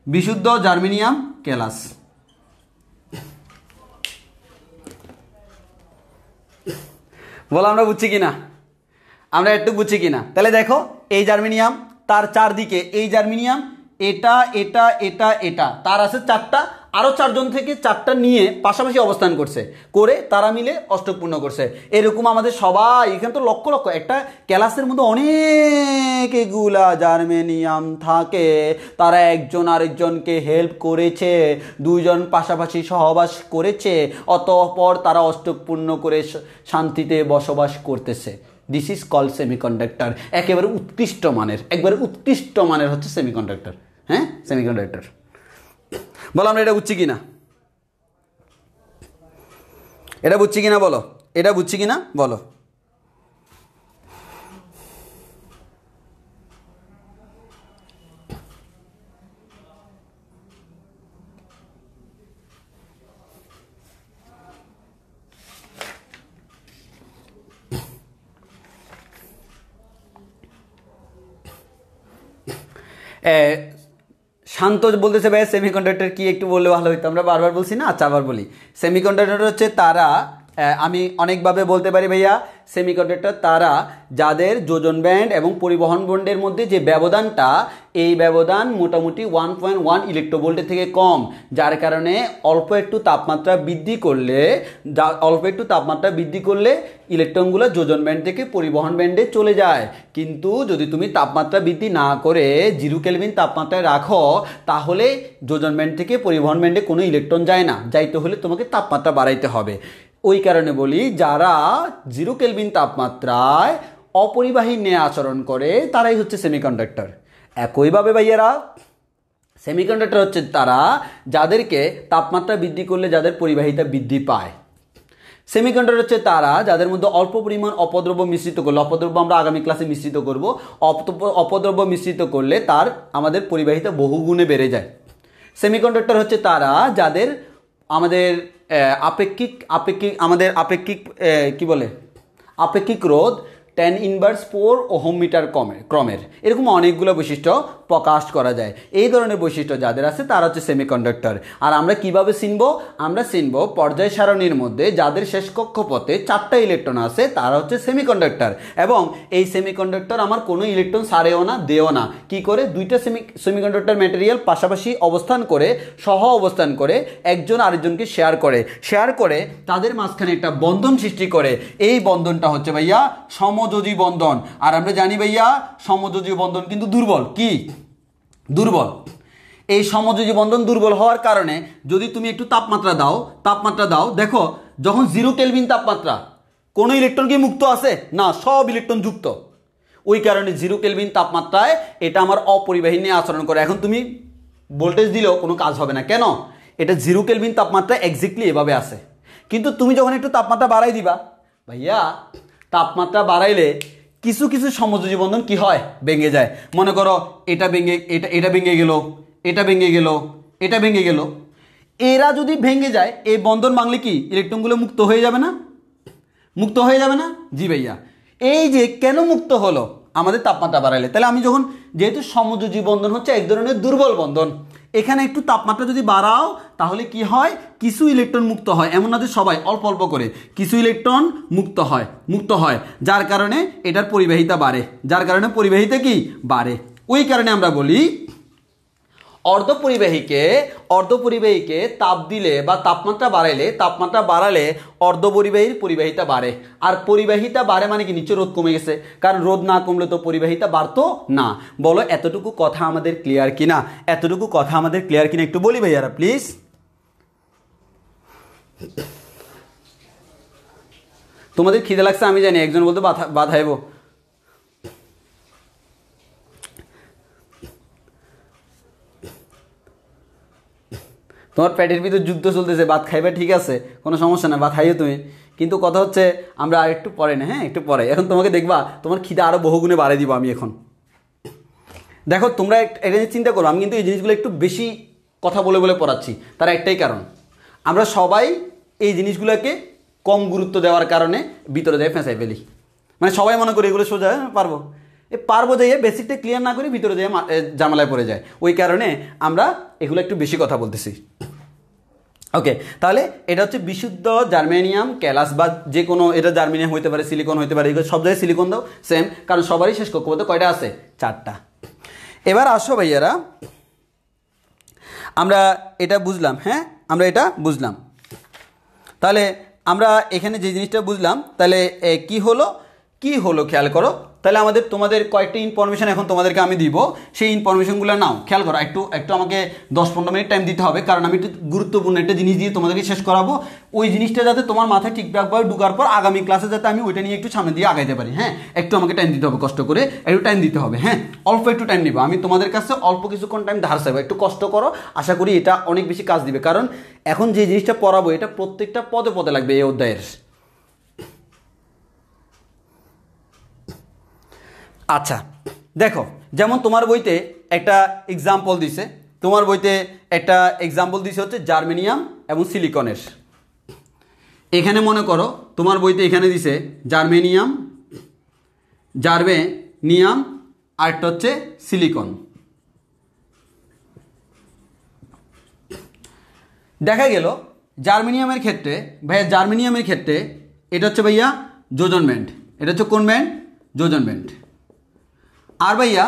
বিশুদ্ধ জার্মেনিয়াম ক্যালাস। বলো আমরা বুঝছি কিনা, আমরা একটু বুঝছি কিনা? তাহলে দেখো এই জার্মেনিয়াম, তার চারদিকে এই জার্মেনিয়াম, এটা তার আছে 4টা, আরো 4জন থেকে 4টা নিয়ে পাশাপাশি অবস্থান করে তারা মিলে অষ্টক পূর্ণ করছে। এরকম আমাদের সবাই এখানে তো লক্ষ একটা ক্যালাসের মধ্যে অনেকগুলা জার্মেনিয়াম থাকে, তারা একজন আরেকজনকে হেল্প করেছে, দুইজন পাশাপাশি সহবাস করেছে, অতঃপর তারা অষ্টক পূর্ণ করে শান্তিতে বসবাস করতেছে। This is called semiconductor. একবারে উৎকৃষ্ট মানের হচ্ছে সেমিকন্ডাক্টর। হ্যাঁ, সেমিকন্ডাক্টর। বলো আমরা এটা বুঝছি কিনা? বলো এটা বুঝছি কিনা বলো? শান্ত বলতেছে ভাই সেমিকন্ডাক্টর কি একটু বললে ভালো হইতো, আমরা বারবার বলছি না, আচ্ছা আবার বলি। সেমিকন্ডাক্টর হচ্ছে তারা, আমি অনেকভাবে বলতে পারি ভাইয়া, সেমিকন্ডাক্টর তারা যাদের যোজন ব্যান্ড এবং পরিবহন ব্যান্ডের মধ্যে যে ব্যবধানটা, এই ব্যবধান মোটামুটি 1.1 ইলেকট্রোভোল্টের থেকে কম, যার কারণে অল্প একটু তাপমাত্রা বৃদ্ধি করলে ইলেকট্রনগুলো যোজন ব্যান্ড থেকে পরিবহন ব্যান্ডে চলে যায়। কিন্তু যদি তুমি তাপমাত্রা বৃদ্ধি না করে 0 কেলভিন তাপমাত্রায় রাখো, তাহলে যোজন ব্যান্ড থেকে পরিবহন ব্যান্ডে কোনো ইলেকট্রন যায় না, যাইতে হলে তোমাকে তাপমাত্রা বাড়াইতে হবে। ওই কারণে বলি, যারা 0 কেলভিন তাপমাত্রায় অপরিবাহী নিয়ে আচরণ করে তারাই হচ্ছে সেমিকন্ডাক্টর। একইভাবে ভাইয়ারা, সেমিকন্ডাক্টর হচ্ছে তারা যাদেরকে তাপমাত্রা বৃদ্ধি করলে যাদের পরিবাহিতা বৃদ্ধি পায়। সেমিকন্ডাক্টর হচ্ছে তারা যাদের মধ্যে অল্প পরিমাণ অপদ্রব্য মিশ্রিত করলে, অপদ্রব্য আমরা আগামী ক্লাসে মিশ্রিত করব, অপদ্রব্য মিশ্রিত করলে তার আমাদের পরিবাহিতা বহুগুণে বেড়ে যায়। সেমিকন্ডাক্টর হচ্ছে তারা যাদের আমাদের আপেক্ষিক রোধ 10⁻⁴ ওহম মিটার ক্রমের, এরকম অনেকগুলো বৈশিষ্ট্য প্রকাশ করা যায়। এই ধরনের বৈশিষ্ট্য যাদের আছে তারা হচ্ছে সেমিকন্ডাক্টর। আর আমরা কিভাবে চিনব? আমরা চিনব পর্যায় সারণীর মধ্যে যাদের শেষ কক্ষপথে 4টা ইলেকট্রন আছে তারা হচ্ছে সেমিকন্ডাক্টর, এবং এই সেমিকন্ডাক্টর আমার কোনো ইলেকট্রন ছাড়েও না, দেও না। কি করে? দুইটা সেমিকন্ডাক্টর ম্যাটেরিয়াল পাশাপাশি অবস্থান করে একজন আরেকজনকে শেয়ার করে তাদের মাঝখানে একটা বন্ধন সৃষ্টি করে। এই বন্ধনটা হচ্ছে ভাইয়া সমযোজী বন্ধন। আর আমরা জানি ভাইয়া সমযোজী বন্ধন কিন্তু দুর্বল। কি দুর্বল? এই সমযোজী বন্ধন দুর্বল হওয়ার কারণে যদি তুমি একটু তাপমাত্রা দাও, দেখো যখন 0 কেলভিন তাপমাত্রা, কোনো ইলেকট্রন কি মুক্ত আছে? না, সব ইলেকট্রন যুক্ত। ওই কারণে 0 কেলভিন তাপমাত্রায় এটা আমার অপরিবাহী নিয়ে আচরণ করে। এখন তুমি ভোল্টেজ দিলেও কোনো কাজ হবে না। কেন? এটা 0 কেলভিন তাপমাত্রায় এক্স্যাক্টলি এভাবে আছে। কিন্তু তুমি যখন একটু তাপমাত্রা বাড়াই দিবা ভাইয়া, তাপমাত্রা বাড়াইলে কিছু কিছু সমযোজী বন্ধন কি হয়? ভেঙে যায়। মনে করো এটা ভেঙে গেল। এরা যদি ভেঙে যায়, এই বন্ধন ভাঙলে কি ইলেকট্রনগুলো মুক্ত হয়ে যাবে না? জি ভাইয়া। এই যে কেন মুক্ত হলো? আমাদের তাপমাত্রা বাড়াইলে। তাহলে আমি যখন, যেহেতু সমযোজী বন্ধন হচ্ছে এক ধরনের দুর্বল বন্ধন, এখানে একটু তাপমাত্রা যদি বাড়াও তাহলে কি হয়? কিছু ইলেকট্রন মুক্ত হয়, এমন না যে সবাই, অল্প অল্প করে কিছু ইলেকট্রন মুক্ত হয়, যার কারণে এটার পরিবাহিতা বাড়ে। ওই কারণে আমরা বলি অর্ধপরিবাহীকে তাপ দিলে বা তাপমাত্রা বাড়ালে অর্ধপরিবাহীর পরিবাহিতা বাড়ে। আর পরিবাহিতা বাড়ে মানে কি? নিচে রোধ কমে গেছে, কারণ রোধ না কমলে তো পরিবাহিতা বাড়তো না। বলো এতটুকু কথা আমাদের ক্লিয়ার কিনা? একটু বলি ভাইয়ারা প্লিজ। তোমাদের খিদে লাগছে আমি জানি, একজন বলতে বাধাইব। তোমার পেটের ভিতর যুদ্ধ চলতেছে, ভাত খাইবে, ঠিক আছে, কোনো সমস্যা না, ভাত খাইও তুমি। কিন্তু কথা হচ্ছে আমরা আর একটু পরে না, হ্যাঁ একটু পরে। এখন তোমাকে দেখবা তোমার খিদে আরও বহুগুণে বাড়াই দিব আমি এখন। দেখো তোমরা এটা চিন্তা করো, আমি কিন্তু এই জিনিসগুলো একটু বেশি কথা বলে পড়াচ্ছি। তার একটাই কারণ, আমরা সবাই এই জিনিসগুলোকে কম গুরুত্ব দেওয়ার কারণে ভিতরে যায় ফেঁসাই ফেলি। মানে সবাই মনে করি এগুলো সোজা পারবো যাইয়ে বেসিকটা ক্লিয়ার না করি ভিতরে যাই জামালায় পড়ে যায়। ওই কারণে আমরা এগুলো একটু বেশি কথা বলতেছি। ওকে, তাহলে এটা হচ্ছে বিশুদ্ধ জার্মেনিয়াম ক্যালাস, বা যে কোনো, এটা জার্মেনিয়াম হইতে পারে, সিলিকন হইতে পারে, এগুলো সব জায়গায় সিলিকন দাও সেম, কারণ সবারই শেষ কক্ষপথে কয়টা আছে? 4টা। এবার আসো ভাইয়ারা, আমরা এটা বুঝলাম, তাহলে আমরা এখানে যে জিনিসটা বুঝলাম, তাহলে কি হলো খেয়াল করো। তাহলে তোমাদের কয়েকটা ইনফরমেশন এখন তোমাদেরকে আমি দিব, সেই ইনফরমেশনগুলো নাও, খেয়াল করো। একটু আমাকে 10-15 মিনিট টাইম দিতে হবে, কারণ আমি একটু গুরুত্বপূর্ণ একটা জিনিস দিয়ে তোমাদেরকে শেষ করাবো। ওই জিনিসটা যাতে তোমার মাথায় ঠিকঠাকভাবে ঢুকার পর আগামী ক্লাসে যাতে আমি ওইটা নিয়ে একটু সামনে দিয়ে আগাইতে পারি। হ্যাঁ, একটু আমাকে টাইম দিতে হবে, কষ্ট করে একটু টাইম দিতে হবে। হ্যাঁ, অল্প একটু টাইম নিব, আমি তোমাদের কাছে অল্প কিছুক্ষণ টাইম ধার চাইবো, একটু কষ্ট করো। আশা করি এটা অনেক বেশি কাজ দিবে, কারণ এখন যে জিনিসটা পড়াবো এটা প্রত্যেকটা পদে পদে লাগবে এই অধ্যায়ের। আচ্ছা দেখো, যেমন তোমার বইতে একটা এক্সাম্পল দিছে, হচ্ছে জার্মেনিয়াম এবং সিলিকনের। এখানে মনে করো তোমার বইতে এখানে দিছে জার্মেনিয়াম আরেকটা হচ্ছে সিলিকন। দেখা গেল জার্মেনিয়ামের ক্ষেত্রে ভাইয়া, জার্মেনিয়ামের ক্ষেত্রে এটা হচ্ছে ভাইয়া যোজন ব্যান্ড, এটা হচ্ছে কোন ব্যান্ড? যোজন ব্যান্ড। আর ভাইয়া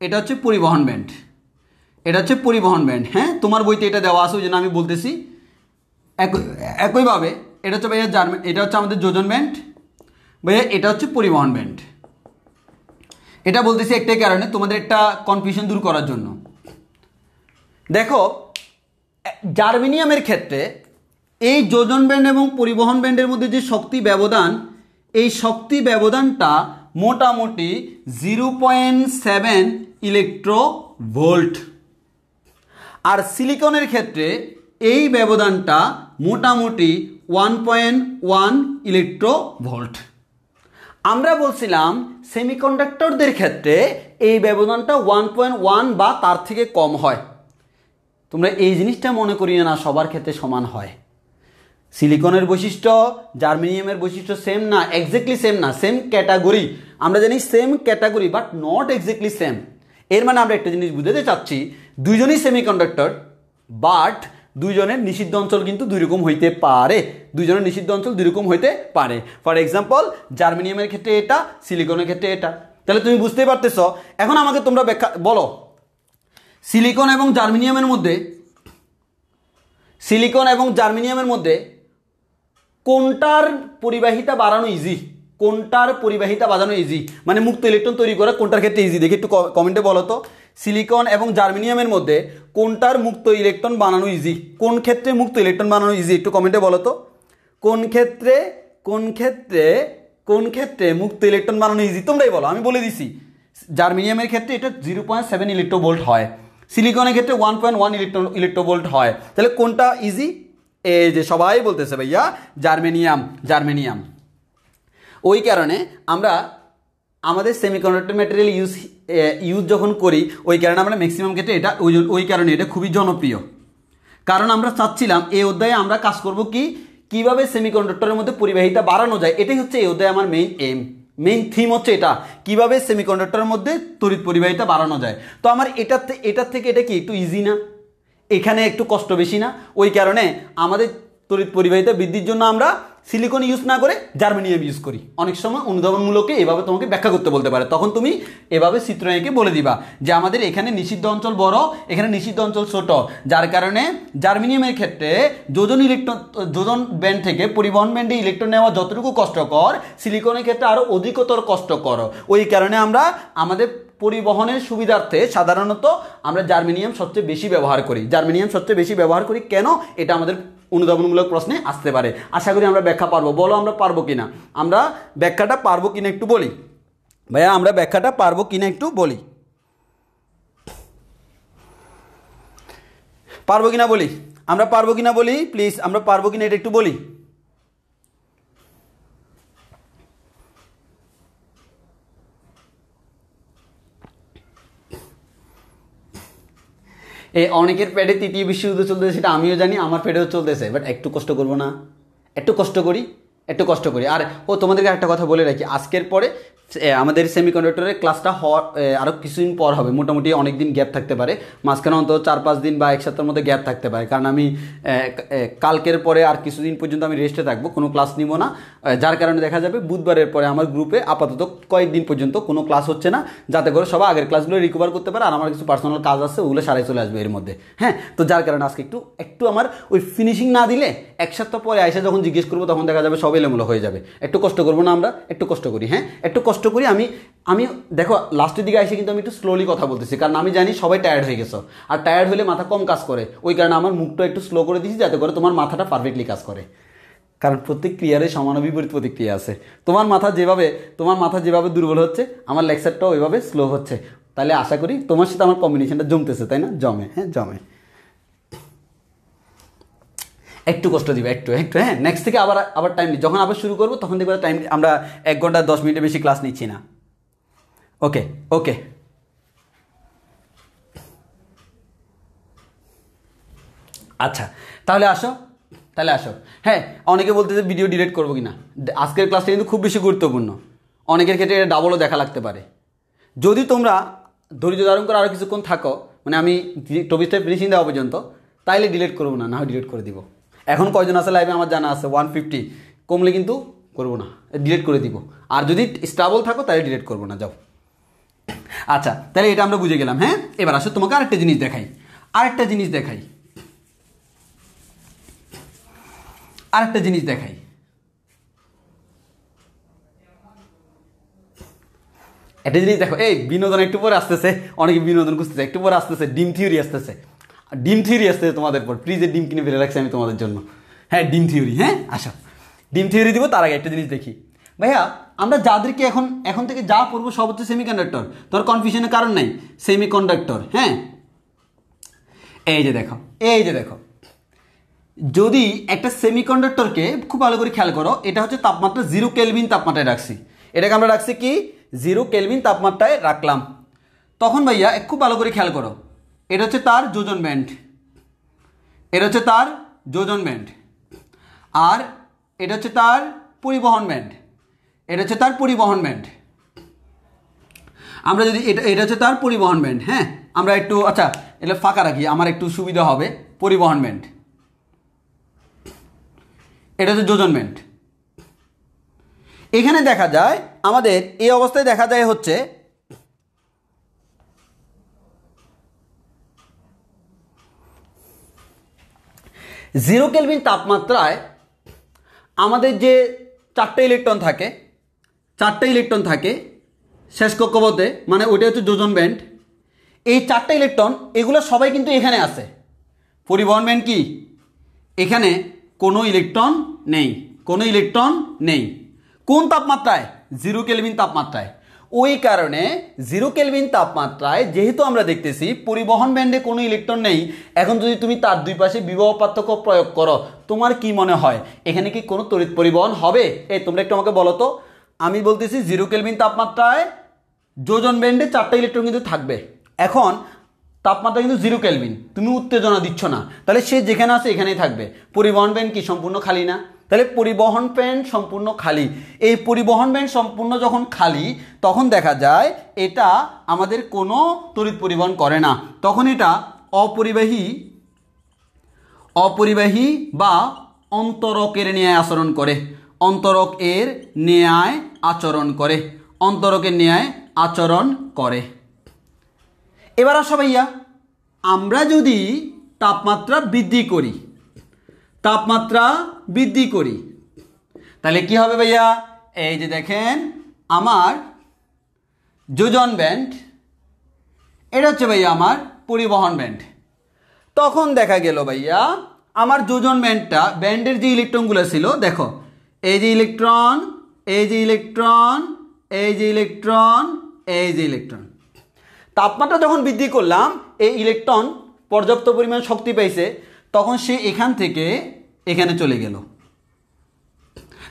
এটা হচ্ছে পরিবহন ব্যান্ড, এটা হচ্ছে পরিবহন ব্যান্ড। হ্যাঁ, তোমার বইতে এটা দেওয়া আছে, ওই জন্য আমি বলতেছি। একইভাবে এটা হচ্ছে ভাইয়া এটা হচ্ছে আমাদের যোজন ব্যান্ড, ভাইয়া এটা হচ্ছে পরিবহন ব্যান্ড। এটা বলতেছি একটাই কারণে, তোমাদের একটা কনফিউশন দূর করার জন্য। দেখো জার্মেনিয়ামের ক্ষেত্রে এই যোজন ব্যান্ড এবং পরিবহন ব্যান্ডের মধ্যে যে শক্তি ব্যবধান, এই শক্তি ব্যবধানটা মোটামুটি 0.7 ইলেকট্রোভোল্ট। আর সিলিকনের ক্ষেত্রে এই ব্যবধানটা মোটামুটি 1.1 ইলেকট্রোভোল্ট। আমরা বলছিলাম সেমিকন্ডাক্টরদের ক্ষেত্রে এই ব্যবধানটা 1.1 বা তার থেকে কম হয়। তোমরা এই জিনিসটা মনে করিও না সবার ক্ষেত্রে সমান হয়। সিলিকনের বৈশিষ্ট্য জার্মেনিয়ামের বৈশিষ্ট্য সেম না, এক্স্যাক্টলি সেম না, সেম ক্যাটাগরি। আমরা জানি same category but not exactly same. এর মানে আমরা একটা জিনিস বুঝাতে চাচ্ছি, দুইজনই সেমিকন্ডাক্টর বাট দুইজনের নিষিদ্ধ অঞ্চল কিন্তু দুই রকম হইতে পারে, দুইজনের নিষিদ্ধ অঞ্চল দুই রকম হইতে পারে। ফর এক্সাম্পল জার্মেনিয়ামের ক্ষেত্রে এটা, সিলিকনের ক্ষেত্রে এটা। তাহলে তুমি বুঝতেই পারতেছ। এখন আমাকে তোমরা ব্যাখ্যা বলো, সিলিকন এবং জার্মেনিয়ামের মধ্যে, সিলিকন এবং জার্মেনিয়ামের মধ্যে কোনটার পরিবাহিতা বাড়ানো ইজি? কোনটার পরিবাহিতা বাড়ানো ইজি মানে মুক্ত ইলেকট্রন তৈরি করা কোনটার ক্ষেত্রে ইজি? দেখি একটু কমেন্টে বলো তো, সিলিকন এবং জার্মেনিয়ামের মধ্যে কোনটার মুক্ত ইলেকট্রন বানানো ইজি? কোন ক্ষেত্রে মুক্ত ইলেকট্রন বানানো ইজি একটু কমেন্টে বলো তো। কোন ক্ষেত্রে কোন ক্ষেত্রে কোন ক্ষেত্রে মুক্ত ইলেকট্রন বানানো ইজি? তোমরাই বলো, আমি বলে দিছি। জার্মেনিয়ামের ক্ষেত্রে এটা 0.7 ইলেকট্রোভোল্ট হয়, সিলিকনের ক্ষেত্রে 1.1 ইলেকট্রোভোল্ট হয়। তাহলে কোনটা ইজি? এই যে সবাই বলতেছে ভাইয়া জার্মেনিয়াম, জার্মেনিয়াম। ওই কারণে আমরা আমাদের সেমিকন্ডাক্টর ম্যাটেরিয়াল ইউজ যখন করি, ওই কারণে আমরা ম্যাক্সিমাম ক্ষেত্রে এটা ওই কারণে এটা খুবই জনপ্রিয়। কারণ আমরা চাচ্ছিলাম এই অধ্যায়ে আমরা কাজ করব কিভাবে সেমিকন্ডাক্টরের মধ্যে পরিবাহিতা বাড়ানো যায়। এটাই হচ্ছে এই অধ্যায়ে আমার মেইন থিম হচ্ছে এটা, কিভাবে সেমিকন্ডাক্টরের মধ্যে তড়িৎ পরিবাহিতা বাড়ানো যায়। তো আমার এটার থেকে এটা কি একটু ইজি না? এখানে একটু কষ্ট বেশি না? ওই কারণে আমাদের তড়িৎ পরিবাহিতা বৃদ্ধির জন্য আমরা সিলিকন ইউজ না করে জার্মেনিয়াম ইউজ করি। অনেক সময় অনুধাবনমূলকে এভাবে তোমাকে ব্যাখ্যা করতে বলতে পারে, তখন তুমি এভাবে চিত্র এঁকে বলে দিবা যে আমাদের এখানে নিষিদ্ধ অঞ্চল বড়, এখানে নিষিদ্ধ অঞ্চল ছোট, যার কারণে জার্মেনিয়ামের ক্ষেত্রে যোজন ব্যান্ড থেকে পরিবহন ব্যান্ডে ইলেকট্রন নেওয়া যতটুকু কষ্টকর, সিলিকনের ক্ষেত্রে আরও অধিকতর কষ্টকর। ওই কারণে আমরা আমাদের পরিবহনের সুবিধার্থে সাধারণত আমরা জার্মেনিয়াম সবচেয়ে বেশি ব্যবহার করি। জার্মেনিয়াম সবচেয়ে বেশি ব্যবহার করি কেন? এটা আমাদের অনুধাবনমূলক প্রশ্নে আসতে পারে। আশা করি আমরা ব্যাখ্যা পারবো। বলো আমরা পারবো কিনা, আমরা ব্যাখ্যাটা পারবো কিনা একটু বলি ভাইয়া, আমরা ব্যাখ্যাটা পারবো কিনা একটু বলি, পারবো কিনা বলি, আমরা পারবো কিনা বলি প্লিজ, আমরা পারবো কিনা এটা একটু বলি। এই অনেকের পেটে তৃতীয় বিশ্বযুদ্ধ চলতেছে, সেটা আমিও জানি, আমার পেটেও চলতেছে, বাট একটু কষ্ট করবো না? একটু কষ্ট করি, একটু কষ্ট করি। আর তোমাদেরকে একটা কথা বলে রাখি, আজকের পরে আমাদের সেমিকন্ডাক্টরের ক্লাসটা আরও কিছুদিন পর হবে, মোটামুটি অনেক দিন গ্যাপ থাকতে পারে, মাঝখানে অন্তত 4-5 দিন বা এক সপ্তাহের মধ্যে গ্যাপ থাকতে পারে। কারণ আমি কালকের পরে আর কিছুদিন পর্যন্ত আমি রেস্টে থাকবো, কোনো ক্লাস নিব না। যার কারণে দেখা যাবে বুধবারের পরে আমার গ্রুপে আপাতত কয়েকদিন পর্যন্ত কোনো ক্লাস হচ্ছে না, যাতে করে সবাই আগের ক্লাসগুলো রিকভার করতে পারে। আর আমার কিছু পার্সোনাল কাজ আছে, ওগুলো সারাই চলে আসবে এর মধ্যে। হ্যাঁ, তো যার কারণে আজকে একটু আমার ওই ফিনিশিং না দিলে এক সপ্তাহ পরে এসে যখন জিজ্ঞেস করবো তখন দেখা যাবে সব এলোমেলো হয়ে যাবে। একটু কষ্ট করবো না আমরা? একটু কষ্ট করি। হ্যাঁ, একটু কষ্ট করি। আমি দেখো লাস্টের দিকে এসে কিন্তু আমি একটু স্লোলি কথা বলতেছি, কারণ আমি জানি সবাই টায়ার্ড হয়ে গেছো, আর টায়ার্ড হলে মাথা কম কাজ করে। ওই কারণে আমার মুখটা একটু স্লো করে দিয়েছি, যাতে করে তোমার মাথাটা পারফেক্টলি কাজ করে। কারণ প্রত্যেক ক্রিয়ারে সমান বিপরীত প্রতিক্রিয়া আছে। তোমার মাথা যেভাবে দুর্বল হচ্ছে, আমার লেকচারটাও ওইভাবে স্লো হচ্ছে। তাহলে আশা করি তোমার সাথে আমার কম্বিনেশনটা জমতেছে, তাই না? জমে, হ্যাঁ জমে। একটু কষ্ট দিবে, একটু একটু। হ্যাঁ, নেক্সট থেকে আবার টাইম নিই, যখন আবার শুরু করবো তখন দেখবো টাইম আমরা 1 ঘন্টা 10 মিনিটের বেশি ক্লাস নিচ্ছি না। ওকে ওকে, আচ্ছা তাহলে আসো। হ্যাঁ, অনেকে বলতেছে ভিডিও ডিলিট করবো কিনা। আজকের ক্লাসটা কিন্তু খুব বেশি গুরুত্বপূর্ণ, অনেকের ক্ষেত্রে এটা ডাবলও দেখা লাগতে পারে। যদি তোমরা ধৈর্য ধারণ করে আরও কিছুক্ষণ থাকো, মানে আমি টপিকটা ফিনিশিং দেওয়া পর্যন্ত, তাইলে ডিলিট করবো না, না হয় ডিলিট করে দিব। এখন কয়জন আছে লাইভে আমার জানা আছে 150, কমলে কিন্তু করবো না, ডিলিট করে দিব। আর যদি স্টেবল থাকো তাহলে ডিলিট করবো না, যাও। আচ্ছা, তাহলে এটা আমরা বুঝে গেলাম। হ্যাঁ, এবার আসো তোমাকে আরেকটা জিনিস দেখাই, আরেকটা জিনিস দেখাই। একটা জিনিস দেখো, এই বিনোদন একটু পরে আসতেছে, অনেকে বিনোদন খুঁজতেছে, একটু পরে আসতেছে ডিম থিওরি আসতেছে, ডিম থিওরি আসতেছে তোমাদের পর। ফ্রিজের ডিম কিনে ফেলে রাখছি আমি তোমাদের জন্য। হ্যাঁ, ডিম থিওরি। হ্যাঁ, আসো ডিম থিওরি দিব, তার আগে একটা জিনিস দেখি। ভাইয়া, আমরা যাদেরকে এখন থেকে যা পড়বো সব হচ্ছে সেমিকন্ডাক্টর, তোমার কনফিউশনের কারণ নাই, সেমিকন্ডাক্টর। হ্যাঁ, এই যে দেখো, যদি একটা সেমিকন্ডাক্টরকে খুব ভালো করে খেয়াল করো, এটা হচ্ছে তাপমাত্রা 0 কেলভিন তাপমাত্রায় রাখছি, এটাকে আমরা রাখছি কি 0 কেলভিন তাপমাত্রায় রাখলাম। তখন ভাইয়া খুব ভালো করে খেয়াল করো, এটা হচ্ছে তার যোজন ব্যান্ড, এটা হচ্ছে তার যোজন ব্যান্ড, আর এটা হচ্ছে তার পরিবহন ব্যান্ড, এটা হচ্ছে তার পরিবহন ব্যান্ড। আমরা যদি এটা হচ্ছে তার পরিবহন ব্যান্ড। হ্যাঁ, আমরা একটু আচ্ছা এটা ফাঁকা রাখি, আমার একটু সুবিধা হবে। পরিবহন ব্যান্ড, এটা হচ্ছে যোজন ব্যান্ড। এখানে দেখা যায় আমাদের এই অবস্থায় দেখা যায় হচ্ছে 0 কেলভিন তাপমাত্রায় আমাদের যে 4টা ইলেকট্রন থাকে শেষ কক্ষপথে, মানে ওইটা হচ্ছে যোজন ব্যান্ড। এই 4টা ইলেকট্রন এগুলো সবাই কিন্তু এখানে আছে। পরিবহন ব্যান্ড কি, এখানে কোনো ইলেকট্রন নেই। কোন তাপমাত্রায়? 0 কেলভিন তাপমাত্রায়। ওই কারণে 0 কেলভিন তাপমাত্রায় যেহেতু আমরা দেখতেছি পরিবহন ব্যান্ডে কোনো ইলেকট্রন নেই, এখন যদি তুমি তার দুই পাশে বিভব পার্থক্য প্রয়োগ করো, তোমার কি মনে হয় এখানে কি কোনো তড়িৎ পরিবহন হবে? এই তোমরা একটু আমাকে বলো তো। আমি বলতেছি 0 কেলভিন তাপমাত্রায় যোজন ব্যান্ডে 4টা ইলেকট্রন কিন্তু থাকবে। এখন তাপমাত্রা কিন্তু 0 কেলভিন, তুমি উত্তেজনা দিচ্ছ না, তাহলে সে যেখানে আছে এখানেই থাকবে। পরিবহন ব্যান্ড কি সম্পূর্ণ খালি না? তাহলে পরিবহন ব্যান্ড সম্পূর্ণ খালি। এই পরিবহন ব্যান্ড সম্পূর্ণ যখন খালি, তখন দেখা যায় এটা আমাদের কোনো তড়িৎ পরিবহন করে না, তখন এটা অপরিবাহী বা অন্তরকের ন্যায় আচরণ করে, অন্তরকের ন্যায় আচরণ করে। এবার আসো ভাইয়া, আমরা যদি তাপমাত্রা বৃদ্ধি করি তাহলে কি হবে ভাইয়া? এই যে দেখেন আমার যোজন ব্যান্ড, এটা হচ্ছে ভাইয়া আমার পরিবহন ব্যান্ড। তখন দেখা গেল ভাইয়া আমার যোজন ব্যান্ডের যে ইলেকট্রনগুলো ছিল, দেখো এই যে ইলেকট্রন, তাপমাত্রা যখন বৃদ্ধি করলাম এই ইলেকট্রন পর্যাপ্ত পরিমাণ শক্তি পাইছে, তখন সে এখান থেকে এখানে চলে গেল।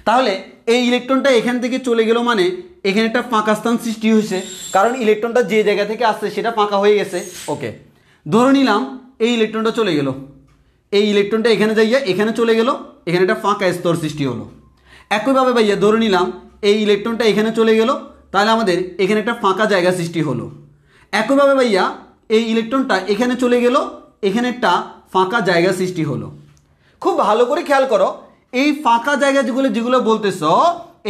তাহলে এই ইলেকট্রনটা এখান থেকে চলে গেল, মানে এখানে একটা ফাঁকা স্থান সৃষ্টি হয়েছে, কারণ ইলেকট্রনটা যে জায়গা থেকে আসছে সেটা ফাঁকা হয়ে গেছে। ওকে, ধরে নিলাম এই ইলেকট্রনটা চলে গেল, এই ইলেকট্রনটা এখানে যাইয়া এখানে চলে গেল, এখানে একটা ফাঁকা স্তর সৃষ্টি হলো। একইভাবে ভাইয়া ধরে নিলাম এই ইলেকট্রনটা এখানে চলে গেল, তাহলে আমাদের এখানে একটা ফাঁকা জায়গা সৃষ্টি হলো। একইভাবে ভাইয়া এই ইলেকট্রনটা এখানে চলে গেল, এখানে একটা ফাঁকা জায়গা সৃষ্টি হলো। খুব ভালো করে খেয়াল করো, এই ফাঁকা জায়গা যেগুলো বলতেছ,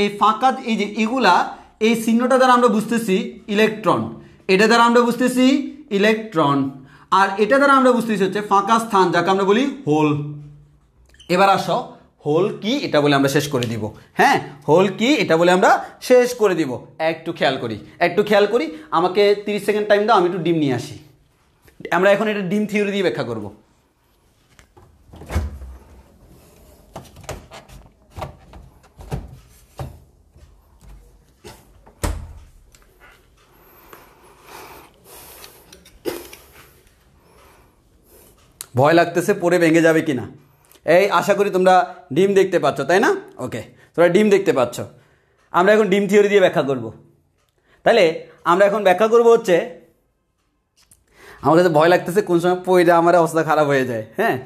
এই ফাঁকা এই যে এগুলা, এই চিহ্নটা দ্বারা আমরা বুঝতেছি ইলেকট্রন, এটা দ্বারা আমরা বুঝতেছি ইলেকট্রন, আর এটা দ্বারা আমরা বুঝতেছি হচ্ছে ফাঁকা স্থান, যাকে আমরা বলি হোল। এবার আসো, হোল কি এটা বলে আমরা শেষ করে দিব। হ্যাঁ, হোল কি এটা বলে আমরা শেষ করে দিব। একটু খেয়াল করি, আমাকে 30 সেকেন্ড টাইম দাও, আমি একটু ডিম নিয়ে আসি। আমরা এখন এটা ডিম থিওরি দিয়ে ব্যাখ্যা করব। ভয় লাগতেছে পরে ভেঙে যাবে কিনা। এই আশা করি তোমরা ডিম দেখতে পাচ্ছ, তাই না? ওকে, তোমরা ডিম দেখতে পাচ্ছ। আমরা এখন ডিম থিওরি দিয়ে ব্যাখ্যা করব। তাহলে আমরা এখন ব্যাখ্যা করব হচ্ছে, আমার কাছে ভয় লাগতেছে কোন সময় পয়টা আমার অবস্থা খারাপ হয়ে যায়। হ্যাঁ,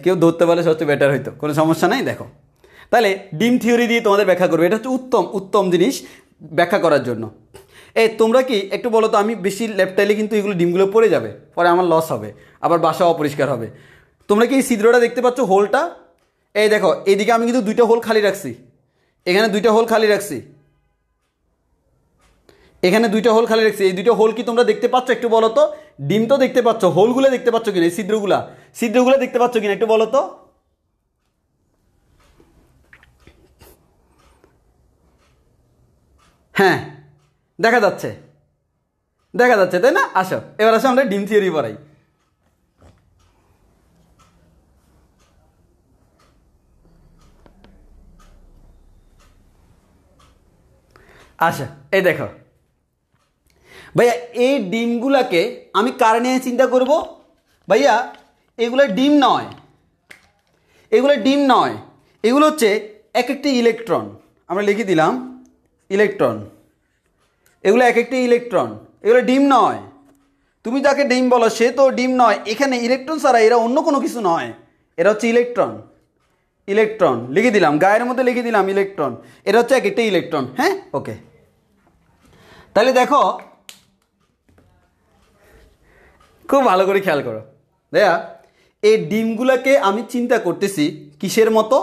কেউ ধরতে পারলে সবচেয়ে বেটার হইতো, কোনো সমস্যা নাই। দেখো, তাহলে ডিম থিওরি দিয়ে তোমাদের ব্যাখ্যা করবো। এটা হচ্ছে উত্তম জিনিস ব্যাখ্যা করার জন্য। তোমরা কি একটু বলো তো, আমি বেশি লেপটাইলে কিন্তু এগুলো ডিমগুলো পড়ে যাবে, পরে আমার লস হবে, আবার বাসা অপরিষ্কার হবে। তোমরা কি এই ছিদ্রটা দেখতে পাচ্ছ, হোলটা? এই দেখো এইদিকে আমি কিন্তু দুইটা হোল খালি রাখছি, এখানে দুইটা হোল খালি রাখছি, এখানে দুইটা হোল খালি রাখছি। এই দুইটা হোল কি তোমরা দেখতে পাচ্ছ? একটু বলো তো। ডিম তো দেখতে পাচ্ছ, হোলগুলো দেখতে পাচ্ছ কিনা? এই ছিদ্রগুলো দেখতে পাচ্ছ কিনা একটু বলো তো। হ্যাঁ দেখা যাচ্ছে, দেখা যাচ্ছে, তাই না? আসো এবার আসো আমরা ডিম থিওরি পড়াই। আচ্ছা এই দেখো ভাইয়া, এই ডিমগুলাকে আমি কার নিয়ে চিন্তা করব? ভাইয়া এগুলো ডিম নয়, এগুলো ডিম নয়, এগুলো হচ্ছে এক একটি ইলেকট্রন। আমরা লিখে দিলাম ইলেকট্রন, এগুলো এক একটি ইলেকট্রন, এগুলো ডিম নয়। তুমি যাকে ডিম বলো সে তো ডিম নয়। এখানে ইলেকট্রন ছাড়া এরা অন্য কোনো কিছু নয়, এরা হচ্ছে ইলেকট্রন। ইলেকট্রন লিখে দিলাম, গায়ের মধ্যে লিখে দিলাম ইলেকট্রন, এটা হচ্ছে এক একটা ইলেকট্রন। হ্যাঁ ওকে, তাহলে দেখো খুব ভালো করে খেয়াল করো ভাইয়া, এই ডিমগুলোকে আমি চিন্তা করতেছি কিসের মতো?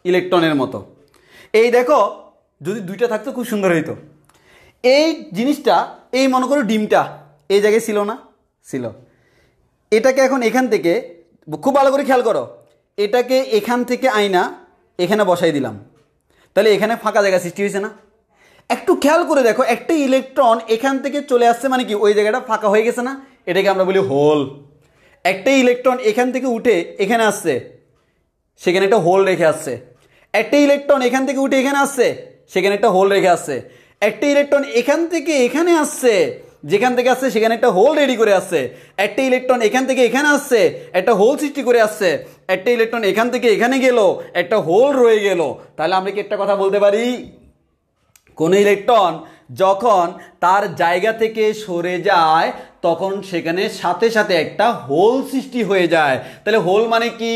ইলেকট্রনের মতো। এই দেখো যদি দুইটা থাকতো খুব সুন্দর হইতো। এই জিনিসটা, এই মনে করো ডিমটা এই জায়গায় ছিল না? ছিল। এটাকে এখন এখান থেকে, খুব ভালো করে খেয়াল করো, এটাকে এখান থেকে আইনা এখানে বসাই দিলাম, তাহলে এখানে ফাঁকা জায়গা সৃষ্টি হয়েছে না? একটু খেয়াল করে দেখো, একটা ইলেকট্রন এখান থেকে চলে আসছে মানে কি ওই জায়গাটা ফাঁকা হয়ে গেছে না? এটাকে আমরা বলি হোল। একটা ইলেকট্রন এখান থেকে উঠে এখানে আসছে, সেখানে একটা হোল রেখে আসছে। একটা ইলেকট্রন এখান থেকে উঠে এখানে আসছে, সেখানে একটা হোল রেখে আসছে। একটা ইলেকট্রন এখান থেকে এখানে আসছে, যেখান থেকে আসছে সেখানে একটা হোল রেডি করে আসছে। একটা ইলেকট্রন এখান থেকে এখানে আসছে, একটা হোল সৃষ্টি করে আসছে। একটা ইলেকট্রন এখান থেকে এখানে গেল, একটা হোল রয়ে গেল। তাহলে আমরা কি একটা কথা বলতে পারি? কোন ইলেকট্রন যখন তার জায়গা থেকে সরে যায় তখন সেখানে সাথে সাথে একটা হোল সৃষ্টি হয়ে যায়। তাহলে হোল মানে কি?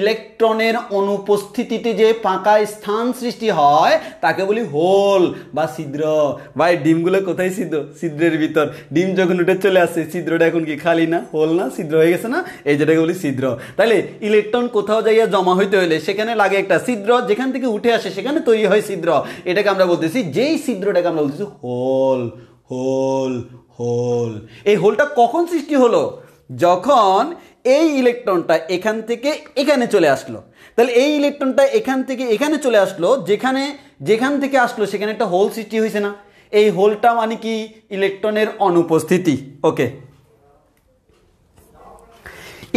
ইলেকট্রনের অনুপস্থিতিতে যে ফাঁকা স্থান সৃষ্টি হয় তাকে বলি হোল বা ছিদ্র। ভাই ডিমগুলো কোথায় ছিদ্র? ছিদ্রের ভিতর। ডিম যখন উঠে চলে আসছে, ছিদ্রটা এখন কি খালি না? হোল না? ছিদ্র হয়ে গেছে না? এই যেটাকে বলি ছিদ্র। তাহলে ইলেকট্রন কোথাও যাইয়া জমা হইতে হলে সেখানে লাগে একটা ছিদ্র, যেখান থেকে উঠে আসে সেখানে তৈরি হয় ছিদ্র। এটাকে আমরা বলতেছি, যেই ছিদ্রটাকে আমরা বলতেছি হোল। Whole whole. এই হোলটা কখন সৃষ্টি হলো? যখন এই ইলেকট্রনটা এখান থেকে এখানে চলে আসলো। তাহলে এই ইলেকট্রনটা এখান থেকে এখানে চলে আসলো, যেখান থেকে আসলো সেখানে একটা হোল সৃষ্টি হয়েছে না? এই হোলটা মানে কি? ইলেকট্রনের অনুপস্থিতি। ওকে,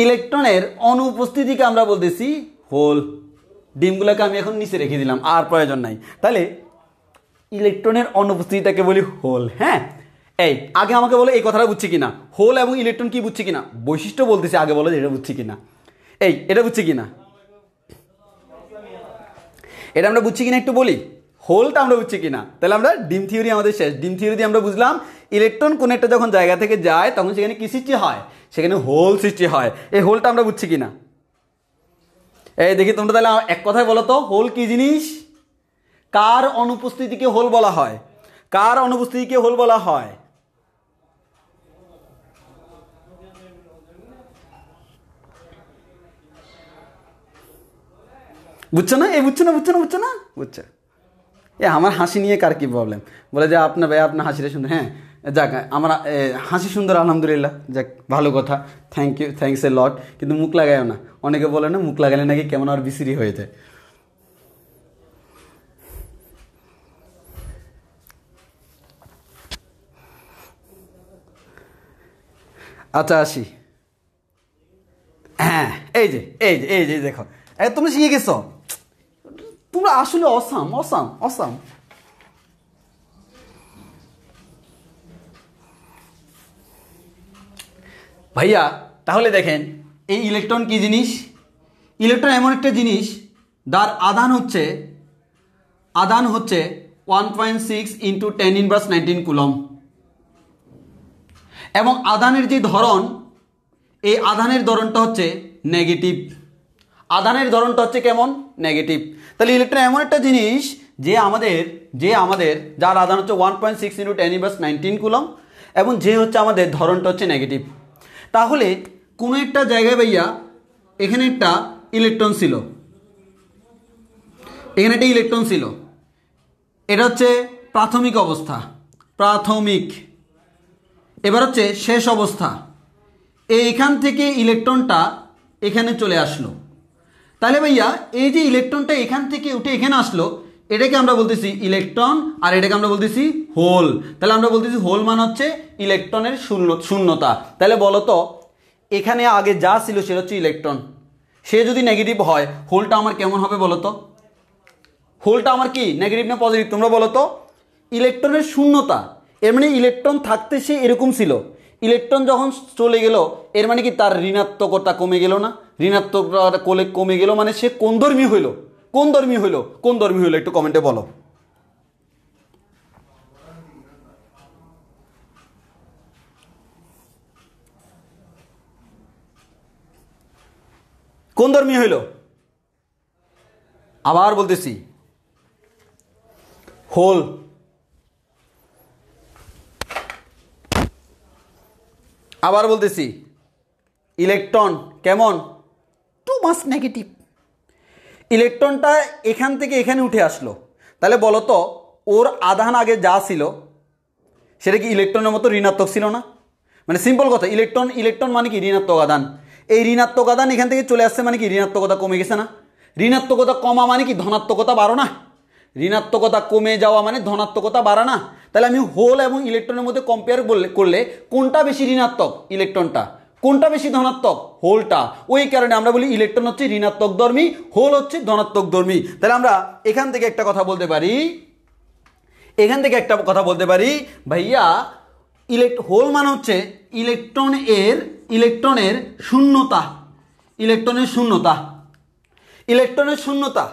ইলেকট্রনের অনুপস্থিতিকে আমরা বলতেছি হোল। ডিমগুলোকে আমি এখন নিচে রেখে দিলাম, আর প্রয়োজন নাই। তাহলে ইলেকট্রনের অনুপস্থিতিটাকে বলি হোল। হ্যাঁ, এই আগে আমাকে বলো এই কথাটা বুঝছি কিনা, হোল এবং ইলেকট্রন কি বুঝছি কিনা? বৈশিষ্ট্য বলতেছি, আগে বলো যে এটা বুঝছি কিনা। এই এটা বুঝছি কিনা? এটা আমরা বুঝছি কিনা একটু বলি। হোলটা আমরা বুঝছি কিনা? তাহলে আমরা ডিম থিওরি আমাদের শেষ। ডিম থিওরি দিয়ে আমরা বুঝলাম ইলেকট্রন কোন একটা যখন জায়গা থেকে যায় তখন সেখানে কি সৃষ্টি হয়? সেখানে হোল সৃষ্টি হয়। এই হোলটা আমরা বুঝছি কিনা? এই দেখি তোমরা তাহলে এক কথায় বলো তো, হোল কি জিনিস? কার অনুপস্থিতিকে হোল বলা হয়? কার অনুপস্থিতিকে হোল বলা হয়? বুঝছো না? এই বুঝছো না? বুঝছো না? বুঝছো না? বুঝছো? এ আমার হাসি নিয়ে কার কি প্রবলেম? বলে যে আপনার ভাই আপনার হাসিটা সুন্দর। হ্যাঁ যাক, আমার হাসি সুন্দর, আলহামদুলিল্লাহ, যাক ভালো কথা, থ্যাংক ইউ, থ্যাংকস এ লট। কিন্তু মুখ লাগায়ও না, অনেকে বলে না মুখ লাগালে নাকি কেমন আর বিসিরি হয়ে যায়। আচ্ছা আসি। হ্যাঁ এই যে এই যে এই যে দেখো, তোমরা শিখে গেছো, তোমরা আসলে অসাম অসাম অসাম। ভাইয়া তাহলে দেখেন, এই ইলেকট্রন কি জিনিস? ইলেকট্রন এমন একটা জিনিস যার আধান হচ্ছে 1.6 ইন্টু 10⁻⁹ কুলম। এবং আধানের যে ধরন, এই আধানের ধরনটা হচ্ছে নেগেটিভ। আধানের ধরনটা হচ্ছে কেমন? নেগেটিভ। তাহলে ইলেকট্রন এমন একটা জিনিস যে আমাদের যার আধান হচ্ছে 1.6 ইন্টু 10⁻⁹ কুলম এবং যে হচ্ছে আমাদের ধরনটা হচ্ছে নেগেটিভ। তাহলে কোনো একটা জায়গায় ভাইয়া এখানে একটা ইলেকট্রন ছিল, এখানে একটা ইলেকট্রন ছিল, এটা হচ্ছে প্রাথমিক অবস্থা, প্রাথমিক। এবার হচ্ছে শেষ অবস্থা, এইখান থেকে ইলেকট্রনটা এখানে চলে আসলো। তাহলে ভাইয়া এই যে ইলেকট্রনটা এখান থেকে উঠে এখানে আসলো, এটাকে আমরা বলতেছি ইলেকট্রন, আর এটাকে আমরা বলতেছি হোল। তাহলে আমরা বলতেছি হোল মানে হচ্ছে ইলেকট্রনের শূন্যতা। তাহলে বলো তো এখানে আগে যা ছিল সেটা হচ্ছে ইলেকট্রন, সে যদি নেগেটিভ হয় হোলটা আমার কেমন হবে বলো তো? হোলটা আমার কি নেগেটিভ না পজিটিভ তোমরা বলো তো? ইলেকট্রনের শূন্যতা, এর মানে ইলেকট্রন থাকতে সে এরকম ছিল, ইলেকট্রন যখন চলে গেল এর মানে কি তার ঋণাত্মকতা কমে গেল না? ঋণাত্মকতা কমে গেল মানে সে কোন ধর্মী হইল? কোন ধর্মী হইল? কোন ধর্মী হইল একটু কমেন্টে বলো। কোন ধর্মী হইল? আবার বলতেছি হোল। আবার বলতেছি ইলেকট্রন কেমন? টু মাস নেগেটিভ। ইলেকট্রনটা এখান থেকে এখানে উঠে আসলো, তাহলে বলো তো ওর আধান আগে যা ছিল সেটা কি ইলেকট্রনের মতো ঋণাত্মক ছিল না? মানে সিম্পল কথা, ইলেকট্রন মানে কি ঋণাত্মক আধান। এই ঋণাত্মক আধান এখান থেকে চলে আসছে মানে কি ঋণাত্মকতা কমে গেছে না? ঋণাত্মকতা কমা মানে কি ধনাত্মকতা বাড়ো না? ঋণাত্মকতা কমে যাওয়া মানে ধনাত্মকতা বাড়া না? তাহলে আমি হোল এবং ইলেকট্রনের মধ্যে কম্পেয়ার করলে কোনটা বেশি ঋণাত্মক? ইলেকট্রনটা। কোনটা বেশি ধনাত্মক? হোলটা। ওই কারণে আমরা বলি ইলেকট্রন হচ্ছে ঋণাত্মক ধর্মী, হোল হচ্ছে ধনাত্মক ধর্মী। তাহলে আমরা এখান থেকে একটা কথা বলতে পারি, ভাইয়া হোল মানে হচ্ছে ইলেকট্রনের শূন্যতা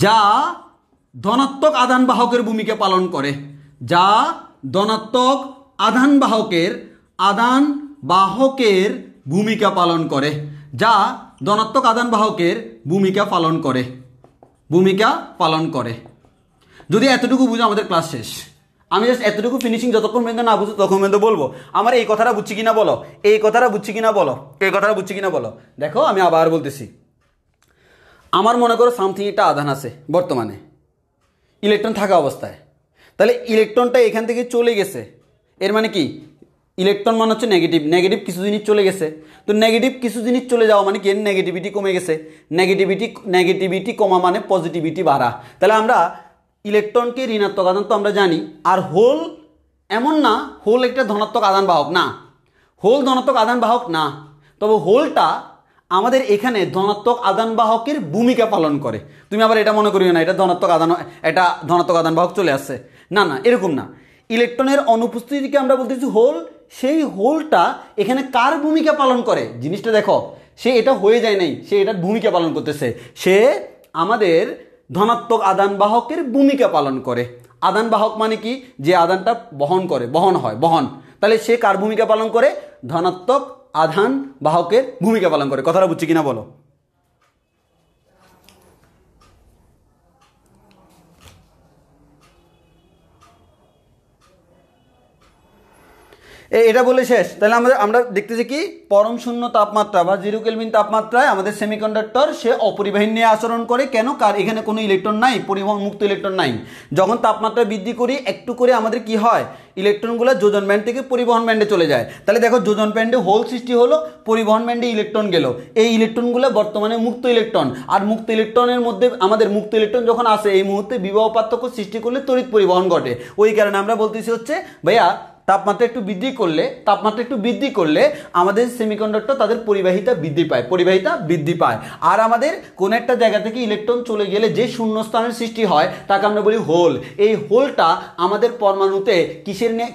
যা ধনাত্মক আধান বাহকের ভূমিকা পালন করে, যা ধনাত্মক আধান বাহকের ভূমিকা পালন করে। যদি এতটুকু বুঝো আমাদের ক্লাস শেষ। আমি জাস্ট এতটুকু ফিনিশিং যতক্ষণ পর্যন্ত না বুঝো ততক্ষণ পর্যন্ত বলবো আমার এই কথাটা বুঝছি কিনা বলো। দেখো আমি আবার বলতেছি, আমার মনে করো সামথিং একটা আধান আছে বর্তমানে ইলেকট্রন থাকা অবস্থায়, তাহলে ইলেকট্রনটা এখান থেকে চলে গেছে, এর মানে কি ইলেকট্রন মানে হচ্ছে নেগেটিভ কিছু জিনিস চলে গেছে। তো নেগেটিভ কিছু জিনিস চলে যাওয়া মানে কি নেগেটিভিটি কমে গেছে, নেগেটিভিটি কমা মানে পজিটিভিটি বাড়া। তাহলে আমরা ইলেকট্রনকে ঋণাত্মক আধান তো আমরা জানি, আর হোল এমন না হোল একটা ধনাত্মক আধান বাহক না, হোল ধনাত্মক আধান বাহক না, তবে হোলটা আমাদের এখানে ধনাত্মক আদান বাহকের ভূমিকা পালন করে। তুমি আবার এটা মনে করিও না এটা ধনাত্মক আদান বাহক চলে আসছে, না এরকম না। ইলেকট্রনের অনুপস্থিতিকে আমরা বলতেছি হোল, সেই হোলটা এখানে কার ভূমিকা পালন করে জিনিসটা দেখো, সে এটা হয়ে যায় নাই, সে এটার ভূমিকা পালন করতেছে, সে আমাদের ধনাত্মক আদান বাহকের ভূমিকা পালন করে। আদান বাহক মানে কি? যে আদানটা বহন হয়। তাহলে সে কার ভূমিকা পালন করে? ধনাত্মক আধান বাহকের ভূমিকা পালন করে। কথাটা বুঝছি কিনা বলো। এটা বলে শেষ। তাহলে আমরা দেখতেছি কি পরম শূন্য তাপমাত্রা বা 0 কেলভিন তাপমাত্রায় আমাদের সেমিকন্ডাক্টর সে অপরিবাহী নিয়ে আচরণ করে। কেন? কার এখানে কোনো ইলেকট্রন নাই, পরিবহন মুক্ত ইলেকট্রন নাই। যখন তাপমাত্রা বৃদ্ধি করি একটু করে আমাদের কি হয়, ইলেকট্রনগুলো যোজন ব্যান্ড থেকে পরিবহন ব্যান্ডে চলে যায়। তাহলে দেখো যোজন ব্যান্ডে হোল সৃষ্টি হলো, পরিবহন ব্যান্ডে ইলেকট্রন গেল। এই ইলেকট্রনগুলো বর্তমানে মুক্ত ইলেকট্রন, আর মুক্ত ইলেকট্রনের মধ্যে আমাদের মুক্ত ইলেকট্রন যখন আসে এই মুহূর্তে বিভব পার্থক্য সৃষ্টি করলে তড়িৎ পরিবহন ঘটে। ওই কারণে আমরা বলতেছি হচ্ছে ভাইয়া তাপমাত্রা একটু বৃদ্ধি করলে আমাদের সেমিকন্ডাক্টর তাদের পরিবাহিতা বৃদ্ধি পায়। আর আমাদের কোন একটা জায়গা থেকে ইলেকট্রন চলে গেলে যে শূন্যস্থানের সৃষ্টি হয় তাকে আমরা বলি হোল। এই হোলটা আমাদের পরমাণুতে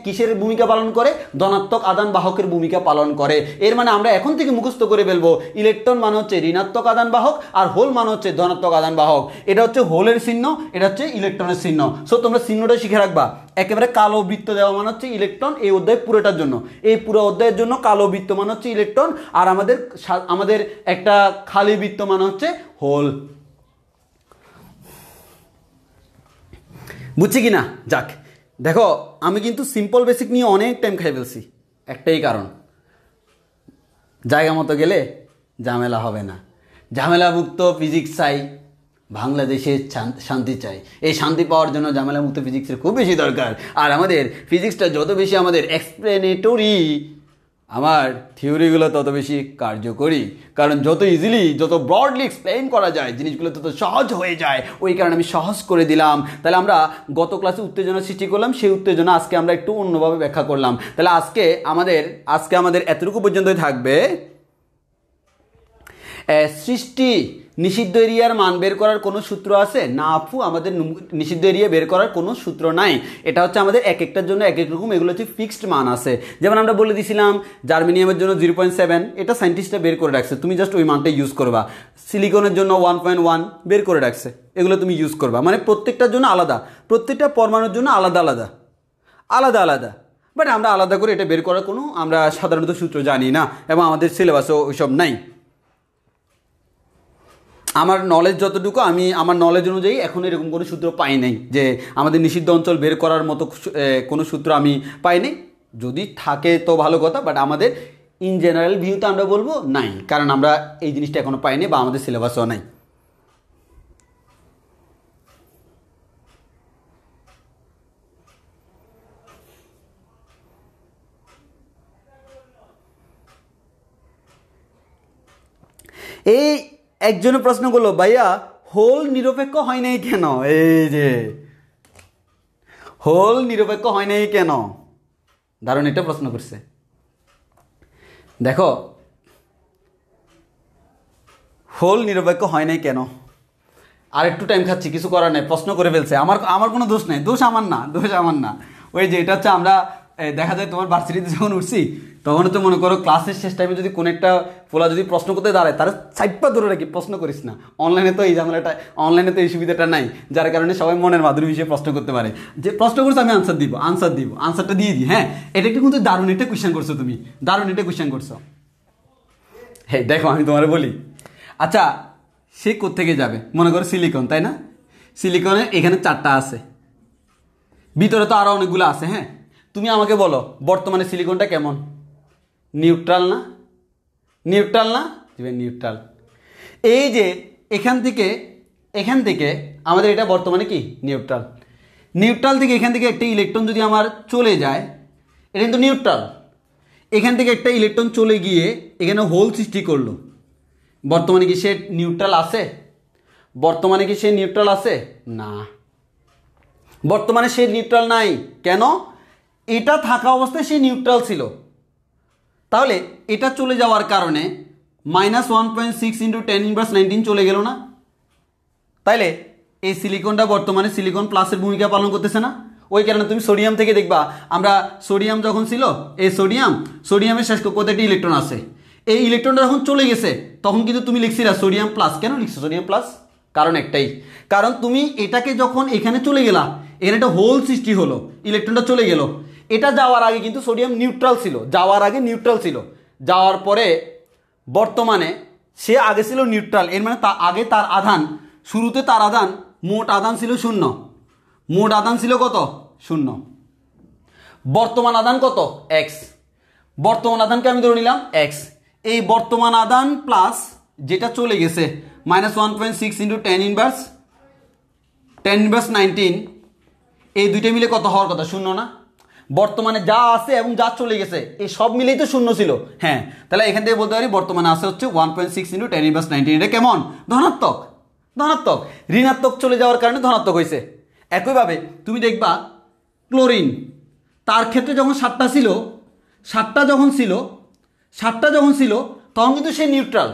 কিসের ভূমিকা পালন করে? ধনাত্মক আদান বাহকের ভূমিকা পালন করে। এর মানে আমরা এখন থেকে মুখস্থ করে ফেলবো ইলেকট্রন মানে হচ্ছে ঋণাত্মক আদান বাহক আর হোল মানে হচ্ছে ধনাত্মক আদান বাহক। এটা হচ্ছে হোলের চিহ্ন, এটা হচ্ছে ইলেকট্রনের চিহ্ন। সো তোমরা চিহ্নটা শিখে রাখবা। একেবারে কালো বৃত্ত দেওয়া মানে হচ্ছে ইলেকট্রন, এই অধ্যায় পুরোটার জন্য, এই পুরো অধ্যায়ের জন্য কালো বৃত্ত মানে হচ্ছে ইলেকট্রন, আর আমাদের একটা খালি বৃত্ত মানে হচ্ছে হোল। বুঝছি কি না? যাক, দেখো আমি কিন্তু সিম্পল বেসিক নিয়ে অনেক টাইম খাই ফেলছি, একটাই কারণ জায়গা মতো গেলে ঝামেলা হবে না। ঝামেলামুক্ত ফিজিক্স চাই, বাংলাদেশে শান্তি চাই। এই শান্তি পাওয়ার জন্য ঝামেলামুক্ত ফিজিক্সের খুব বেশি দরকার। আর আমাদের ফিজিক্সটা যত বেশি আমাদের এক্সপ্লেনেটরি, আমার থিওরিগুলো তত বেশি কার্যকরী। কারণ যত ইজিলি, যত ব্রডলি এক্সপ্লেন করা যায় জিনিসগুলো তত সহজ হয়ে যায়। ওই কারণে আমি সহজ করে দিলাম। তাহলে আমরা গত ক্লাসে উত্তেজনা সৃষ্টি করলাম, সেই উত্তেজনা আজকে আমরা একটু অন্যভাবে ব্যাখ্যা করলাম। তাহলে আজকে আমাদের এতটুকু পর্যন্তই থাকবে। সৃষ্টি নিষিদ্ধ এরিয়ার মান বের করার কোনো সূত্র আছে না আপু? আমাদের নিষিদ্ধ এরিয়া বের করার কোনো সূত্র নাই। এটা হচ্ছে আমাদের এক একটার জন্য এক এক রকম, এগুলো হচ্ছে ফিক্সড মান আছে। যেমন আমরা বলে দিয়েছিলাম জার্মেনিয়ামের জন্য 0.7, এটা সায়েন্টিস্টরা বের করে রাখছে, তুমি জাস্ট ওই মানটা ইউজ করবা। সিলিকনের জন্য 1.1 বের করে রাখছে, এগুলো তুমি ইউজ করবা। মানে প্রত্যেকটার জন্য আলাদা, প্রত্যেকটা পরমাণুর জন্য আলাদা আলাদা আলাদা আলাদা। বাট আমরা আলাদা করে এটা বের করার কোনো আমরা সাধারণত সূত্র জানি না, এবং আমাদের সিলেবাসও ওইসব নাই। আমার নলেজ যতটুকু, আমি আমার নলেজ অনুযায়ী এখন এরকম কোনো সূত্র পাই নাই যে আমাদের নিষিদ্ধ অঞ্চল বের করার মতো কোনো সূত্র আমি পাইনি। যদি থাকে তো ভালো কথা, বাট আমাদের ইন জেনারেল ভিউতে আমরা বলবো নাই, কারণ আমরা এই জিনিসটা এখনও পাইনি বা আমাদের সিলেবাসও নাই। এই একজনের প্রশ্ন করলো, ভাইয়া হোল নিরপেক্ষ হয় নাই কেন? এই যে হোল নিরপেক্ষ হয় নাই কেন, দারুণ এটা প্রশ্ন করছে। দেখো, হোল নিরপেক্ষ হয় নাই কেন, আর একটু টাইম খাচ্ছি, কিছু করার নেই, প্রশ্ন করে ফেলছে। আমার কোনো দোষ নেই, দোষ আমার না। ওই যে এটা হচ্ছে আমরা দেখা যায় তোমার ভার্সিটিতে যখন উঠছি তখন তো মনে করো ক্লাসের শেষ টাইমে যদি কোনো একটা ফোলা যদি প্রশ্ন করতে দাঁড়ায়, তারা সাইডপা ধরে রাখি, প্রশ্ন করিস না। অনলাইনে তো এই ঝামেলাটা, অনলাইনে তো এই সুবিধাটা নাই, যার কারণে সবাই মনের মাধুরী বিষয়ে প্রশ্ন করতে পারে। যে প্রশ্ন করছো আমি আনসার দিব, আনসারটা দিয়ে দিই। হ্যাঁ, এটা একটু কিন্তু দারুণ একটা কোয়েশ্চেন করছো তুমি, দারুণ একটা কোয়েশ্চেন করছো। হ্যাঁ দেখো, আমি তোমার বলি, আচ্ছা সে কোত্থেকে যাবে? মনে করো সিলিকন, তাই না? সিলিকনের এখানে 4টা আছে, ভিতরে তো আরও অনেকগুলো আছে। হ্যাঁ, তুমি আমাকে বলো বর্তমানে সিলিকনটা কেমন? নিউট্রাল না? নিউট্রাল। এই যে এখান থেকে আমাদের এটা বর্তমানে কি নিউট্রাল থেকে এখান থেকে একটা ইলেকট্রন যদি আমার চলে যায়, এটা কিন্তু নিউট্রাল। এখান থেকে একটা ইলেকট্রন চলে গিয়ে এখানে হোল সৃষ্টি করলো, বর্তমানে কি সে নিউট্রাল আছে? না, বর্তমানে সে নিউট্রাল নাই। কেন? এটা থাকা অবস্থায় সে নিউট্রাল ছিল। তাহলে এটা চলে যাওয়ার কারণে -1.6 × 10⁻19 চলে গেল না? তাইলে এই সিলিকনটা বর্তমানে সিলিকন প্লাসের ভূমিকা পালন করতেছে না? ওই কারণে তুমি সোডিয়াম থেকে দেখবা, আমরা সোডিয়াম যখন ছিল, এই সোডিয়ামের শেষ কতটি ইলেকট্রন আছে, এই ইলেকট্রনটা যখন চলে গেছে তখন কিন্তু তুমি লিখছিলা সোডিয়াম প্লাস। কেন লিখছো সোডিয়াম প্লাস? কারণ একটাই, কারণ তুমি এটাকে যখন এখানে চলে গেলা, এখানে একটা হোল সৃষ্টি হলো, ইলেকট্রনটা চলে গেল। এটা যাওয়ার আগে কিন্তু সোডিয়াম নিউট্রাল ছিল, যাওয়ার পরে বর্তমানে সে আগে ছিল নিউট্রাল। এর মানে আগে তার আধান, শুরুতে তার আধান, মোট আধান ছিল 0। মোট আধান ছিল কত? 0। বর্তমান আধান কত? x। বর্তমান আধানকে আমি ধরে নিলাম x। এই বর্তমান আধান প্লাস যেটা চলে গেছে -1.6 × 10⁻19, এই দুইটা মিলে কত হওয়ার কথা? 0 না? বর্তমানে যা আছে এবং যা চলে গেছে এই সব মিলেই তো 0 ছিল। হ্যাঁ, তাহলে এখান থেকে বলতে পারি বর্তমানে আছে হচ্ছে 1.6 × 10⁻19। এটা কেমন? ধনাত্মক। ঋণাত্মক চলে যাওয়ার কারণে ধনাত্মক হয়েছে। একইভাবে তুমি দেখবা ক্লোরিন, তার ক্ষেত্রে যখন 7টা যখন ছিল তখন কিন্তু সে নিউট্রাল।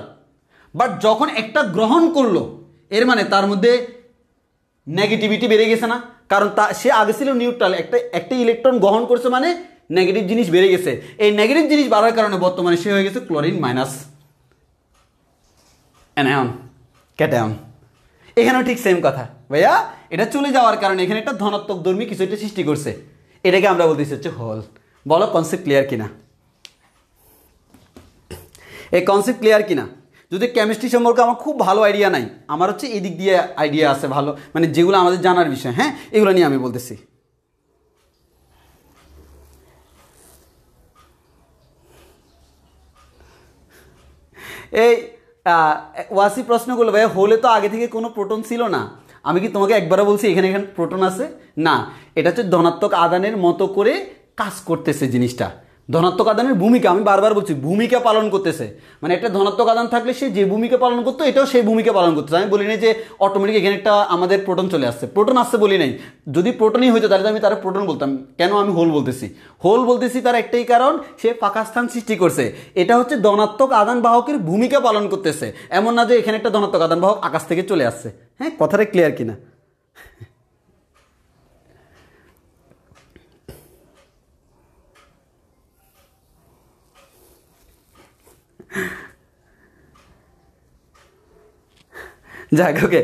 বাট যখন একটা গ্রহণ করলো, এর মানে তার মধ্যে নেগেটিভিটি বেড়ে গেছে না? কারণ সে আগে ছিল নিউট্রাল, একটা ইলেকট্রন গ্রহণ করছে মানে নেগেটিভ জিনিস বেড়ে গেছে। এই নেগেটিভ জিনিস বাড়ার কারণে বর্তমানে সে হয়ে গেছে ক্লোরিন মাইনাস অ্যানায়ন, ক্যাটায়ন। এখানেও ঠিক সেম কথা ভাইয়া, এটা চলে যাওয়ার কারণে এখানে একটা ধনাত্মক ধর্মী কিছু একটা সৃষ্টি করছে, এটাকে আমরা বলতেছি হচ্ছে হোল। বলো কনসেপ্ট ক্লিয়ার কিনা? এই কনসেপ্ট ক্লিয়ার কিনা? যদি কেমিস্ট্রি সম্পর্কে আমার খুব ভালো আইডিয়া নাই, আমার হচ্ছে এই দিক দিয়ে আইডিয়া আছে ভালো, মানে যেগুলো আমাদের জানার বিষয়, হ্যাঁ এগুলো নিয়ে আমি বলতেছি। এই ওয়াসি প্রশ্নগুলো ভাই হলে তো আগে থেকে কোনো প্রোটন ছিল না। আমি কি তোমাকে একবারও বলছি এখানে এখানে প্রোটন আছে? না, এটা হচ্ছে ধনাত্মক আদানের মতো করে কাজ করতেছে জিনিসটা। ধনাত্মক আদানের ভূমিকা, আমি বারবার বলছি ভূমিকা পালন করতেছে, মানে একটা ধনাত্মক আদান থাকলে সে যে ভূমিকা পালন করতো এটাও সেই ভূমিকা পালন করতেছে। আমি বলি নাই যে অটোমেটিক এখানে একটা আমাদের প্রোটন চলে আসছে, প্রোটন আসছে বলি নাই। যদি প্রোটনই হইতো তাহলে আমি তার প্রোটন বলতাম। কেন আমি হোল বলতেছি? হোল বলতেছি তার একটাই কারণ, সে ফাঁকা স্থান সৃষ্টি করছে। এটা হচ্ছে ধনাত্মক আদান বাহকের ভূমিকা পালন করতেছে, এমন না যে এখানে একটা ধনাত্মক আদান বাহক আকাশ থেকে চলে আসছে। হ্যাঁ, কথাটা ক্লিয়ার কিনা? যাক, ওকে,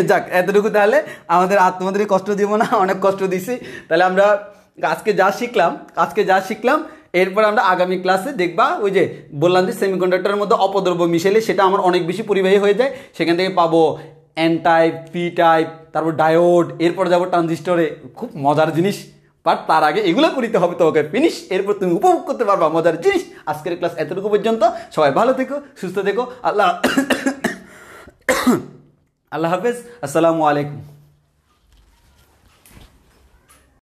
যাক, এতটুকু তাহলে আমাদের আর তোমাদের কষ্ট দিব না, অনেক কষ্ট দিছি। তাহলে আমরা আজকে যা শিখলাম এরপর আমরা আগামী ক্লাসে দেখবা, ওই যে বললাম যে সেমিকন্ডাক্টরের মধ্যে অপদ্রব্য মিশেলে সেটা আমার অনেক বেশি পরিবাহী হয়ে যায়, সেখান থেকে পাবো এন টাইপ, পি টাইপ, তারপর ডায়োড, এরপর যাবো ট্রানজিস্টরে। খুব মজার জিনিস, বাট তার আগে এগুলো করিতে হবে তোমাকে ফিনিশ, এরপর তুমি উপভোগ করতে পারবা মজার জিনিস। আজকের ক্লাস এতটুকু পর্যন্ত। সবাই ভালো থেকো, সুস্থ থেকো, আল্লাহ হাফেজ, আসসালামু আলাইকুম।